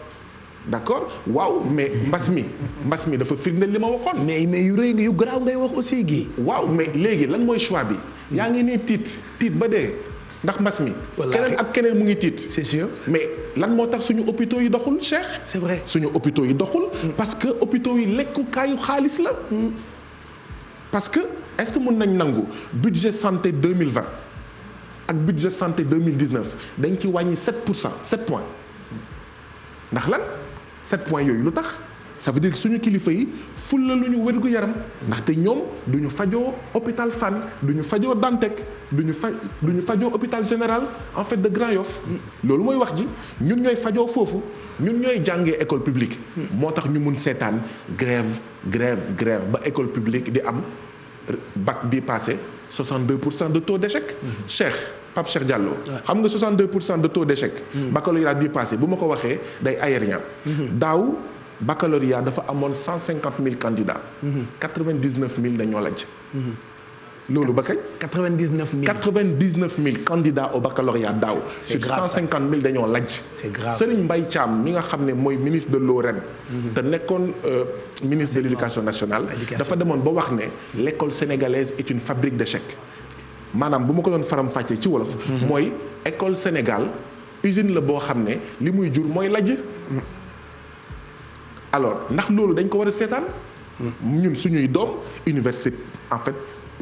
d'accord waaw mais mbas mi dafa firndeel li ma waxoon.
mais yu rëy yu garaaw ngay wax aussi gi.
waaw mais léegi lan mooy choix bi. yaa ngi nii tiit ba dee ndax mbas mi. keneen ak keneen mu ngi tiit.
c'est sûr
mais lan moo tax suñu hôpitaux yi doxul Cheikh.
c'est vrai
suñu hôpitaux yi doxul. parce que hôpitaux yi lekkukaayu xaalis la. parce que est-ce que mën nañ nangu budget santé 2020 ak budget santé 2019 dañ ci wàññi 7 points ndax lan 7 points yooyu lu tax ça veut dire que suñu kilifa yi fulla lu ñu wérgu yaram ndaxte ñoom du ñu fajoo hôpital Fann du ñu fajoo Dantec du ñu fajoo hôpital général en fait de Grand Yoff loolu mooy wax ji ñun ñooy fajoo foofu ñun ñooy jàngee école publique moo tax ñu mun seetaan grève ba école publique di am bac bi passé 62% de taux d'échec Pape Cheikh Diallo xam nga 62% de taux d'échec baccalauréat bi passé bu ma ko waxee day aérien daaw baccalauréat dafa amoon 150 000 candidats 99 000 dañoo lajj loolu ba kañ 99 000 candidats au baccalauréat daaw sur 150 000 dañoo lajj Serigne Mbaye Thiam mi nga xam ne mooy ministre de l'eau ren te nekkoon ministre de l'éducation nationale dafa demoon ba wax ne l'école sénégalaise est une fabrique d'échecs maanaam bu ma ko doon faram-fàccee ci wolof mooy école Sénégal usine la boo xam ne li muy jur mooy lajj alors ndax loolu dañ ko war a seetaan ñun suñuy doom université en fait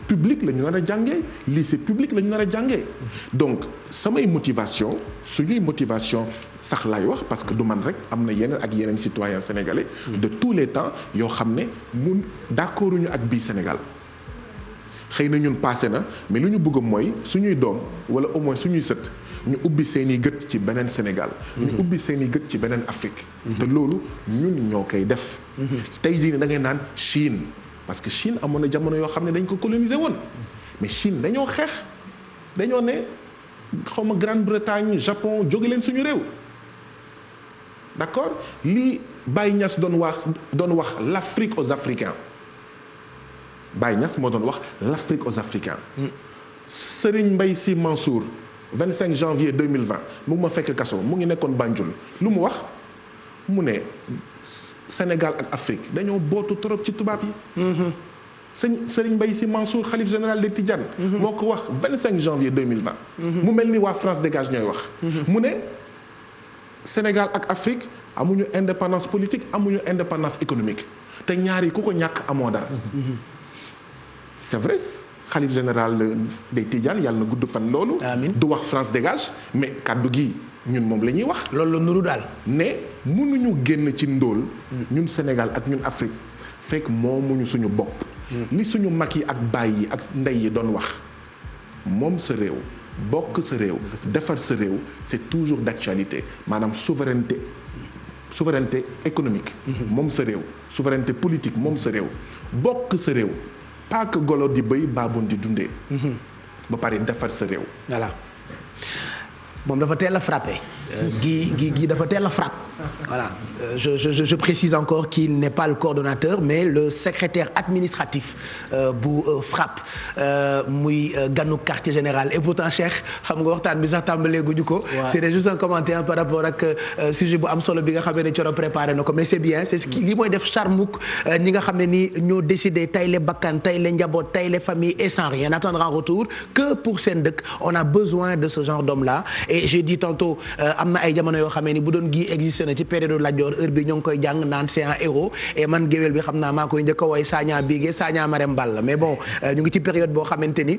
publique la ñu nar a jàngee lycée public la ñu nar a jàngee donc samay motivation suñuy motivation sax laay wax parce que du man rek am na yeneen ak yeneen citoyens sénégalais de tous les temps yoo xam ne mun d'accorduñu ak bii Sénégal xëy na ñun passé na mais lu ñu bëgg mooy suñuy doom wala au moins suñuy sët ñu ubbi seeni gët ci beneen Sénégal ñu ubbi seeni gët ci beneen Afrique te loolu ñun ñoo koy def tey jii ne da ngay naan Chine parce que Chine amoon na jamono yoo xam ne dañ ko coloniser woon mais Chine dañoo xeex dañoo ne xawma Grande-Bretagne Japon jóge leen suñu réew d'accord lii Baye Niass doon wax l'Afrique aux Africains Baye Niass moo doon wax l'Afrique aux Africains Serigne Mbaye Sy Mansour 25 janvier 2020 mu ngi ma fekk kaso mu ngi nekkoon Banjul lu mu wax mu ne Sénégal ak Afrique dañoo bootu trop ci tubaab yi Serigne Mbaye Sy Mansour xalif général des Tidianes moo ko wax 25 janvier 2020 mu mel ni waa France Dégage ñooy wax mu ne Sénégal ak Afrique amuñu indépendance politique amuñu indépendance économique te ñaar yi ku ko ñàkk amoo dara c'est vrai xalif général des Tidianes yàlla na gudd fan loolu du wax France Dégage mais kàddu gi ñun moom la ñuy wax
loolu la nuru daal
ne mënuñu génn ci ndóol ñun Sénégal ak ñun Afrique fekk moomuñu suñu bopp li suñu mag yi ak baay yi ak ndey yi doon wax moom sa réew bokk sa réew defar sa réew c'est toujours d'actualité maanaam souveraineté économique moom sa réew souveraineté politique moom sa réew bokk sa réew pas que golo di bëy baabun di dundee ba pare defar sa réew
voilà moom dafa teel a frappé gi dafa teel a frappe voilà je précise encore qu'il n'est pas le coordonnateur mais le secrétaire administratif bu FRAPP muy ganu quartier général et pourtant Cheikh xam nga waxtaan bi sax tàmbaleeguñu ko c'était juste un commentaire par rapport ak sujet bu am solo bi nga xamee ne Thioro préparé na ko mais c'est bien c'est ce qui li mooy def charmuk ñi nga xam ne ni ñoo décidé tay le bakkan tay le njaboot tay le famille et sans rien attendre en retour que pour seen dëkk on a besoin de ce genre d'homme là et j'ai dit tantôt am na ay jamono yoo xamee ni bu doon gi existé na ci période Lat Joor heure bi ñoo ngi koy jàng naan c'est un héros et man géwél bi xam naa maa koy njëkk a woy Sagna Bigué Sagna Marème Ball mais bon ñu ngi ci période boo xamante ni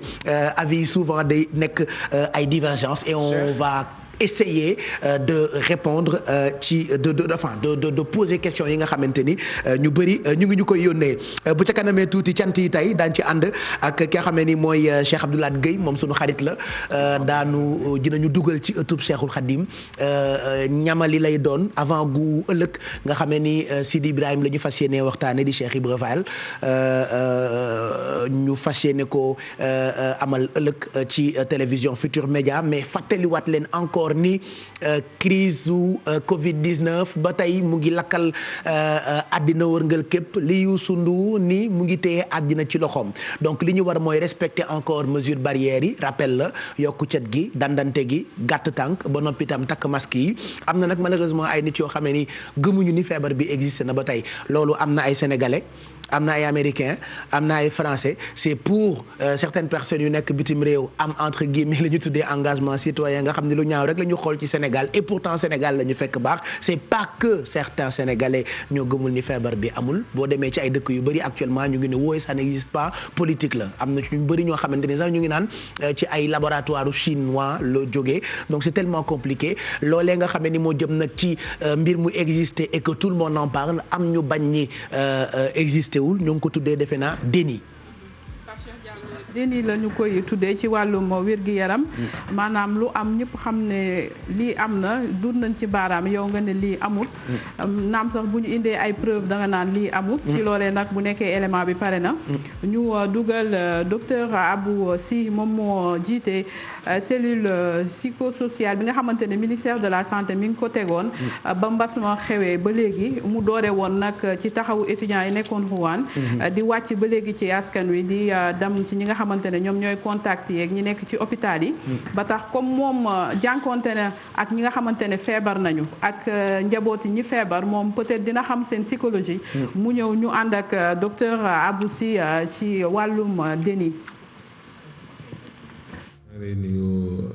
avis souvent day nekk ay divergences et on va essayer de répondre de poser question yi nga xamante ni ñu bëri ñu ngi ñu koy yónnee bu ca kanamee tuuti cant yi tey daañu ci ànd ak ki nga xam ne ni mooy Cheikh Abdou Lahad Guèye moom suñu xarit la dinañu dugal ci ëttub Cheikhul Khadim ñamali lay doon avant gu ëllëg nga xam ne ni Sidi Ibrahima la ñu fas yéene waxtaane di Cheikh Ibra Fall ñu fas yéene ko amal ëllëg ci télévision Futur Média mais fàttaliwaat leen encore ni crise su Covid-19 ba tey mu ngi lakkal àddina wërngal képp li Youssou Ndour ni mu ngi téye àddina ci loxoom donc li ñu war mooy respecter encore mesures barrières yi rappel la yokku cet gi dandante gi gàtt tànk ba noppi itam takk masque yi am na nag malheureusement ay nit yoo xamee ni gëmuñu ni feebar bi existe na ba tey loolu am na ay sénégalais am na ay américains am na ay français c'est pour certaines personnes yu nekk bitim réew am entre guillemets li ñu tuddee engagement citoyen nga xam ne lu ñaaw rek la ñu xool ci Sénégal et pourtant Sénégal la ñu fekk baax c'est pas que certains Sénégalais ñoo gëmul ni feebar bi amul boo demee ci ay dëkk yu bëri actuellement ñu ngi ne wooy ça n'existe pas politique la am na ci ñu bëri ñoo xamante ni sax ñu ngi naan ci ay laboratoire chinois la jógee donc c'est tellement compliqué loolee nga xam ne ni moo jëm nag ci mbir mu exister et que tout le monde en parle am ñu bañ ñi exister wul ñoo ngi ko tuddee defe naa déni.
déni la ñu koy tuddee ci wàllum wér-gi-yaram maanaam lu am ñëpp xam ne lii am na dut nañ ci baaraam yow nga ne lii amul naam sax bu ñu indee ay preuve da nga naan lii amul ci loolee nag bu nekkee élément bi pare na ñu dugal docteur Abou Sy moom moo jiite cellule psychosociale bi nga xamante ne ministère de la santé mi ngi ko tegoon ba mbas ma xewee ba léegi mu doore woon nag ci taxawu étudiants yi nekkoon Wuhan di wàcc ba léegi ci askan wi di dem ci ñi nga xamante ne ñoom ñooy contact yeeg ñi nekk ci hôpital yi ba tax comme moom jànkonte na ak ñi nga xamante ne feebar nañu ak njabooti ñi feebar moom peut-être dina xam seen psychologie mu ñëw ñu ànd ak docteur Abou Sy ci wàllum déni.
maa ngi lay nuyu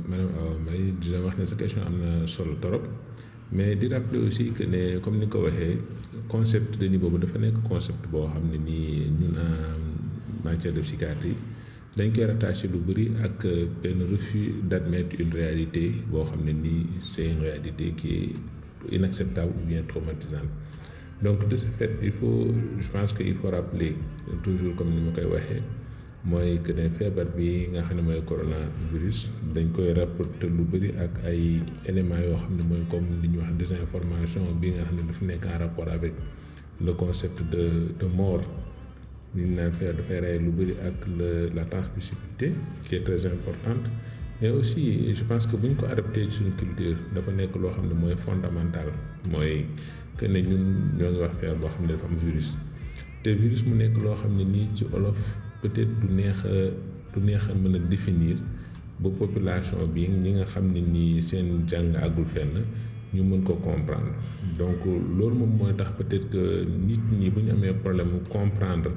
madame Awa Mbaye di la wax ne sa question am na solo torop mais di rappeler aussi que ne comme ni ko waxee concept déni boobu dafa nekk concept boo xam ne nii ñun matière de psychiatrie dañ koy rattaché lu bëri ak benn refus d'admettre une réalité boo xam ne nii c'est une réalité qui est inacceptable ou bien traumatisante donc de ce fait je pense que il faut rappeler toujours comme ni ma koy waxee mooy que ne feebar bi nga xam ne mooy coronavirus dañ koy rapporter lu bëri ak ay éléments yoo xam ne mooy comme li ñuy wax désinformation bi nga xam ne dafa nekk en rapport avec le concept de mort ñu naan feebar dafay rey lu bëri ak la transmissibilité qui est très importante mais aussi je pense que bu ñu ko adapté ci suñu culture dafa nekk loo xam ne mooy fondamental mooy que ne ñun ñoo ngi wax feebar boo xam ne dafa am virus te virus mu nekk loo xam ne nii ci olof peut-être du neex a mën a définir ba population bi ñi nga xam ne nii seen jàng àggul fenn ñu mën ko comprendre donc loolu moom mooy tax peut-être que nit ñi bu ñu amee problème mu comprendre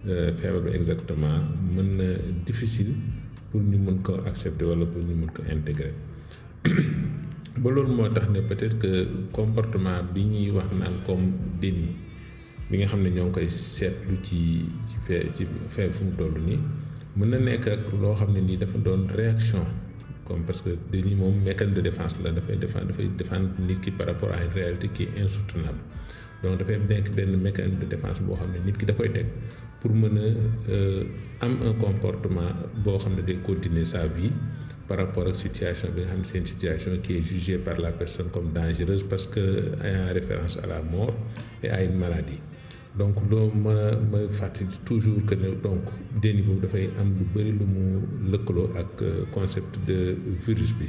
feebar bi exactement mën na difficile pour ñu mën ko accepter wala pour ñu mën ko intégrer ba loolu moo tax ne peut-être que comportement bi ñuy wax naan comme déni bi nga xam ne ñoo ngi koy seetlu ci feebar fu mu toll nii mën na nekk ak loo xam ne nii dafa doon réaction comme parce que déni moom mécanisme de défense la dafay défendre nit ki par rapport à une réalité qui est insoutenable donc dafay nekk benn mécanisme de défense boo xam ne nit ki da koy teg pour mën a am un comportement boo xam ne day continuer sa vie par rapport ak situation bi nga xam ne c'est une situation qui est jugée par la personne comme dangereuse parce que ayant référence à la mort et à une maladie donc loo mën a ma fàttali toujours que ne donc déni boobu dafay am lu bëri lu mu lëkkaloo ak concept de virus bi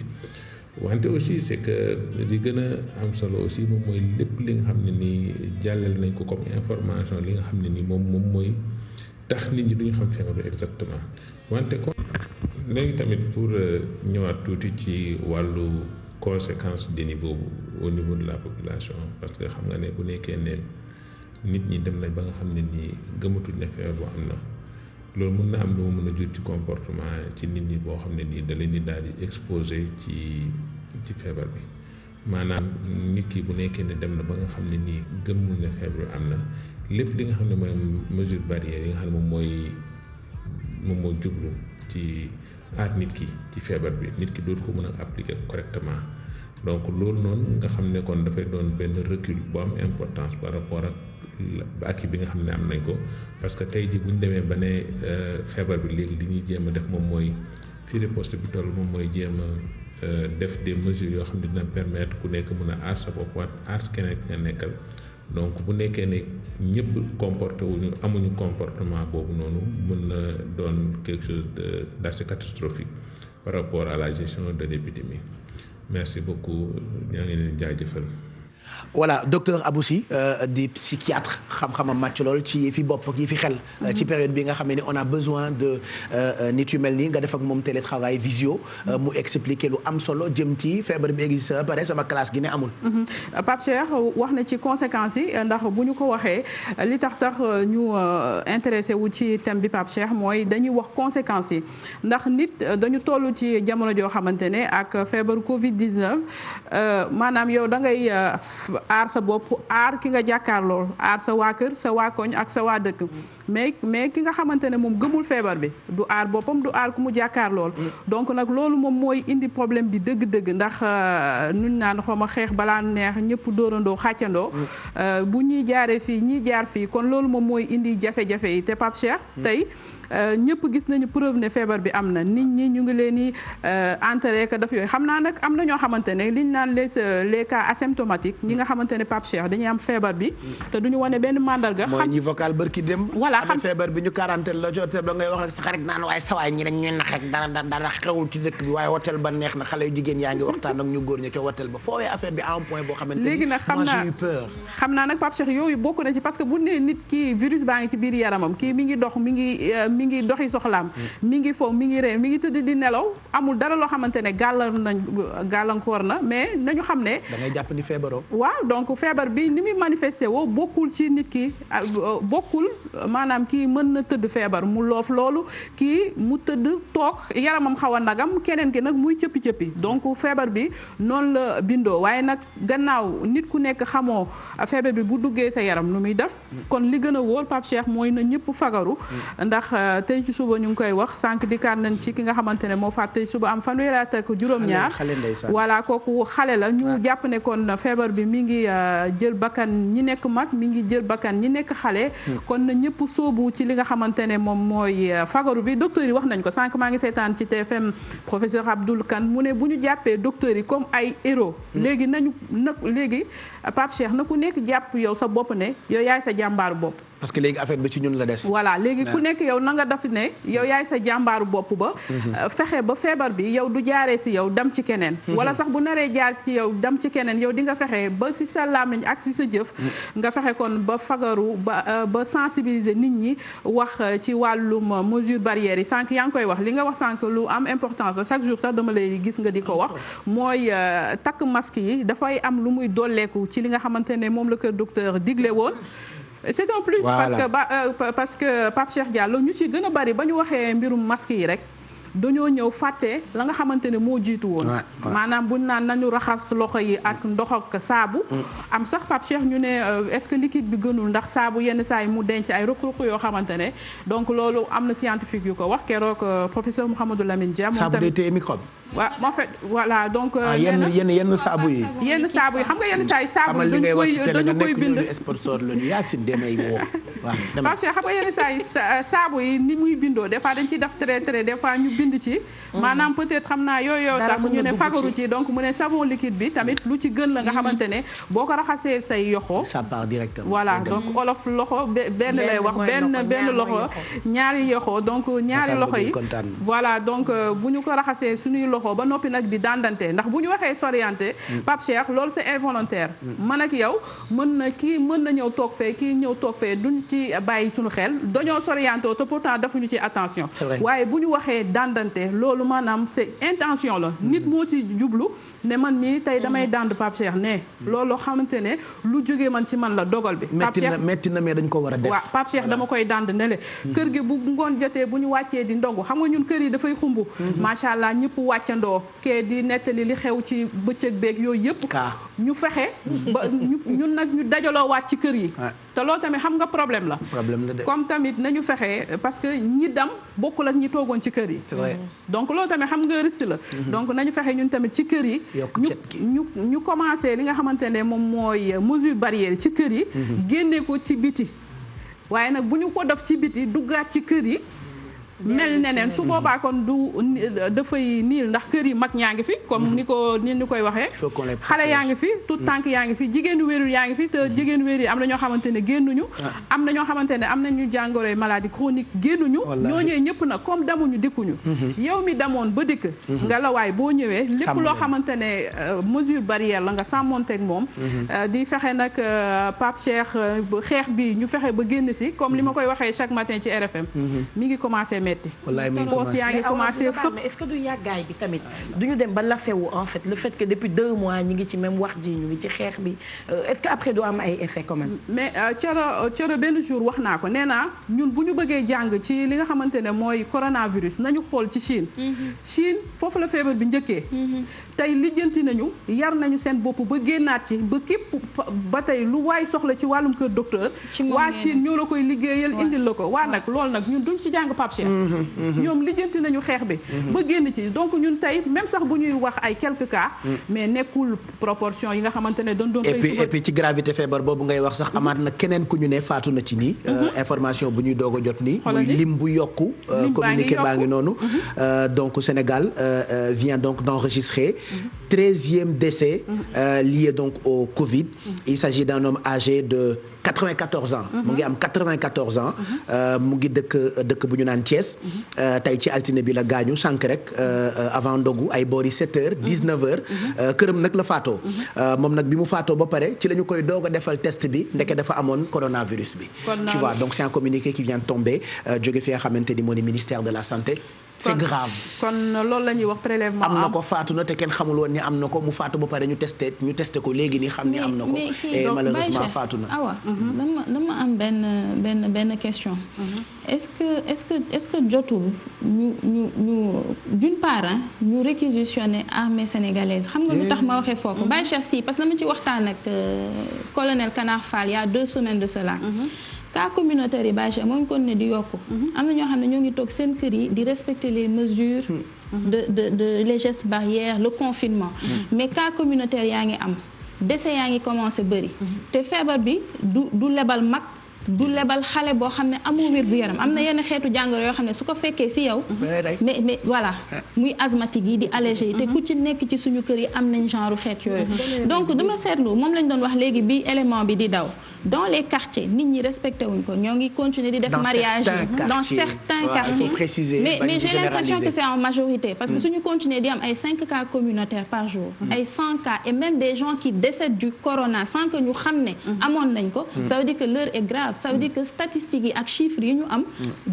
wante aussi c'est que li gën a am solo aussi moom mooy lépp li nga xam ne nii jàllale nañ ko comme information li nga xam ne nii moom mooy tax nit ñi duñu xam feebar bi exactement wante ko léegi tamit pour ñëwaat tuuti ci wàllu conséquence déni boobu au niveau de la population parce que xam nga ne bu nekkee ne nit ñi dem nañ ba nga xam ne nii gëmatuñ ne feebar bu am na loolu mën na am lu mu mën a jur ci comportement ci nit ñi boo xam ne nii da leen di daal di exposé ci feebar bi maanaam nit ki bu nekkee ne dem na ba nga xam ne nii gëmul ne feebar bi am na lépp li nga xam ne mooy mesure barrière yi nga xam ne moom moo jublu ci aar nit ki ci feebar bi nit ki dootu ko mën a appliquer correctement donc loolu noonu nga xam ne kon dafay doon benn recul bu am importance par rapport ak bi nga xam ne am nañ ko parce que tey ji bu ñu demee ba ne feebar bi léegi li ñuy jéem a def moom mooy fii riposte bi toll moom mooy jéem a def des mesures yoo xam ne dina permettre ku nekk mën a aar sa bopp waat aar keneen nga nekkal donc bu nekkee ne ñëpp comporté wuñu amuñu comportement boobu noonu mën na doon quelque chose d'assez catastrophique par rapport à la gestion de l'épidémie merci beaucoup ñaa ngi leen jaajëfal
voilà docteur Aboussi di psychiatre xam-xamam màcc lool ci yi fi bopp ak yi fi xel. ci période bi nga xam ne on a besoin de nit yu mel nii nga def ak moom télétravail visio. mu expliquer lu am solo jëm ci feebar bi existe ba pare sama classe gi ne amul.
Pape Cheikh wax na ci conséquences yi ndax bu ñu ko waxee li tax sax ñu intéressé wu ci thème bi Pape Cheikh mooy dañuy wax conséquences yi ndax nit dañu toll ci jamono joo xamante ne ak feebaru Covid 19 maanaam yow da ngay aar sa bopp aar ki nga jàkkaarloo aar sa waa kër sa waa koñ ak sa waa dëkk mais ki nga xamante ne moom gëmul feebar bi du aar boppam du aar ku mu jàkkaarlool donc nag loolu moom mooy indi problème bi dëgg-dëgg ndax nuñ naan xaw ma xeex balaa neex ñëpp dóorandoo xàccandoo bu ñuy jaaree fii ñiy jaar fii kon loolu moom mooy indi jafe-jafe yi te Pape Cheikh tey ñëpp gis nañu preuve ne feebar bi am na nit ñi ñu ngi leen di enterré que daf yooyu xam naa nag am na ñoo xamante ne liñ naan les cas asymptomatiques ñi nga xamante ne Pape Cheikh dañuy am feebar bi te duñu wane benn mandarga.
mooy ñi vocal barki dem.
voilà xam
feebar bi ñu quarantaine la jotee ba ngay wax ak sa xarit naan waaye sawaay ñi dañ ñuy nax rek dara xewul ci dëkk bi waaye hôtel ba neex na xale yu jigéen yaa ngi waxtaan ak ñu góor ña ca hôtel ba foowee affaire bi à un point boo xamante ni.
léegi nag xam naa nag Pape Cheikh yooyu bokk na ci parce que bu ne nit kii virus baa ngi ci biir yaramam kii mi ngi dox mi ngi doxi soxlaam mi ngi foofu mi ngi ree mi ngi tëdd di nelaw amul dara loo xamante ne gàllankoor na mais nañu xam ne
da ngay jàpp ni feebaroo
waaw donc feebar bi ni muy manifesté woo bokkul ci nit ki bokkul maanaam kii mën na tëdd feebar mu loof loolu kii mu tëdd toog yaramam xaw a nagam keneen ki nag muy cëppi-cëppi donc feebar bi noonu la bindoo waaye nag gannaaw nit ku nekk xamoo feebar bi bu duggee sa yaram lu muy def kon li gën a wóor Pape Cheikh mooy na ñëpp fagaru ndax tey ci suba ñu ngi koy wax sànq di kaat nañ ci ki nga xamante ne moo faat tey suba am fanweeri at ak juróom-ñaar voilà kooku xale la ñu jàpp ne kon feebar bi mi ngi jël bakkan ñi nekk mag mi ngi jël bakkan ñi nekk xale kon na ñëpp sóobu ci li nga xamante ne moom mooy fagaru bi docteur yi wax nañ ko sànq maa ngi seetaan ci TFM professeur Abdoul Kane mu ne bu ñu jàppee docteurs yi comme ay héros léegi léegi Pape Cheikh na ku nekk jàpp yow sa bopp ne yow yaay sa jàmbaaru bopp
parce que léegi affaire bi ci ñun la des.
voilà léegi ku nekk yow na nga def ne yow yaay sa jàmbaaru bopp ba. fexe ba feebar bi yow du jaaree si yow dem ci keneen. wala sax bu naree jaar ci yow dem ci keneen yow di nga fexe ba si sa làmmiñ ak si sa jëf. nga fexe kon ba fagaru ba sensibiliser nit ñi wax ci wàllum mesure barrières yi sànq yaa ngi koy wax li nga wax sànq lu am importance la chaque jour sax dama lay gis nga di ko wax. mooy takk masque yi dafay am lu muy dolleeku ci li nga xamante ne moom la kër docteur digle woon. c'est un plus voilà. parce que Pape Cheikh Diallo ñu ci gën a bari ba ñu waxee mbirum masque yi rek dañoo ñëw fàtte la nga xamante ne moo jiitu woon maanaam buñ naan nañu raxas loxo yi ak ndox ak saabu am sax Pape Cheikh ñu ne est-ce que liquide bi gënul ndax saabu yenn saa yi mu denc ay ruq-ruq yoo xamante ne donc loolu am na scientifique yu ko wax keroog professeur Mouhamadou Lamine Dia moom tamit
téye microbe
waaw en fait voilà donc
yenn saabu yi
xam nga yenn saa yi saabu dañu koy bind
sponsor la ñu Yacine demay woo
Pape Cheikh xam nga yenn saa yi saabu yi ni muy bindoo des fois dañ ciy def très des fois ñu bind ci maanaam peut-être xam naa yooyu tax ñu ne fagaru ci donc mu ne savon liquide bi tamit lu ci gën la nga xamante ne boo ko raxasee say yoxo
ça part directement
voilà donc olof loxo benn lay wax benn loxo ñaari yoxo donc ñaari loxo yi voilà donc bu ñu ko raxasee suñuy loxo ba noppi nag di dandante ndax bu ñu waxee s'orienter Pape Cheikh loolu c'est involontaire man ak yow mën na ñëw toog fee kii ñëw toog fee duñ ci bàyyi suñu xel dañoo s'orienter te pourtant defuñu ci attention waaye bu ñu waxee dandante loolu maanaam c'est intention la nit moo ci jublu ne man mii tey damay dand Pape Cheikh ne loolu xamante ne lu jógee man ci man la dogal bi
metti na mais dañ ko war a def
waaw Pape Cheikh dama koy dand ne le kër gi bu ngoon jotee bu ñu wàccee di ndogu xam nga ñun kër yi dafay xumb macha allah ñëpp wàccandoo kee di nettali li xew ci bëccëg beeg yooyu yëpp ñu fexe ba ñun nag ñu dajaloo waat ci kër yi te loolu tamit xam nga problème la comme tamit nañu fexe parce que ñi dem bokkul ak ñi toogoon ci kër yi donc loolu tamit xam nga risque la donc nañu fexe ñun tamit ci kër yi ñu commencé li nga xamante ne moom mooy mesure barrière ci kër yi génne ko ci biti waaye nag bu ñu ko def ci biti duggaat ci kër yi mel neneen su boobaa kon du dafay niil ndax kër yi mag ñaa ngi fi comme ni ñu koy waxee xale yaa ngi fi tout tànk yaa ngi fi jigéenu wérul yaa ngi fi te jigéenu wérul yi am na ñoo xamante ne génnuñu am na ñoo xamante ne am nañu jàngoroy maladie chronique génnuñu ñooñee ñëpp nag comme damuñu dikkuñu yow mi damoon ba dikk nga la waay boo ñëwee lépp loo xamante ne mesure barrière la nga sàmmonteeg moom di fexe nag Pape Cheikh xeex bi ñu fexe ba génn si comme li ma koy waxee chaque matin ci RFM mi ngi commencé metti poos yaa ngi commencé fëpp
mais est-ce que du yàggaay bi tamit du ñu dem ba lasewu en fait le fait que depuis 2 mois ñi ngi ci même wax ji ñu ngi ci xeex bi est-ce que après du am ay effet quand même
mais coro benn jour wax naa ko nee naa ñun bu ñu bëggee jàng ci li nga xamante ne mooy coronavirus nañu xool ci Chine Chine foofu la feebar bi njëkkee tey lijjanti nañu yar nañu seen bopp ba génnaat ci ba képp ba tey lu waay soxla ci wàllum kër docteur waa Chine ñoo la koy liggéeyal indil la ko waa nag loolu nag ñun duñ ci jàng Pape Cheikh ñoom lijjanti nañu xeex bi ba génn ci donc ñun tey même sax bu ñuy wax ay quelques cas mais nekkul proportion yi nga xamante ne doon
et puis ci gravité feebar boobu ngay wax sax amaat na keneen ku ñu ne faatu na ci nii information bu ñuy doog a jot nii muy lim bu yokku communiqué baa ngi noonu donc Sénégal vient donc d'enregistrer 13e décès lié donc au Covid. Il s'agit d'un homme âgé de 94 ans. mu ngi am 94 ans. mu ngi dëkk bu ñu naan Thiès. tey ci altine bi la gaañu sànq rek avant ndogu ay boori 7h 19h. këram nag la faatoo. moom nag bi mu faatoo ba pare ci la ñu koy doog a defal test bi ndeke dafa amoon coronavirus bi. tu vois donc c'est un communiqué qui vient de tomber jóge fi nga xamante ni moo di ministère de la santé. c'est grave
kon loolu la ñuy wax prélèvement
am na ko faatu na te kenn xamul woon ni am na ko mu faatu ba pare ñu testé ko léegi ni xam ni am na ko et malheureusement faatu na
awa dama am benn question est-ce que jotul ñu d'une part ñu réquisitionner armée sénégalaise xam nga lu tax ma waxee foofu Baye Cheikh si parce que dama ci waxtaan ak colonel Canar Fall il y a 2 semaines de cela cas communautaire yi bâché moo ngi kon ne di yokku am na ñoo xam ne ñoo ngi toog seen kër yi di respecter les mesures de les gestes barrières le confinement mais cas communautaire yaa ngi am décès yaa ngi commencé bëri te feebar bi du lebal mag du lebal xale boo xam ne amul wér gu yaram am na yenn xeetu jàngoro yoo xam ne su ko fekkee ci yow mais voilà muy asthmatique yi di allergie yi te ku ci nekk ci suñu kër yi am nañ genre xeet yooyu donc dama seetlu moom lañ doon wax léegi bi élément bi di daw dans les quartiers nit ñi respecté wuñ ko ñoo ngi continuer di def mariage yi dans certains quartiers mais j'ai l'impression que c'est en majorité parce que suñu continuer di am ay 5 cas communautaires par jour ay 100 cas et même des gens qui décèdent du corona sans que ñu xam ne amoon nañ ko ça veut dire que l'heure est grave ça veut dire que statistiques yi ak chiffres yi ñu am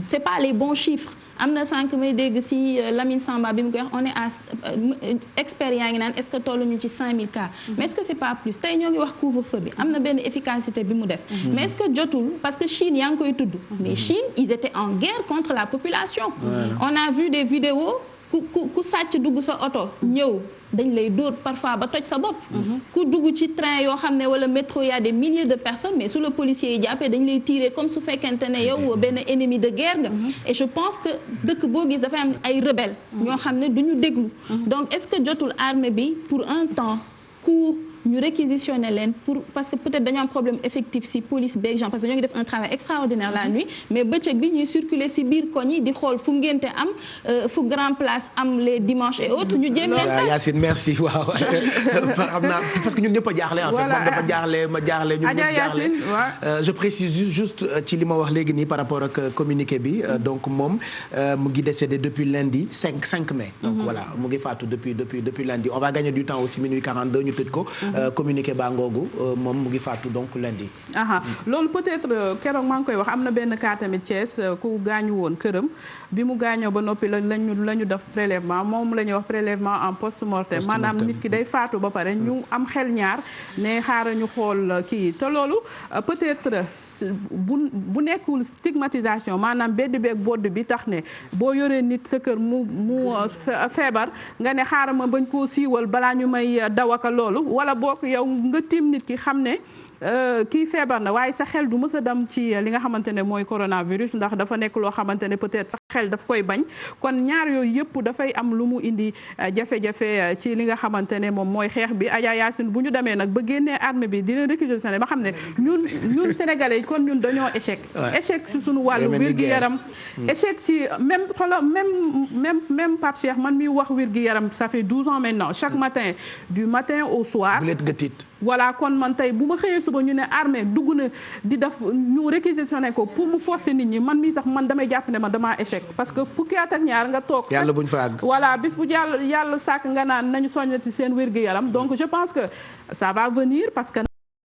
c'est pas les bons chiffres am na sànq may dégg si Lamine Samba bi mu koy wax on est à experts yaa ngi naan est-ce que tolluñu ci 5000 cas mais est-ce que c'est pas plus tey ñoo ngi wax couvre-feu bi am na benn efficacité bi mu def mais est-ce que jotul parce que Chine yaa ngi koy tudd mais Chine ils étaient en guerre contre la population on a vu des vidéos ku sàcc dugg sa oto ñëw dañ lay dóor parfois ba toj sa bopp ku dugg ci train yoo xam ne wala métro y a des milliers de personnes mais su la policier yi jàppee dañ lay tirer comme su fekkente ne yow benn ennemi de guerre nga et je pense que dëkk boo gis dafay am ay rebelles ñoo xam ne duñu déglu donc est-ce que jotul armée bi pour un temps court ñu réquisitionner leen parce que peut-être dañoo am problème effectif ci police beeg gens parce que ñoo ngi def un travail extraordinaire la nuit mais bëccëg bi ñuy circuler ci biir koñ yi di xool fu ngénte am fu grand place am les dimanches et autres ñu jéem leen tas
Yacine merci waaw xam naa parce que ñun ñëpp a jaaxle en fait moom dafa jaaxle ma jaaxle ñun ñëpp jaaxle je précise juste ci li ma wax léegi nii par rapport ak communiqué bi donc moom mu ngi décédé depuis lundi 5 mai donc voilà mu ngi faatu depuis lundi on va gagner du temps aussi minuit 42 ñu tëj ko communiqué baa ngoogu moom mu ngi faatu donc lundi.
loolu peut-être keroog maa ngi koy wax am na benn cas tamit Thiès ku gaañu woon këram bi mu gaañoo ba noppi la ñu def prélèvement moom la ñuy wax prélèvement en post-mortem maanaam nit ki day faatu ba pare ñu am xel ñaar ne xaaral ñu xool kii te loolu peut-être bu nekkul stigmatisation maanaam bedd beeg bodd bi tax ne boo yoree nit sa kër mu feebar nga ne xaaral ma bañ koo siiwal balaa ñu may dawaka loolu loolu wala boog yow nga tiim nit ki xam ne kii feebar na waaye sa xel du mës a dem ci li nga xamante ne mooy coronavirus ndax dafa nekk loo xamante ne peut-être sa xel daf koy bañ kon ñaar yooyu yëpp dafay am lu mu indi jafe-jafe ci li nga xamante ne moom mooy xeex bi Adja Yacine bu ñu demee nag ba génnee armée bi dina réquisitionné ba xam ne ñun sénégalais kon ñun dañoo échec si suñu wàllu wér-gi-yaram échec ci même xoolal même Pape Cheikh man miy wax wér-gi-yaram ça fait 12 ans maintenant chaque matin du matin au soir voilà kon man tey bu ma xëyee suba ñu ne armée dugg na di def ñu réquisitionné ko pour mu forcer nit ñi man mii sax man damay jàpp ne man damaa échec parce que fukki at ak ñaar nga toog
yàlla buñ fa àgg
voilà bis bu yàlla sàkk nga naan nañu soññati seen wér-gu-yaram donc je pense que ça va venir parce que